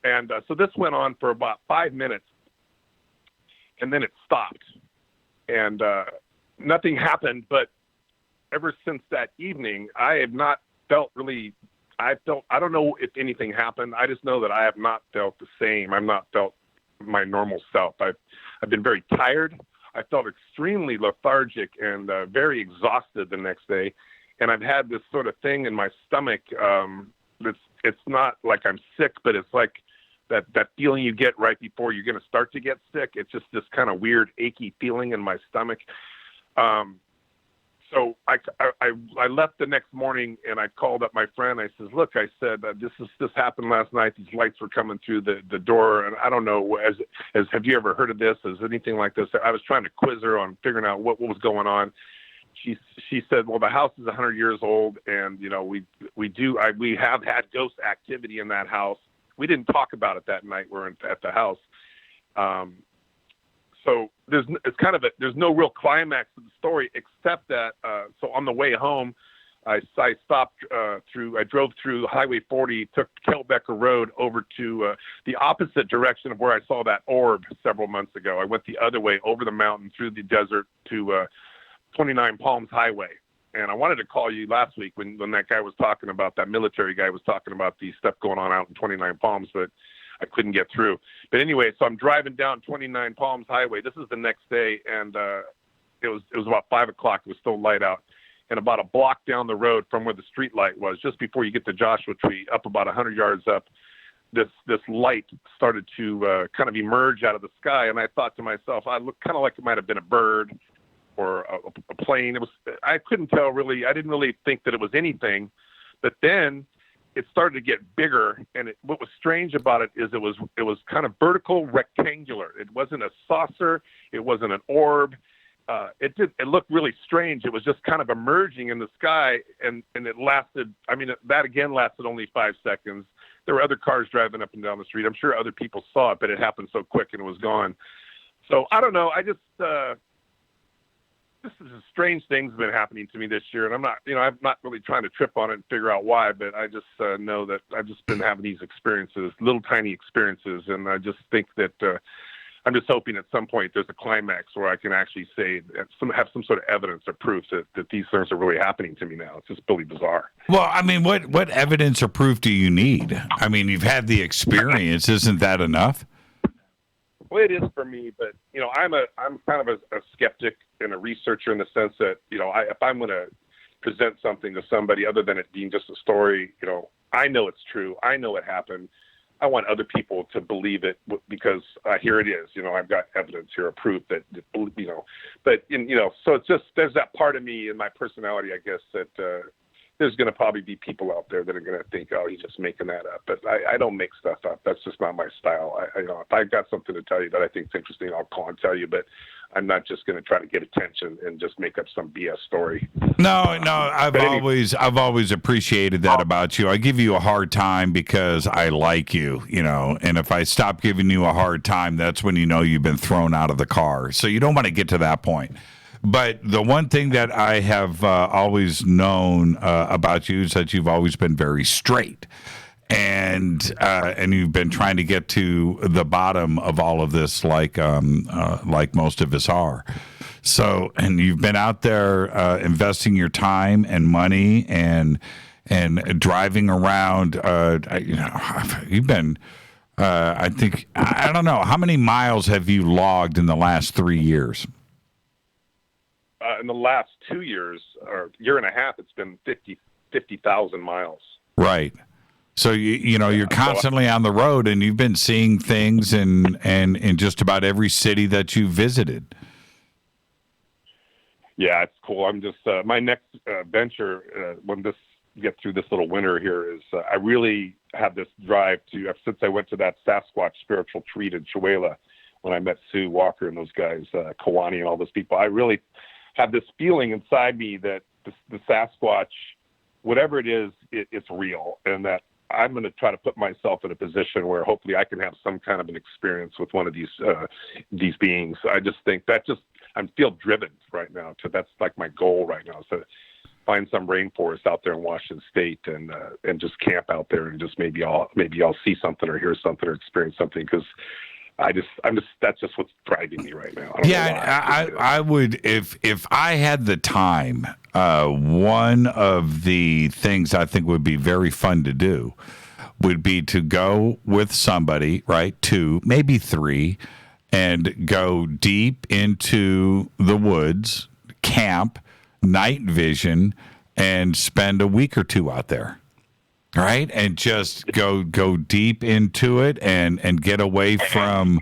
And so this went on for about 5 minutes, and then it stopped, and nothing happened, but. Ever since that evening, I have not felt really, I don't know if anything happened. I just know that I have not felt the same. I've not felt my normal self. I've been very tired. I felt extremely lethargic and very exhausted the next day. And I've had this sort of thing in my stomach. It's not like I'm sick, but it's like that feeling you get right before you're going to start to get sick. It's just this kind of weird, achy feeling in my stomach. So I left the next morning and I called up my friend. I says, look, I said, this happened last night. These lights were coming through the door. And I don't know, have you ever heard of this? Is anything like this? I was trying to quiz her on figuring out what was going on. She said, well, the house is 100 years old. And, you know, we have had ghost activity in that house. We didn't talk about it that night. We're at the house. So there's no real climax to the story except that, so on the way home, I stopped I drove through Highway 40, took Kelbecker Road over to the opposite direction of where I saw that orb several months ago. I went the other way over the mountain through the desert to 29 Palms Highway. And I wanted to call you last week when that guy was talking about, that military guy was talking about the stuff going on out in 29 Palms, but I couldn't get through. But anyway, so I'm driving down 29 Palms Highway. This is the next day, and it was about 5 o'clock. It was still light out. And about a block down the road from where the street light was, just before you get to Joshua Tree, up about 100 yards up, this light started to kind of emerge out of the sky. And I thought to myself, I looked kind of like it might have been a bird or a plane. I couldn't tell really. I didn't really think that it was anything. But then it started to get bigger, and what was strange about it is it was kind of vertical, rectangular. It wasn't a saucer. It wasn't an orb. It looked really strange. It was just kind of emerging in the sky, and it lasted. I mean, that again lasted only 5 seconds. There were other cars driving up and down the street. I'm sure other people saw it, but it happened so quick and it was gone. So I don't know. I just this is strange things have been happening to me this year, and I'm not really trying to trip on it and figure out why, but I just know that I've just been having these experiences, little tiny experiences, and I just think that I'm just hoping at some point there's a climax where I can actually say have some sort of evidence or proof that these things are really happening to me now. It's just really bizarre. Well, I mean, what evidence or proof do you need? I mean, you've had the experience. Isn't that enough? Well, it is for me, but I'm kind of a skeptic and a researcher in the sense that if I'm going to present something to somebody other than it being just a story, I know it's true. I know it happened. I want other people to believe it because here it is. I've got evidence here, a proof that But so it's just there's that part of me in my personality, I guess, that there's going to probably be people out there that are going to think, oh, he's just making that up. But I don't make stuff up. That's just not my style. If I've got something to tell you that I think is interesting, I'll call and tell you. But I'm not just going to try to get attention and just make up some BS story. No, I've always appreciated that about you. I give you a hard time because I like you, and if I stop giving you a hard time, that's when you've been thrown out of the car. So you don't want to get to that point. But the one thing that I have always known about you is that you've always been very straight, and you've been trying to get to the bottom of all of this, like most of us are. So, and you've been out there investing your time and money and driving around. You've been. I don't know how many miles have you logged in the last 3 years. In the last 2 years or year and a half, it's been 50,000 miles. Right. So you're constantly on the road, and you've been seeing things in just about every city that you visited. Yeah, it's cool. I'm just my next venture when this gets through this little winter here is I really have this drive to since I went to that Sasquatch spiritual retreat in Chihuahua when I met Sue Walker and those guys, Kawani and all those people. I really have this feeling inside me that the Sasquatch, whatever it is, it's real, and that I'm going to try to put myself in a position where hopefully I can have some kind of an experience with one of these beings. I just think I feel driven right now that's like my goal right now. So find some rainforest out there in Washington State and just camp out there and just maybe I'll see something or hear something or experience something because that's just what's driving me right now. I would, if I had the time, one of the things I think would be very fun to do would be to go with somebody, right? 2, maybe 3, and go deep into the woods, camp, night vision, and spend a week or 2 out there. Right, and just go deep into it and get away from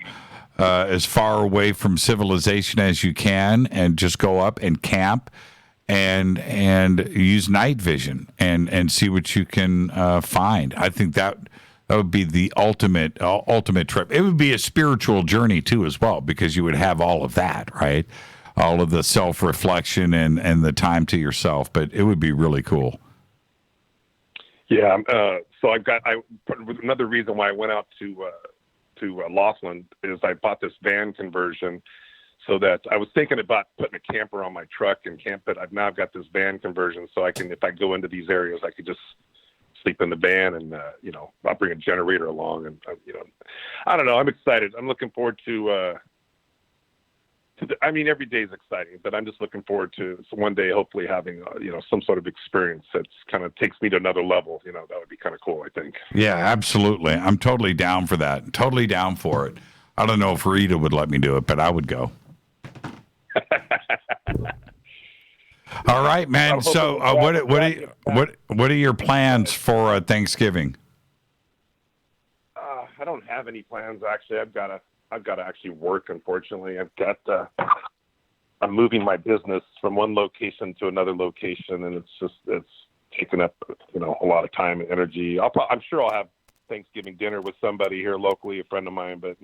as far away from civilization as you can, and just go up and camp and use night vision and see what you can find. I think that would be the ultimate trip. It would be a spiritual journey too, as well, because you would have all of that, right? All of the self-reflection and the time to yourself. But it would be really cool. Yeah, so another reason why I went out to Laughlin is I bought this van conversion, so that I was thinking about putting a camper on my truck and camp, but I've got this van conversion, so I can, if I go into these areas, I could just sleep in the van, and I'll bring a generator along, and I don't know, I'm excited. I'm looking forward to every day is exciting, but I'm just looking forward to one day hopefully having some sort of experience that's kind of takes me to another level. That would be kind of cool, I think. Yeah, absolutely. I'm totally down for that. Totally down for it. I don't know if Rita would let me do it, but I would go. All right, man. So what are your plans for Thanksgiving? I don't have any plans, actually. I've got to actually work, unfortunately. I'm moving my business from one location to another location, and it's taking up a lot of time and energy. I'm sure I'll have Thanksgiving dinner with somebody here locally, a friend of mine, but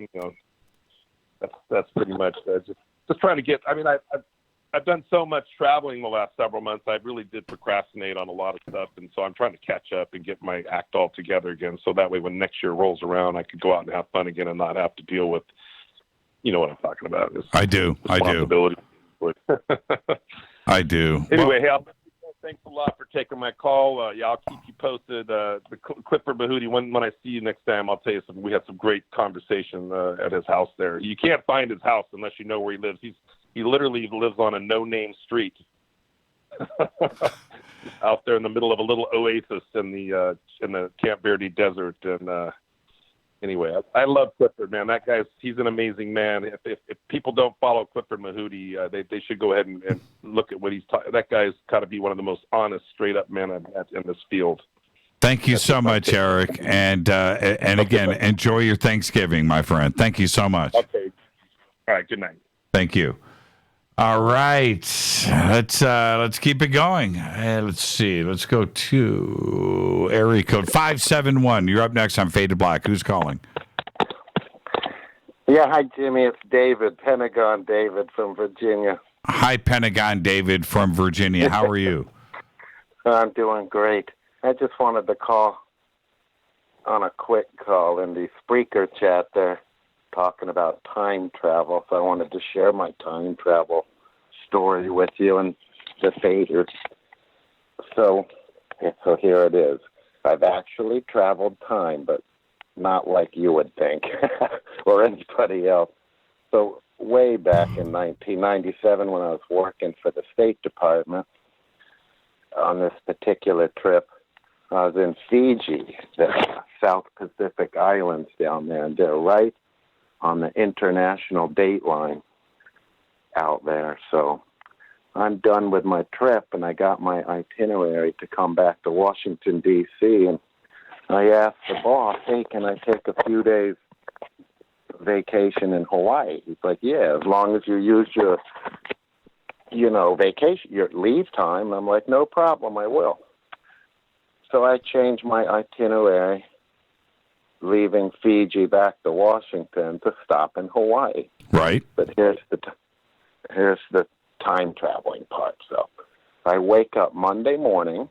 that's pretty much just trying to get. I've done so much traveling the last several months. I really did procrastinate on a lot of stuff, and so I'm trying to catch up and get my act all together again, so that way when next year rolls around, I could go out and have fun again and not have to deal with, what I'm talking about. I do. I do. Anyway, thanks a lot for taking my call. I'll keep you posted. The Clifford Mahooty, when I see you next time, I'll tell you something. We had some great conversation at his house there. You can't find his house unless you know where he lives. He literally lives on a no-name street out there in the middle of a little oasis in the Camp Verde Desert. And anyway, I love Clifford, man. That he's an amazing man. If people don't follow Clifford Mahooty, they should go ahead and look at what he's talking. That guy's got to be one of the most honest, straight-up men I've met in this field. Thank you so much, Eric. And again, enjoy your Thanksgiving, my friend. Thank you so much. Okay. All right. Good night. Thank you. All right, let's keep it going. Let's see. Let's go to area code 571. You're up next on Faded Black. Who's calling? Yeah, hi, Jimmy. It's David, Pentagon David from Virginia. Hi, Pentagon David from Virginia. How are you? I'm doing great. I just wanted to call on a quick call in the Spreaker chat there, talking about time travel. So I wanted to share my time travel story with you and the faders. So here it is. I've actually traveled time, but not like you would think or anybody else. So way back in 1997 when I was working for the State Department on this particular trip, I was in Fiji, the South Pacific Islands down there, and they're right on the international date line out there. So I'm done with my trip, and I got my itinerary to come back to Washington, D.C., and I asked the boss, hey, can I take a few days vacation in Hawaii? He's like, yeah, as long as you use your, vacation, your leave time. I'm like, no problem, I will. So I changed my itinerary, leaving Fiji back to Washington to stop in Hawaii. Right. But here's the time traveling part. So I wake up Monday morning,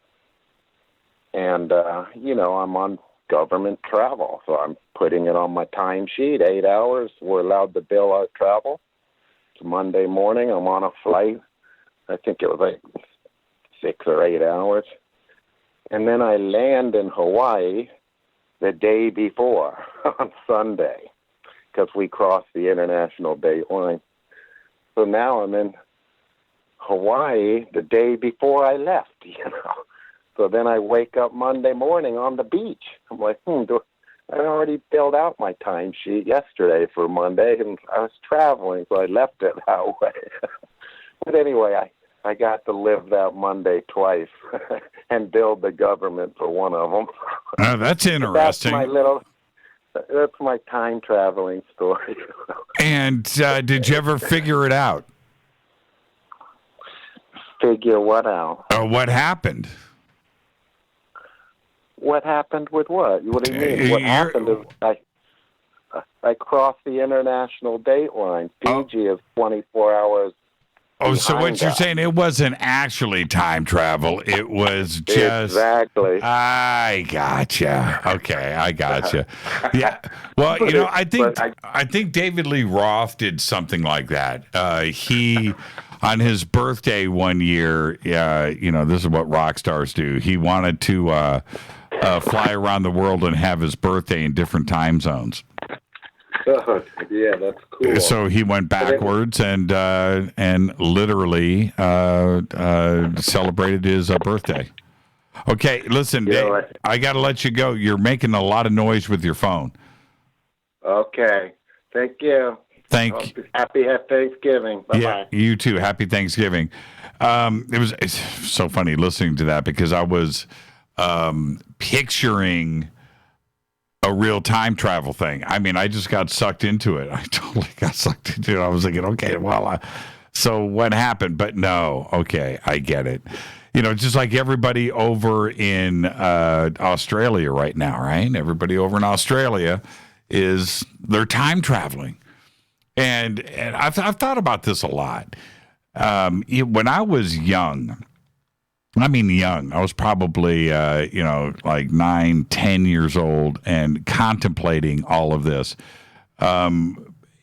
and I'm on government travel, so I'm putting it on my timesheet. 8 hours. We're allowed to bill our travel. It's Monday morning. I'm on a flight. I think it was like 6 or 8 hours. And then I land in Hawaii the day before on Sunday because we crossed the international date line. So now I'm in Hawaii the day before I left, So So then I wake up Monday morning on the beach. I'm like, I already filled out my timesheet yesterday for Monday, and I was traveling, so I left it that way. But anyway, I got to live that Monday twice and build the government for one of them. Oh, that's interesting. That's my time traveling story. And did you ever figure it out? Figure what out? What happened? What happened with what? What do you mean? What happened is I crossed the international date line. Fiji is 24 hours. Oh, so what you're saying, it wasn't actually time travel. It was just... Exactly. I gotcha. Okay, I gotcha. Yeah. Well, I think David Lee Roth did something like that. He... On his birthday one year, this is what rock stars do. He wanted to fly around the world and have his birthday in different time zones. Oh, yeah, that's cool. So he went backwards and literally celebrated his birthday. Okay, listen, Dave, I got to let you go. You're making a lot of noise with your phone. Okay, thank you. Happy Thanksgiving. Bye-bye. Yeah, you too. Happy Thanksgiving. It's so funny listening to that because I was picturing a real time travel thing. I mean, I just got sucked into it. I totally got sucked into it. I was thinking, okay, well, so what happened? But no, okay, I get it. Just like everybody over in Australia right now, right? Everybody over in Australia they're time traveling. And I've thought about this a lot. When I was young, I was probably, like 9, 10 years old and contemplating all of this.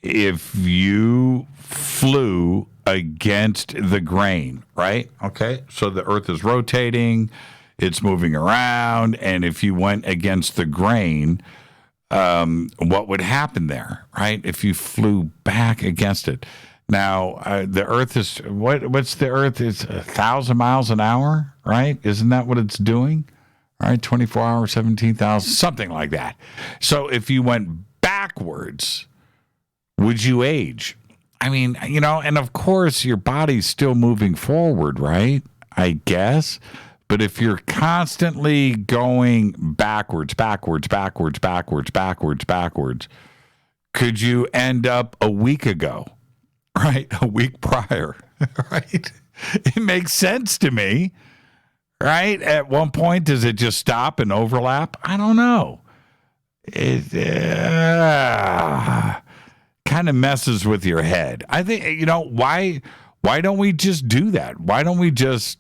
If you flew against the grain, right? Okay. So the earth is rotating, it's moving around. And if you went against the grain, what would happen there, right? If you flew back against it. Now, the Earth is, what's the Earth? It's 1,000 miles an hour, right? Isn't that what it's doing? All right, 24 hours, 17,000, something like that. So if you went backwards, would you age? I mean, and of course your body's still moving forward, right? I guess. But if you're constantly going backwards, could you end up a week ago, right? A week prior, right? It makes sense to me, right? At one point, does it just stop and overlap? I don't know. It kind of messes with your head. I think, why don't we just do that? Why don't we just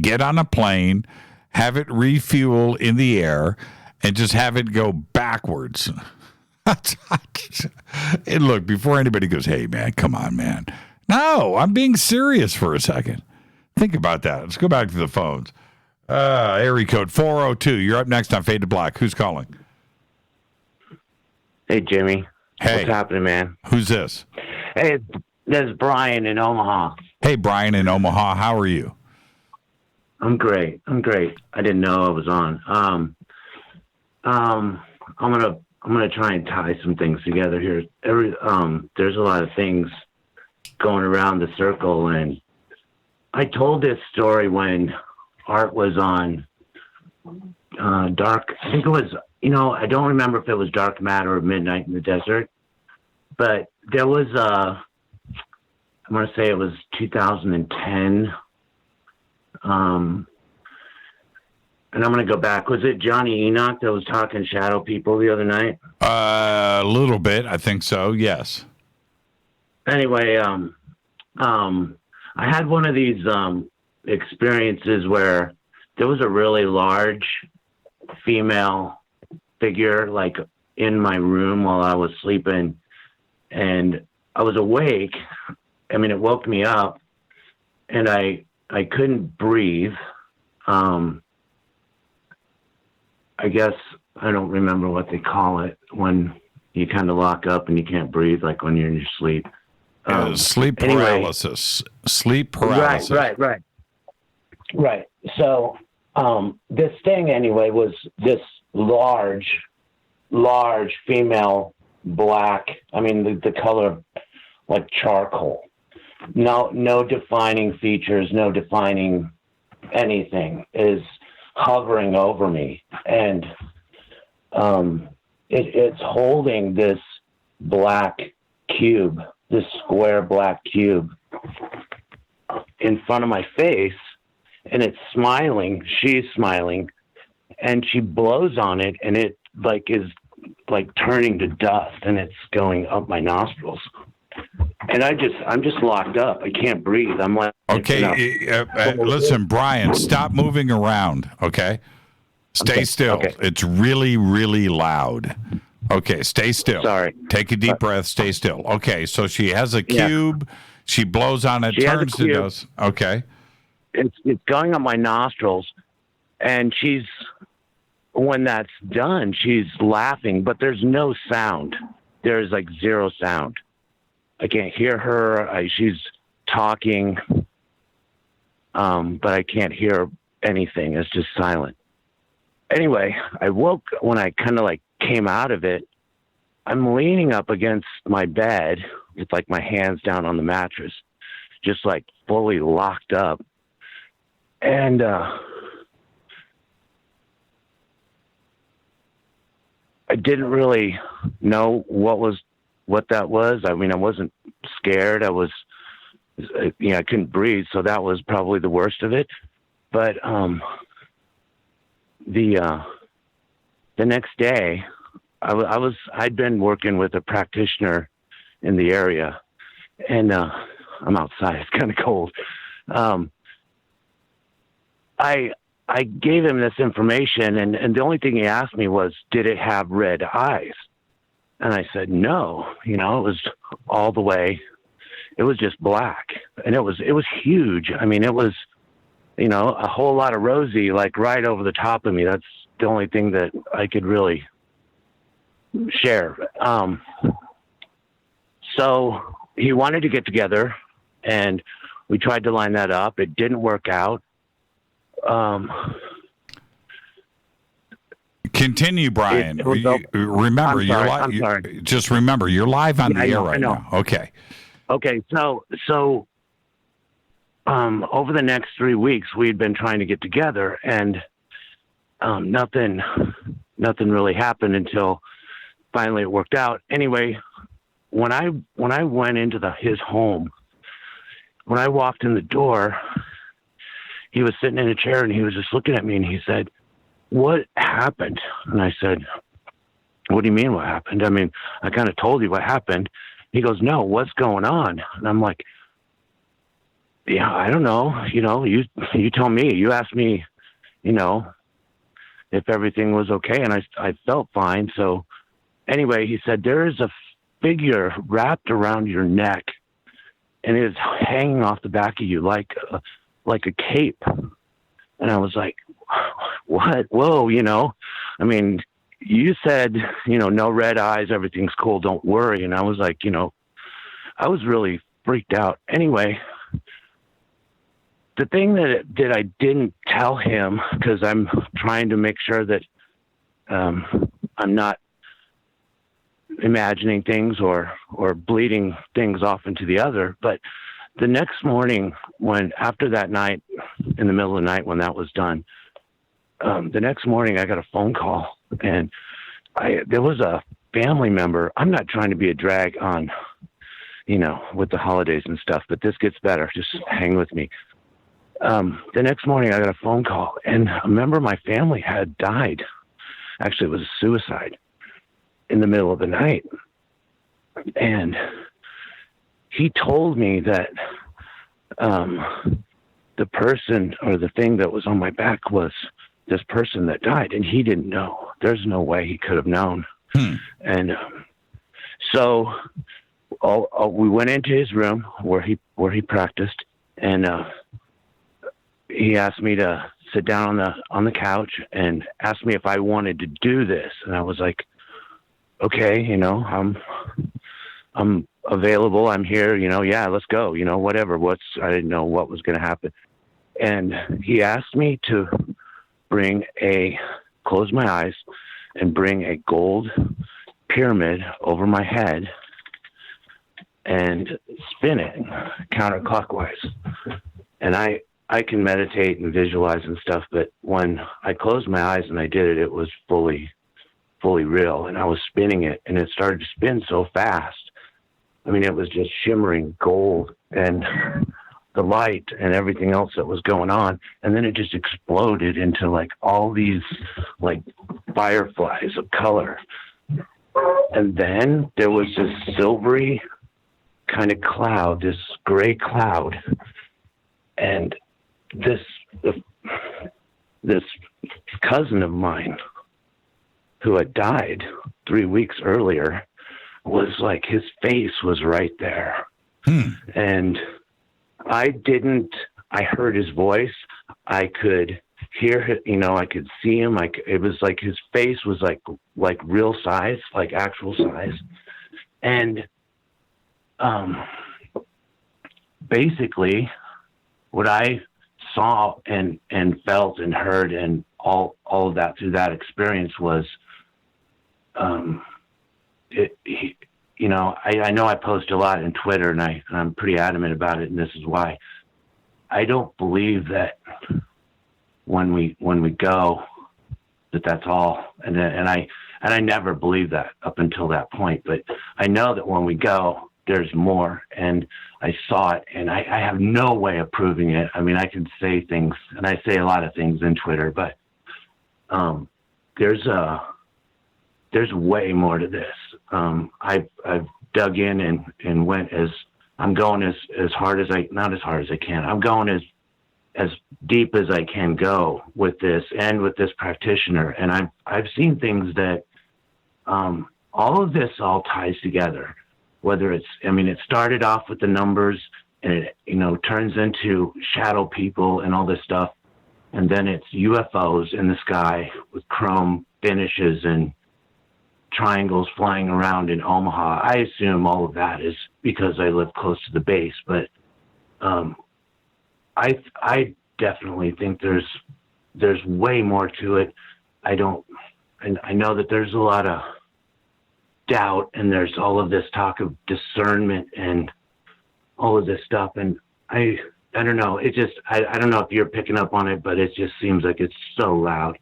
get on a plane, have it refuel in the air, and just have it go backwards? And look, before anybody goes, hey, man, come on, man. No, I'm being serious for a second. Think about that. Let's go back to the phones. Area code 402. You're up next on Fade to Black. Who's calling? Hey, Jimmy. Hey. What's happening, man? Who's this? Hey, this is Brian in Omaha. Hey, Brian in Omaha. How are you? I'm great. I didn't know I was on. I'm gonna try and tie some things together here. There's a lot of things going around the circle, and I told this story when Art was on Dark. I think it was. I don't remember if it was Dark Matter or Midnight in the Desert, but there was I'm gonna say it was 2010. And I'm going to go back. Was it Johnny Enoch that was talking shadow people the other night? A little bit. I think so. Yes. Anyway, I had one of these experiences where there was a really large female figure, like in my room while I was sleeping, and I was awake. I mean, it woke me up, and I couldn't breathe. I guess I don't remember what they call it when you kind of lock up and you can't breathe, like when you're in your sleep. Sleep paralysis. Sleep paralysis. Right. So This thing anyway was this large female black. I mean, the color like charcoal. No defining features, no defining anything, is hovering over me, and it's holding this black cube, this square black cube in front of my face, and it's smiling. She's smiling, and she blows on it, and it is turning to dust, and it's going up my nostrils. And I'm just locked up. I can't breathe. I'm like, okay. Listen, Brian, stop moving around. Okay, stay still. Okay. It's really, really loud. Okay, stay still. Sorry. Take a deep breath. Stay still. Okay, so she has a cube. Yeah. She blows on it. Turns to dust. Okay. It's going up my nostrils, and when that's done, she's laughing, but there's no sound. There's zero sound. I can't hear her. She's talking, but I can't hear anything. It's just silent. Anyway, I woke when I kind of came out of it. I'm leaning up against my bed with my hands down on the mattress, just fully locked up. And I didn't really know what that was. I mean, I wasn't scared. I couldn't breathe, so that was probably the worst of it. But the next day, I'd been working with a practitioner in the area, and I'm outside. It's kind of cold. I gave him this information, and the only thing he asked me was, did it have red eyes? And I said, no, it was all the way. It was just black, and it was huge. I mean, it was, a whole lot of rosy, right over the top of me. That's the only thing that I could really share. So he wanted to get together, and we tried to line that up. It didn't work out. Continue, Brian. Remember, just remember, you're live on the air right now. Okay. Okay. So, over the next 3 weeks, we'd been trying to get together, and nothing really happened until finally it worked out. Anyway, when I went into his home, when I walked in the door, he was sitting in a chair, and he was just looking at me, and he said, "What happened?" And I said, "What do you mean what happened? I mean, I kind of told you what happened." He goes, "No, what's going on?" And I'm like, "Yeah, I don't know. You tell me. You asked me, if everything was okay." And I felt fine. So anyway, he said, "There is a figure wrapped around your neck, and it is hanging off the back of you like a cape." And I was like, "What? Whoa, I mean, you said, no red eyes, everything's cool, don't worry." And I was like, I was really freaked out. Anyway, the thing that I didn't tell him, because I'm trying to make sure that I'm not imagining things or bleeding things off into the other, but the next morning, after that night, in the middle of the night when that was done, the next morning I got a phone call, and there was a family member. I'm not trying to be a drag on, with the holidays and stuff, but this gets better. Just hang with me. The next morning I got a phone call, and a member of my family had died. Actually, it was a suicide in the middle of the night. And he told me that the person or the thing that was on my back was this person that died, and he didn't know. There's no way he could have known. And so we went into his room where he practiced, and he asked me to sit down on the couch and asked me if I wanted to do this. And I was like, "Okay, I'm available. I'm here, yeah, let's go, whatever." I didn't know what was going to happen. And he asked me to close my eyes and bring a gold pyramid over my head and spin it counterclockwise. And I can meditate and visualize and stuff, but when I closed my eyes and I did it, it was fully real. And I was spinning it, and it started to spin so fast. I mean, it was just shimmering gold and the light and everything else that was going on. And then it just exploded into like all these like fireflies of color. And then there was this silvery kind of cloud, this gray cloud. And this cousin of mine who had died 3 weeks earlier was like, his face was right there. And I heard his voice. I could hear it, I could see him. It was like his face was like real size, like actual size. And basically what I saw and felt and heard and all of that through that experience was, I know I post a lot in Twitter, and I'm pretty adamant about it, and this is why. I don't believe that when we go that's all, and I never believed that up until that point. But I know that when we go, there's more, and I saw it, and I have no way of proving it. I mean, I can say things, and I say a lot of things in Twitter, but there's way more to this. I've dug in and went I'm going as hard as not as hard as I can. I'm going as deep as I can go with this and with this practitioner. And I've seen things that, all of this all ties together, whether it started off with the numbers and it, turns into shadow people and all this stuff. And then it's UFOs in the sky with chrome finishes and triangles flying around in Omaha. I assume all of that is because I live close to the base, but I definitely think there's way more to it. I know that there's a lot of doubt, and there's all of this talk of discernment and all of this stuff, and I don't know. It just I don't know if you're picking up on it, but it just seems like it's so loud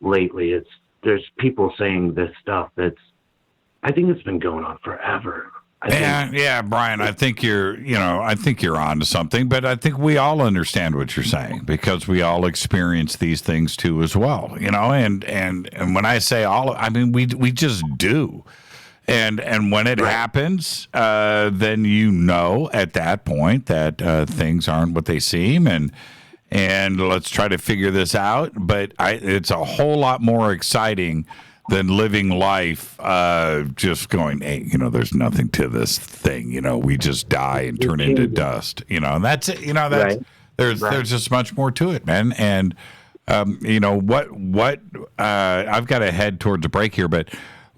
lately. There's people saying this stuff I think it's been going on forever. Yeah, Brian, I think you're on to something, but I think we all understand what you're saying because we all experience these things too as well, and when I say all, I mean, we just do. And when it happens, then at that point that things aren't what they seem, and let's try to figure this out. But it's a whole lot more exciting than living life just going, hey, there's nothing to this thing. We just die and turn into dust. And that's it. There's just much more to it, man. And what I've got to head towards a break here, but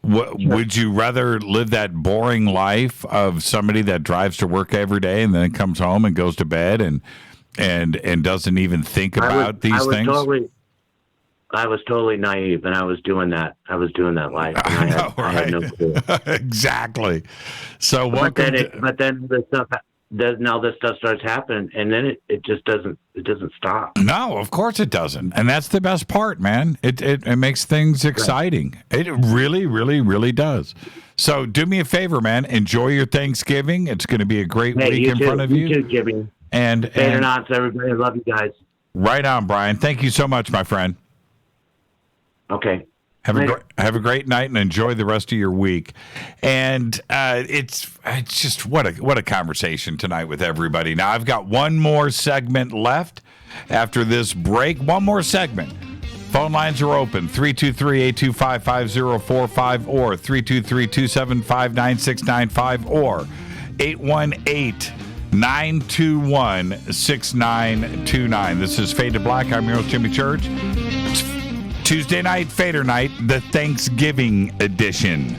would you rather live that boring life of somebody that drives to work every day and then comes home and goes to bed and doesn't even think about these things? I was totally naive, and I was doing that. Life. And I had no clue. Exactly. So, but then the stuff. Now this stuff starts happening, and then it just doesn't. It doesn't stop. No, of course it doesn't, and that's the best part, man. It makes things exciting. Right. It really, really, really does. So, do me a favor, man. Enjoy your Thanksgiving. It's going to be a great week in front of you. You too, Jimmy. And FADERNIGHT, everybody. I love you guys. Right on, Brian. Thank you so much, my friend. Okay. Have a great night and enjoy the rest of your week. And it's just what a conversation tonight with everybody. Now I've got one more segment left after this break. One more segment. Phone lines are open, 323-825-5045 or 323-275-9695 or 818-921-6929. This is Fade to Black. I'm your host, Jimmy Church. Tuesday night, Fader Night, the Thanksgiving edition.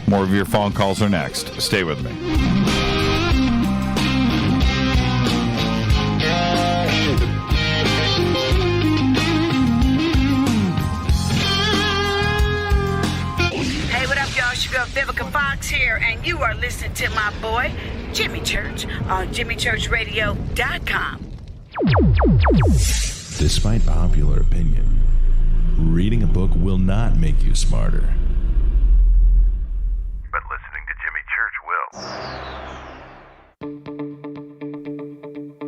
More of your phone calls are next. Stay with me. girl Vivica Fox here, and you are listening to my boy, Jimmy Church, on JimmyChurchRadio.com. Despite popular opinion, reading a book will not make you smarter. But listening to Jimmy Church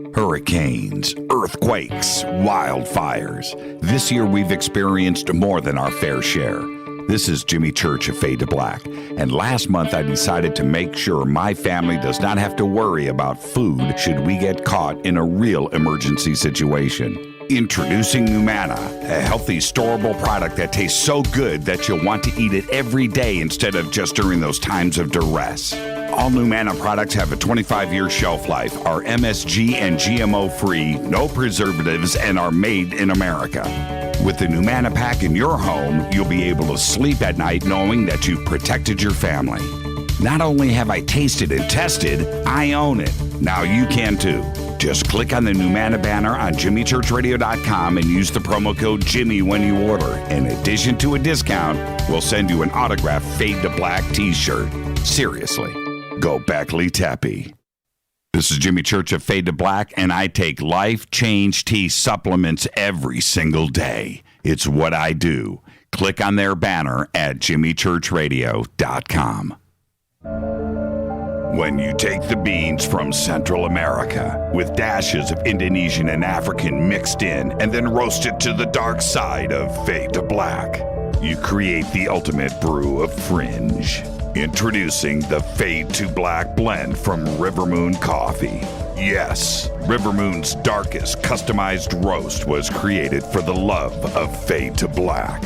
will. Hurricanes, earthquakes, wildfires. This year we've experienced more than our fair share. This is Jimmy Church of Fade to Black, and last month I decided to make sure my family does not have to worry about food should we get caught in a real emergency situation. Introducing Numana, a healthy, storable product that tastes so good that you'll want to eat it every day instead of just during those times of duress. All Numana products have a 25-year shelf life, are MSG and GMO-free, no preservatives, and are made in America. With the Numana pack in your home, you'll be able to sleep at night knowing that you've protected your family. Not only have I tasted and tested, I own it. Now you can too. Just click on the Numana banner on JimmyChurchRadio.com and use the promo code Jimmy when you order. In addition to a discount, we'll send you an autographed Fade to Black t-shirt. Seriously, go Beckley Teppy. This is Jimmy Church of Fade to Black, and I take Life Change Tea supplements every single day. It's what I do. Click on their banner at JimmyChurchRadio.com. When you take the beans from Central America with dashes of Indonesian and African mixed in and then roasted to the dark side of Fade to Black, you create the ultimate brew of fringe. Introducing the Fade to Black blend from River Moon Coffee. Yes, River Moon's darkest customized roast was created for the love of Fade to Black.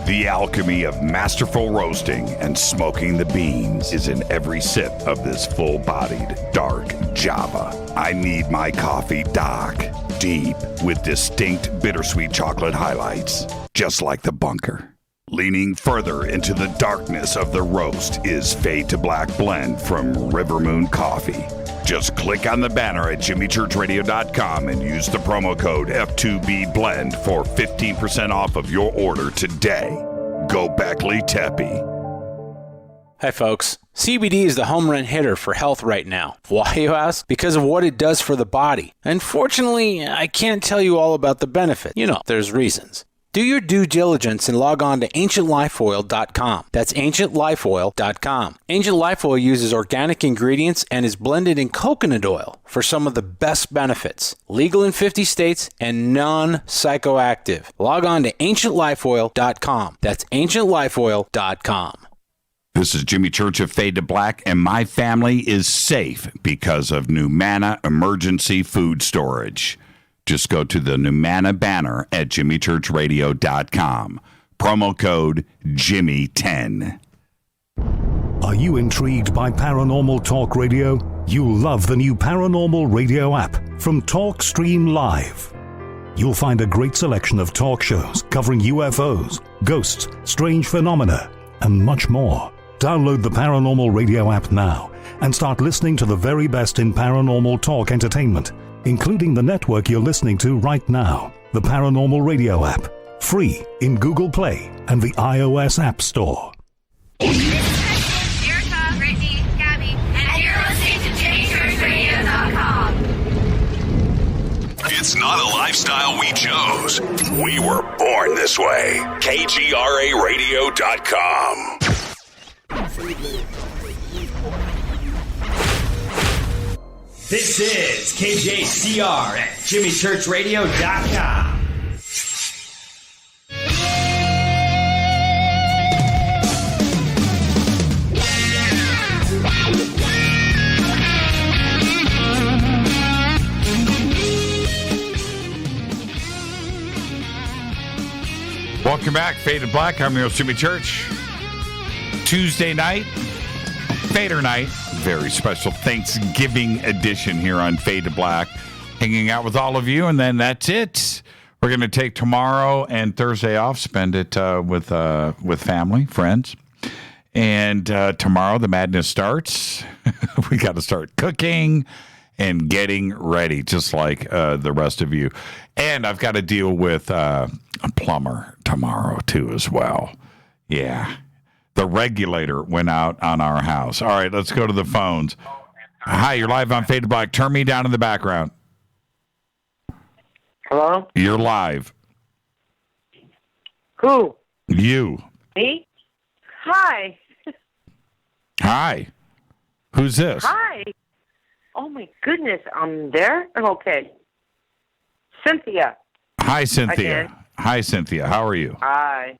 The alchemy of masterful roasting and smoking the beans is in every sip of this full-bodied, dark Java. I need my coffee dark, deep, with distinct bittersweet chocolate highlights, just like the bunker. Leaning further into the darkness of the roast is Fade to Black blend from River Moon Coffee. Just click on the banner at JimmyChurchRadio.com and use the promo code F2BBLEND for 15% off of your order today. Go Beckley Teppy. Hi folks, CBD is the home run hitter for health right now. Why, you ask? Because of what it does for the body. Unfortunately, I can't tell you all about the benefit. You know, there's reasons. Do your due diligence and log on to AncientLifeOil.com. That's AncientLifeOil.com. Ancient Life Oil uses organic ingredients and is blended in coconut oil for some of the best benefits. Legal in 50 states and non-psychoactive. Log on to AncientLifeOil.com. That's AncientLifeOil.com. This is Jimmy Church of Fade to Black, and my family is safe because of Numana Emergency Food Storage. Just go to the Numana banner at JimmyChurchRadio.com. Promo code Jimmy10. Are you intrigued by Paranormal Talk Radio? You'll love the new Paranormal Radio app from TalkStream Live. You'll find a great selection of talk shows covering UFOs, ghosts, strange phenomena, and much more. Download the Paranormal Radio app now and start listening to the very best in paranormal talk entertainment, including the network you're listening to right now, the Paranormal Radio app, free in Google Play and the iOS App Store. Erica, Brittany, Gabby, and you're listening to JimmyChurchRadio.com. It's not a lifestyle we chose. We were born this way. KGRARadio.com. This is KJCR at JimmyChurchRadio.com. Welcome back, Fade to Black. I'm your host, Jimmy Church. Tuesday night, Fader night. Very special Thanksgiving edition here on Fade to Black. Hanging out with all of you, and then that's it. We're going to take tomorrow and Thursday off, spend it with family, friends. And tomorrow the madness starts. We got to start cooking and getting ready, just like the rest of you. And I've got to deal with a plumber tomorrow, too, as well. Yeah. The regulator went out on our house. All right, let's go to the phones. Hi, you're live on Fade to Black. Turn me down in the background. Hello? You're live. Who? You. Me? Hi. Hi. Who's this? Hi. Oh, my goodness. I'm there? Okay. Cynthia. Hi, Cynthia. Again. Hi, Cynthia. How are you? Hi.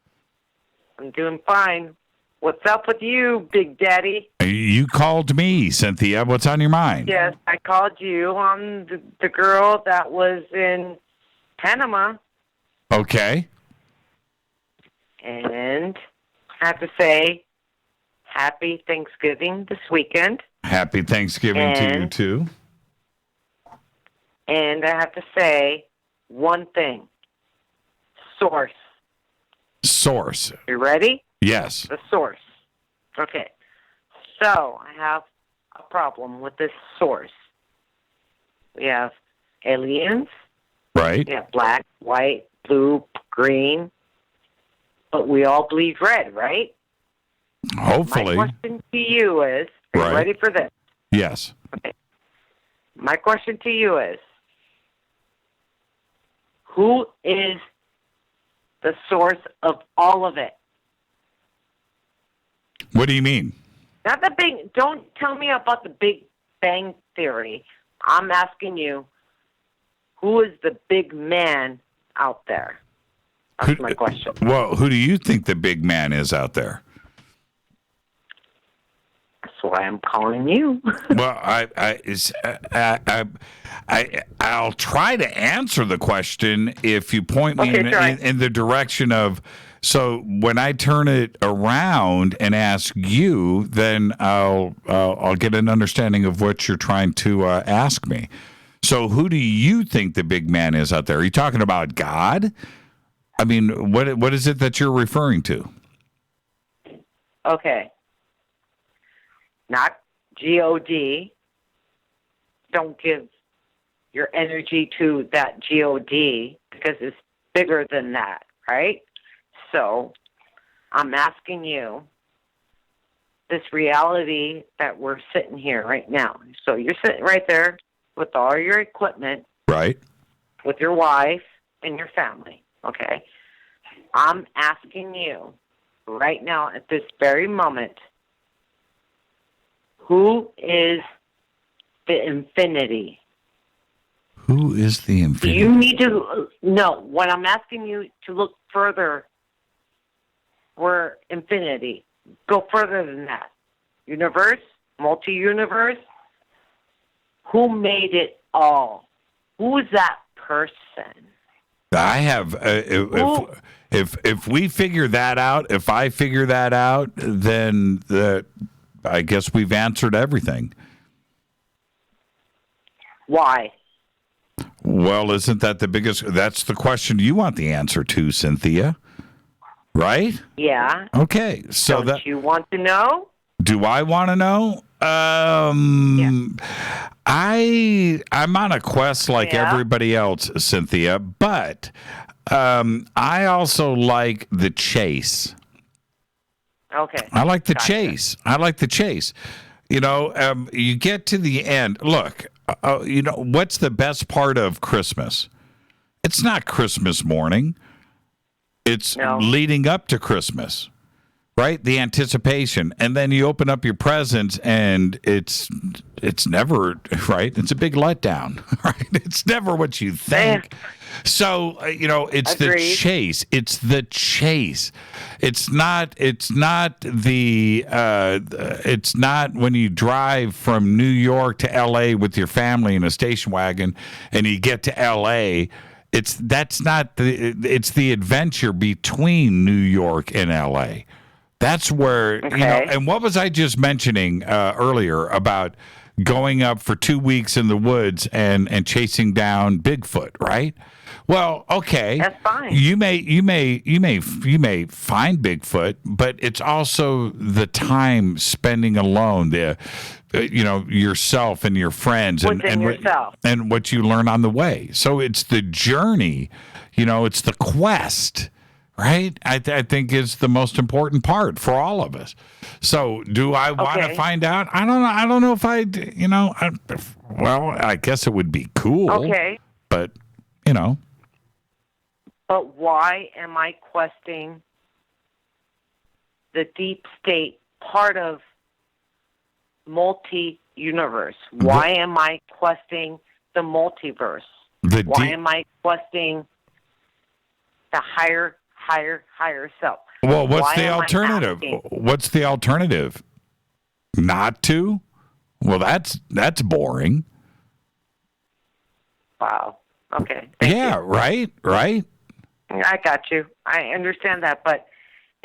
I'm doing fine. What's up with you, Big Daddy? You called me, Cynthia. What's on your mind? Yes, I called you on the girl that was in Panama. Okay. And I have to say, happy Thanksgiving this weekend. Happy Thanksgiving to you, too. And I have to say one thing. Source. Source. You ready? Yes. The source. Okay. So I have a problem with this source. We have aliens. Right. We have black, white, blue, green. But we all bleed red, right? Hopefully. My question to you is, are you ready for this? Yes. Okay. My question to you is, who is the source of all of it? What do you mean? Not the big, don't tell me about the Big Bang Theory. I'm asking you, who is the big man out there? That's my question. Well, who do you think the big man is out there? That's why I'm calling you. Well, I'll try to answer the question if you point me in the direction of. So when I turn it around and ask you, then I'll get an understanding of what you're trying to ask me. So who do you think the big man is out there? Are you talking about God? I mean, what is it that you're referring to? Okay. Not G-O-D. Don't give your energy to that G-O-D because it's bigger than that, right? So I'm asking you, this reality that we're sitting here right now. So you're sitting right there with all your equipment. Right. With your wife and your family, okay? I'm asking you right now at this very moment, who is the infinity? Who is the infinity? You need to know. What I'm asking you to look further, we're infinity. Go further than that. Universe, multi-universe. Who made it all? Who is that person? I have. If we figure that out, if I figure that out, then I guess we've answered everything. Why? Well, isn't that the biggest? That's the question you want the answer to, Cynthia. Right? Yeah. Okay. So Don't you want to know? Do I want to know? I'm on a quest like everybody else, Cynthia, but I also like the chase. Okay. I like the chase. I like the chase. You know, you get to the end. Look, you know, what's the best part of Christmas? It's not Christmas morning. It's leading up to Christmas, right? The anticipation. And then you open up your presents and it's never, right? It's a big letdown, right? It's never what you think. So, you know, it's the chase. It's the chase. It's not when you drive from New York to LA with your family in a station wagon and you get to LA. It's the adventure between New York and LA. That's where, you know, and what was I just mentioning earlier about going up for 2 weeks in the woods and chasing down Bigfoot, right? Well, okay. That's fine. You may find Bigfoot, but it's also the time spending alone, you know, yourself and your friends and what you learn on the way. So it's the journey, you know, it's the quest, right? I think is the most important part for all of us. So do I want to find out? I don't know. I don't know if well, I guess it would be cool. Okay. But, But why am I questing the deep state part of multi-universe? Why am I questing the multiverse? Why am I questing the higher self? Well, what's the alternative? What's the alternative? Not to? Well, that's boring. Wow. Okay. Yeah, right. I got you. I understand that, but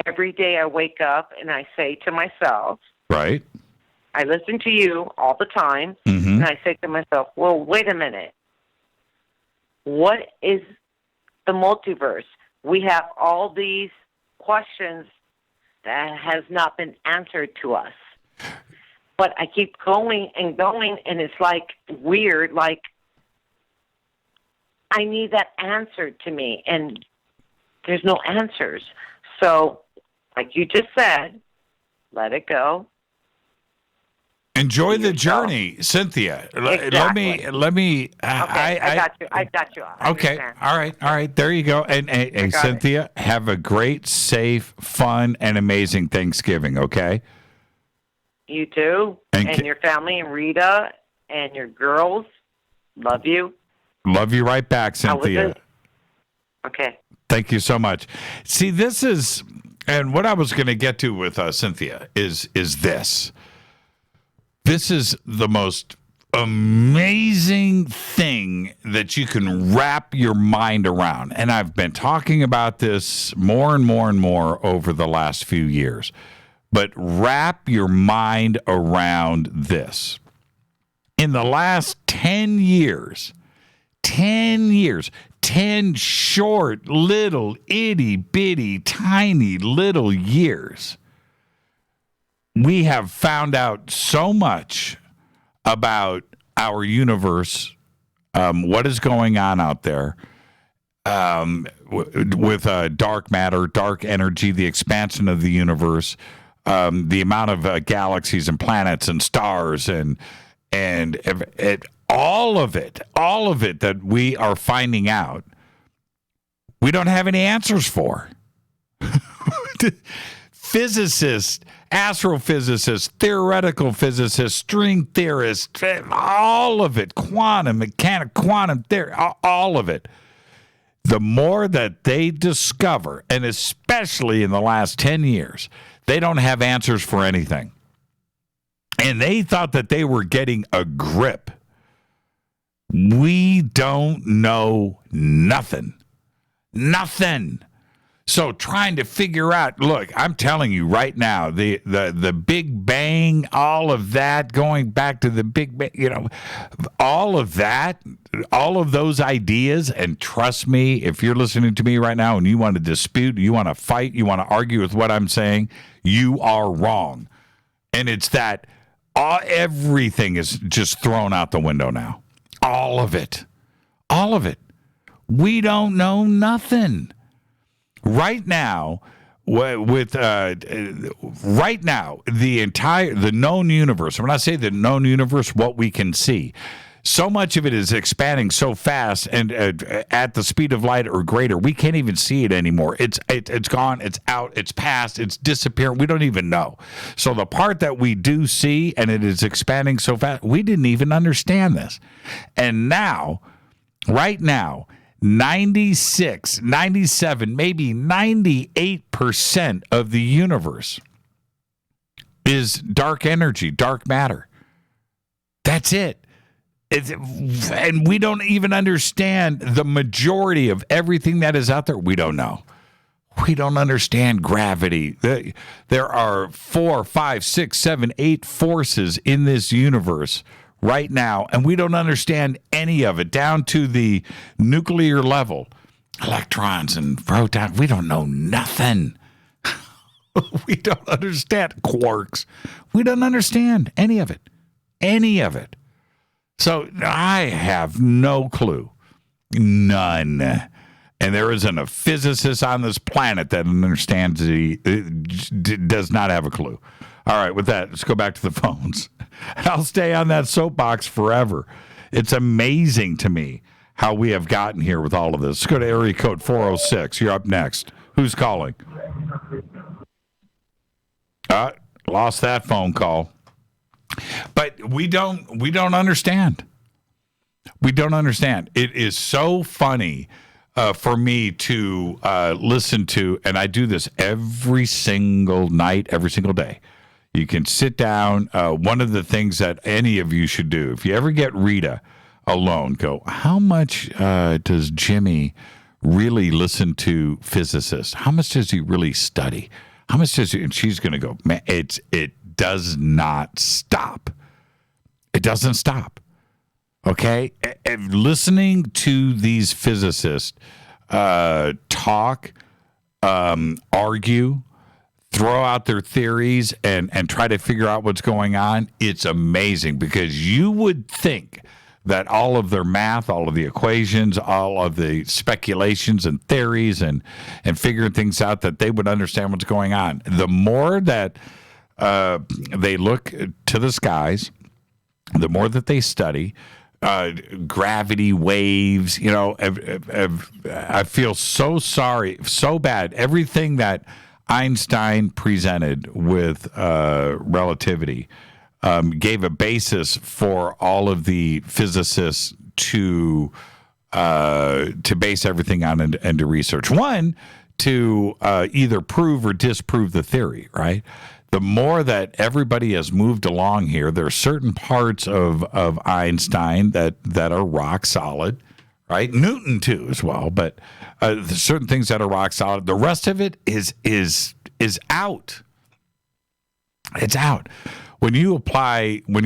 every day I wake up and I say to myself, right. I listen to you all the time, and I say to myself, well, wait a minute. What is the multiverse? We have all these questions that has not been answered to us. But I keep going, and it's like weird, like I need that answer to me, and there's no answers. So, like you just said, let it go. Enjoy the journey, Cynthia. Exactly. Let me. I got you. Okay. All right. There you go. And Cynthia, have a great, safe, fun, and amazing Thanksgiving. Okay. You too, and your family, and Rita, and your girls. Love you. Love you right back, Cynthia. Okay. Thank you so much. See, this is, and what I was going to get to with Cynthia is this. This is the most amazing thing that you can wrap your mind around. And I've been talking about this more and more and more over the last few years. But wrap your mind around this. In the last 10 years, 10 short, little, itty-bitty, tiny little years, we have found out so much about our universe, what is going on out there with dark matter, dark energy, the expansion of the universe, the amount of galaxies and planets and stars and all of it that we are finding out, we don't have any answers for. Physicists, astrophysicists, theoretical physicists, string theorists, all of it, quantum theory, all of it. The more that they discover, and especially in the last 10 years, they don't have answers for anything. And they thought that they were getting a grip. We don't know nothing. So trying to figure out, look, I'm telling you right now, the Big Bang, all of that, going back to the Big Bang, all of that, all of those ideas, and trust me, if you're listening to me right now and you want to dispute, you want to fight, you want to argue with what I'm saying, you are wrong. And it's that everything is just thrown out the window now. All of it. We don't know nothing. Right now, the known universe, when I say the known universe, what we can see, so much of it is expanding so fast and at the speed of light or greater, we can't even see it anymore. It's gone, it's out, it's past, it's disappearing. We don't even know. So the part that we do see, and it is expanding so fast, we didn't even understand this. And now, right now, 96, 97, maybe 98% of the universe is dark energy, dark matter. That's it. And we don't even understand the majority of everything that is out there. We don't know. We don't understand gravity. There are 4, 5, 6, 7, 8 forces in this universe right now, and we don't understand any of it down to the nuclear level. Electrons and protons, we don't know nothing. We don't understand quarks. We don't understand any of it. So I have no clue. None. And there isn't a physicist on this planet that understands does not have a clue. All right, with that, let's go back to the phones. I'll stay on that soapbox forever. It's amazing to me how we have gotten here with all of this. Let's go to area code 406. You're up next. Who's calling? Lost that phone call. But we don't understand. We don't understand. It is so funny for me to listen to, and I do this every single night, every single day. You can sit down. One of the things that any of you should do, if you ever get Rita alone, go, how much does Jimmy really listen to physicists? How much does he really study? How much does he? And she's going to go, man, it does not stop. It doesn't stop. Okay? And listening to these physicists talk, argue, throw out their theories, and try to figure out what's going on, it's amazing, because you would think that all of their math, all of the equations, all of the speculations and theories and figuring things out, that they would understand what's going on. The more that they look to the skies, the more that they study gravity, waves, I feel so sorry, so bad. Everything that Einstein presented with relativity gave a basis for all of the physicists to base everything on and to research. One, to either prove or disprove the theory, right? The more that everybody has moved along here, there are certain parts of Einstein that are rock solid, right? Newton too as well, but there's certain things that are rock solid. The rest of it is out. It's out. When you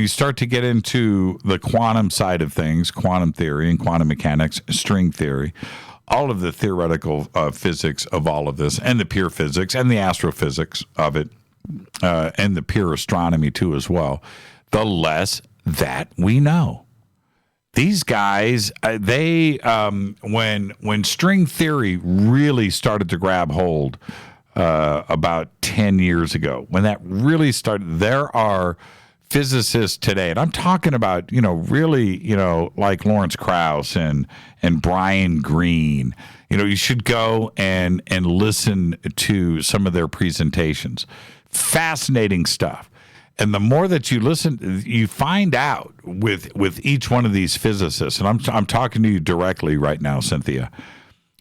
start to get into the quantum side of things, quantum theory and quantum mechanics, string theory, all of the theoretical physics of all of this, and the pure physics and the astrophysics of it, and the pure astronomy too as well, the less that we know. These guys, when string theory really started to grab hold about 10 years ago, when that really started, there are physicists today, and I'm talking about, really, like Lawrence Krauss and Brian Greene. You should go and listen to some of their presentations. Fascinating stuff. And the more that you listen, you find out with each one of these physicists, and I'm talking to you directly right now, Cynthia.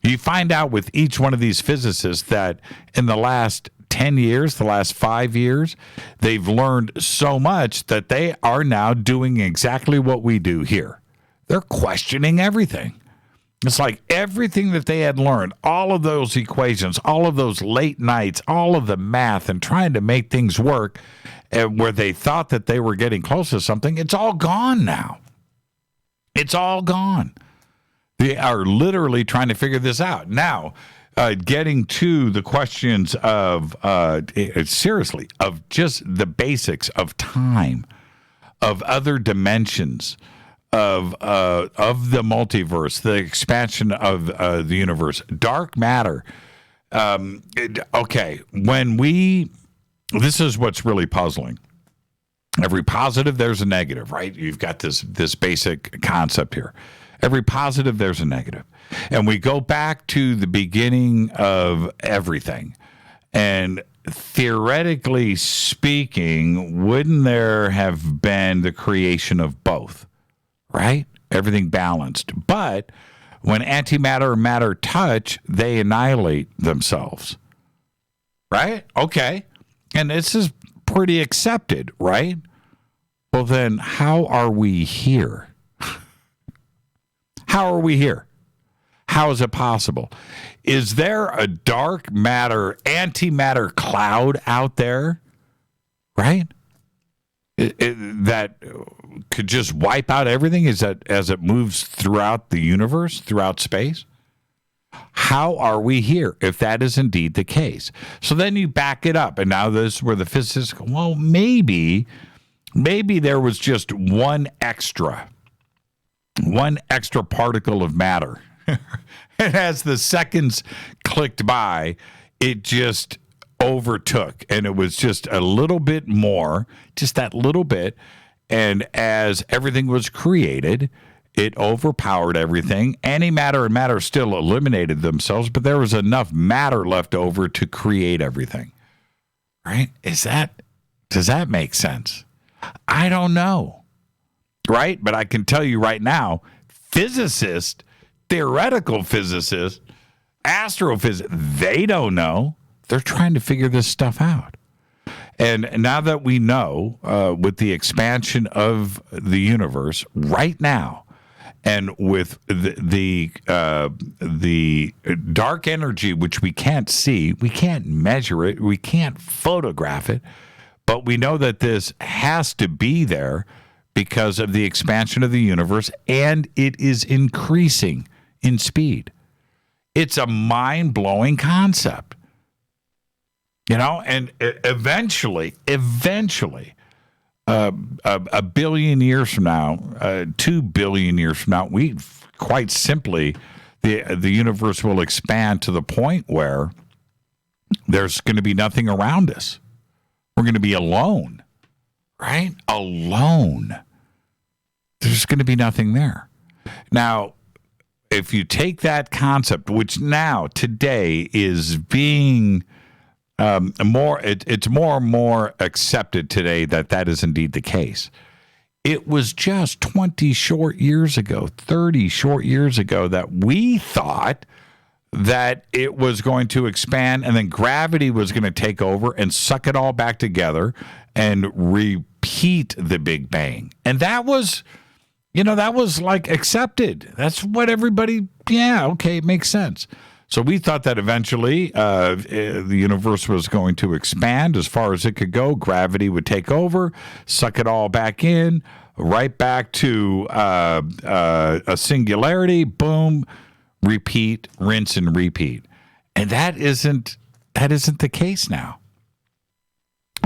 You find out with each one of these physicists that in the last 10 years, the last 5 years, they've learned so much that they are now doing exactly what we do here. They're questioning everything. It's like everything that they had learned, all of those equations, all of those late nights, all of the math and trying to make things work where they thought that they were getting close to something, it's all gone now. It's all gone. They are literally trying to figure this out. Now, getting to the questions of, seriously, of just the basics of time, of other dimensions, of the multiverse, the expansion of the universe, dark matter. Okay, this is what's really puzzling. Every positive, there's a negative, right? You've got this basic concept here. Every positive, there's a negative. And we go back to the beginning of everything. And theoretically speaking, wouldn't there have been the creation of both? Right? Everything balanced. But when antimatter and matter touch, they annihilate themselves. Right? Okay. And this is pretty accepted, right? Well, then how are we here? How are we here? How is it possible? Is there a dark matter, antimatter cloud out there? Right? That could just wipe out everything as it moves throughout the universe, throughout space? How are we here if that is indeed the case? So then you back it up, and now this is where the physicists go, well, maybe there was just one extra particle of matter. And as the seconds clicked by, it just overtook. And it was just a little bit more, just that little bit. And as everything was created, it overpowered everything. Antimatter and matter still eliminated themselves, but there was enough matter left over to create everything. Right? Does that make sense? I don't know. Right? But I can tell you right now, physicists, theoretical physicists, astrophysicists, they don't know. They're trying to figure this stuff out. And now that we know, with the expansion of the universe right now, and with the dark energy, which we can't see, we can't measure it, we can't photograph it, but we know that this has to be there because of the expansion of the universe, and it is increasing in speed. It's a mind-blowing concept. And eventually, a billion years from now, 2 billion years from now, we quite simply, the universe will expand to the point where there's going to be nothing around us. We're going to be alone, right? Alone. There's going to be nothing there. Now, if you take that concept, which now, today, is being... it's more and more accepted today that is indeed the case. It was just 20 short years ago, 30 short years ago that we thought that it was going to expand and then gravity was going to take over and suck it all back together and repeat the Big Bang. And that was, that was like accepted. That's what everybody, it makes sense. So we thought that eventually the universe was going to expand as far as it could go. Gravity would take over, suck it all back in, right back to a singularity. Boom, repeat, rinse, and repeat. And that isn't the case now.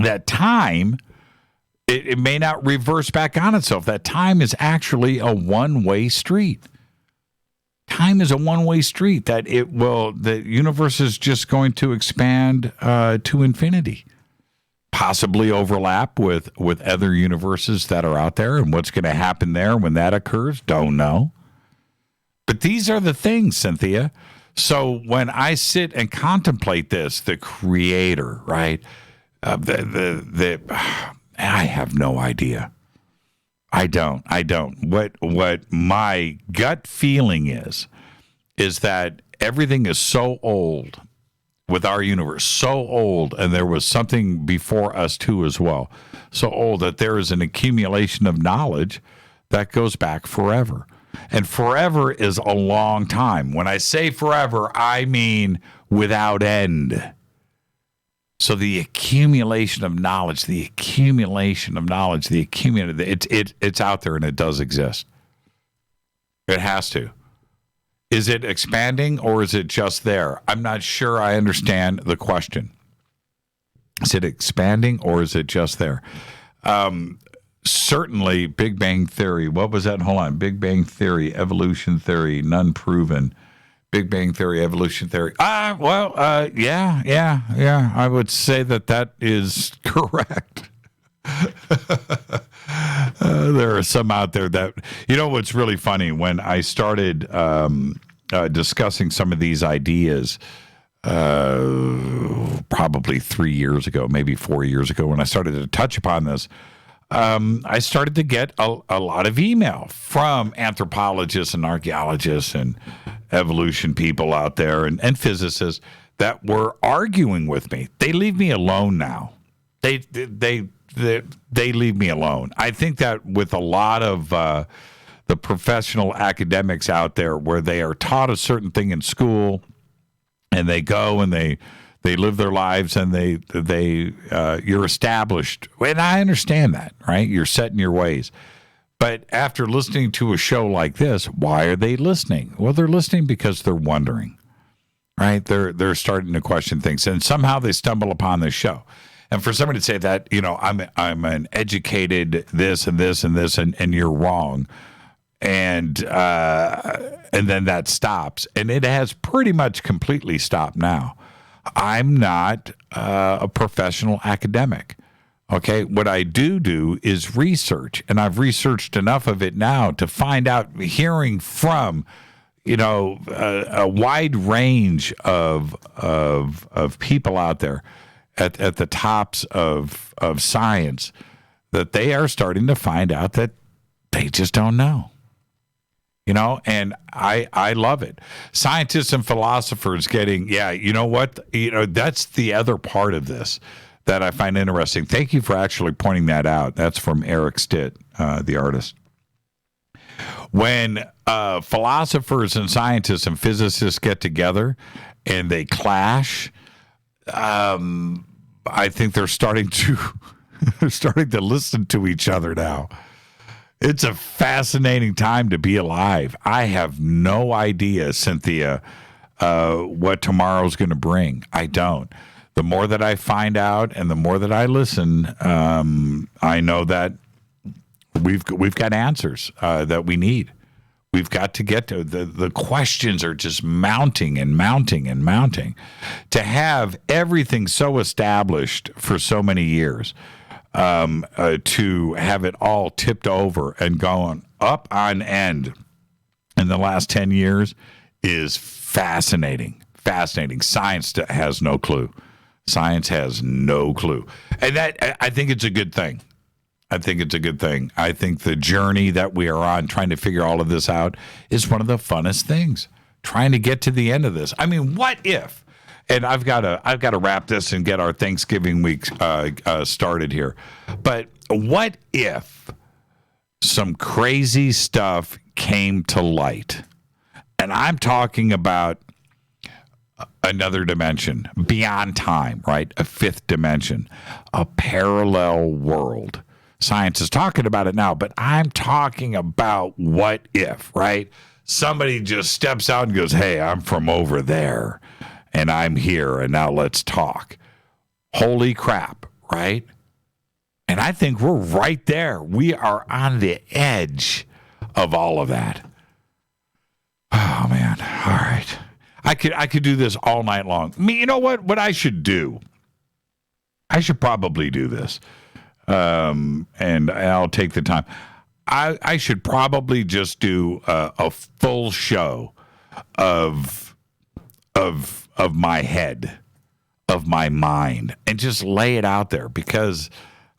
That time, it may not reverse back on itself. That time is actually a one-way street. Time is a one-way street that the universe is just going to expand to infinity, possibly overlap with other universes that are out there, and what's going to happen there when that occurs, don't know. But these are the things, Cynthia. So when I sit and contemplate this, the creator, right? I have no idea. I don't. What my gut feeling is that everything is so old with our universe, so old, and there was something before us too as well, so old that there is an accumulation of knowledge that goes back forever. And forever is a long time. When I say forever, I mean without end. So the accumulation of knowledge, it's out there and it does exist. It has to. Is it expanding or is it just there? I'm not sure I understand the question. Is it expanding or is it just there? Certainly, Big Bang Theory. What was that? Hold on. Big Bang Theory, evolution theory, none proven. Big Bang Theory, evolution theory. Yeah. I would say that is correct. There are some out there that, what's really funny, when I started discussing some of these ideas, probably 3 years ago, maybe 4 years ago, when I started to touch upon this, I started to get a lot of email from anthropologists and archaeologists and evolution people out there and physicists that were arguing with me. They leave me alone now. They leave me alone. I think that with a lot of the professional academics out there, where they are taught a certain thing in school, and they go and they live their lives, and you're established. And I understand that, right? You're set in your ways. But after listening to a show like this, why are they listening? Well, they're listening because they're wondering, right? They're starting to question things, and somehow they stumble upon this show. And for somebody to say that, I'm an educated this and this and this, and you're wrong, and then that stops, and it has pretty much completely stopped now. I'm not a professional academic. Okay, what I do is research, and I've researched enough of it now to find out, hearing from, a wide range of people out there at the tops of science, that they are starting to find out that they just don't know. And I love it. Scientists and philosophers getting, that's the other part of this that I find interesting. Thank you for actually pointing that out. That's from Eric Stitt, the artist. When philosophers and scientists and physicists get together and they clash, I think they're starting to listen to each other now. It's a fascinating time to be alive. I have no idea, Cynthia, what tomorrow's going to bring. I don't. The more that I find out and the more that I listen, I know that we've got answers that we need. We've got to get to the questions are just mounting and mounting and mounting. To have everything so established for so many years, to have it all tipped over and going up on end in the last 10 years is fascinating. Fascinating. Science has no clue. Science has no clue. And that, I think it's a good thing. I think it's a good thing. I think the journey that we are on trying to figure all of this out is one of the funnest things. Trying to get to the end of this. I mean, what if? And I've got to wrap this and get our Thanksgiving week started here. But what if some crazy stuff came to light? And I'm talking about another dimension, beyond time, right? A fifth dimension, a parallel world. Science is talking about it now, but I'm talking about what if, right? Somebody just steps out and goes, hey, I'm from over there, and I'm here, and now let's talk. Holy crap, right? And I think we're right there. We are on the edge of all of that. Oh, man. All right. I could do this all night long. I mean, you know what I should do? I should probably do this. And I'll take the time. I should probably just do a full show of my head, of my mind, and just lay it out there, because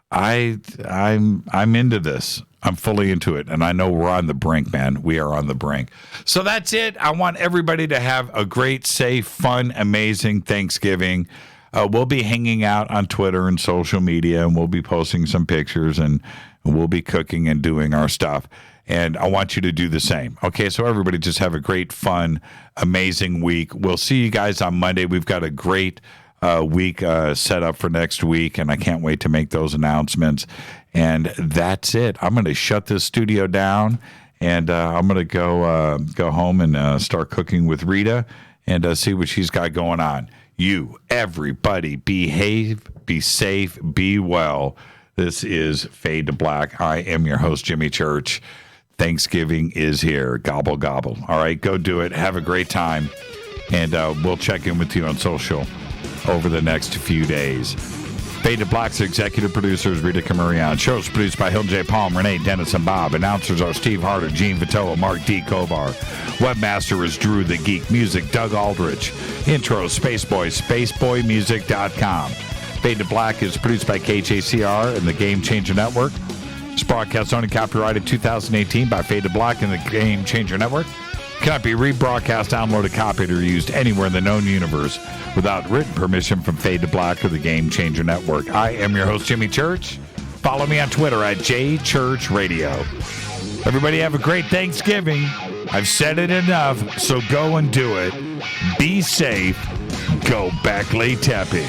I'm into this. I'm fully into it, and I know we're on the brink, man. We are on the brink. So that's it. I want everybody to have a great, safe, fun, amazing Thanksgiving. We'll be hanging out on Twitter and social media, and we'll be posting some pictures, and we'll be cooking and doing our stuff. And I want you to do the same. Okay, so everybody just have a great, fun, amazing week. We'll see you guys on Monday. We've got a great week set up for next week, and I can't wait to make those announcements. And that's it. I'm going to shut this studio down, and I'm going to go home and start cooking with Rita and see what she's got going on. You, everybody, behave, be safe, be well. This is Fade to Black. I am your host, Jimmy Church. Thanksgiving is here. Gobble, gobble. All right, go do it. Have a great time. And we'll check in with you on social over the next few days. Fade to Black's executive producers, Rita Camarion. Shows produced by Hill J. Palm, Renee, Dennis, and Bob. Announcers are Steve Harder, Gene Vitoa, Mark D. Kovar. Webmaster is Drew the Geek. Music, Doug Aldrich. Intro, Spaceboy, spaceboymusic.com. Fade to Black is produced by KJCR and the Game Changer Network. This broadcast only copyrighted 2018 by Fade to Black and the Game Changer Network. Cannot be rebroadcast, downloaded, copied, or used anywhere in the known universe without written permission from Fade to Black or the Game Changer Network. I am your host, Jimmy Church. Follow me on Twitter at JChurchRadio. Everybody have a great Thanksgiving. I've said it enough, so go and do it. Be safe. Go Backley Teppy.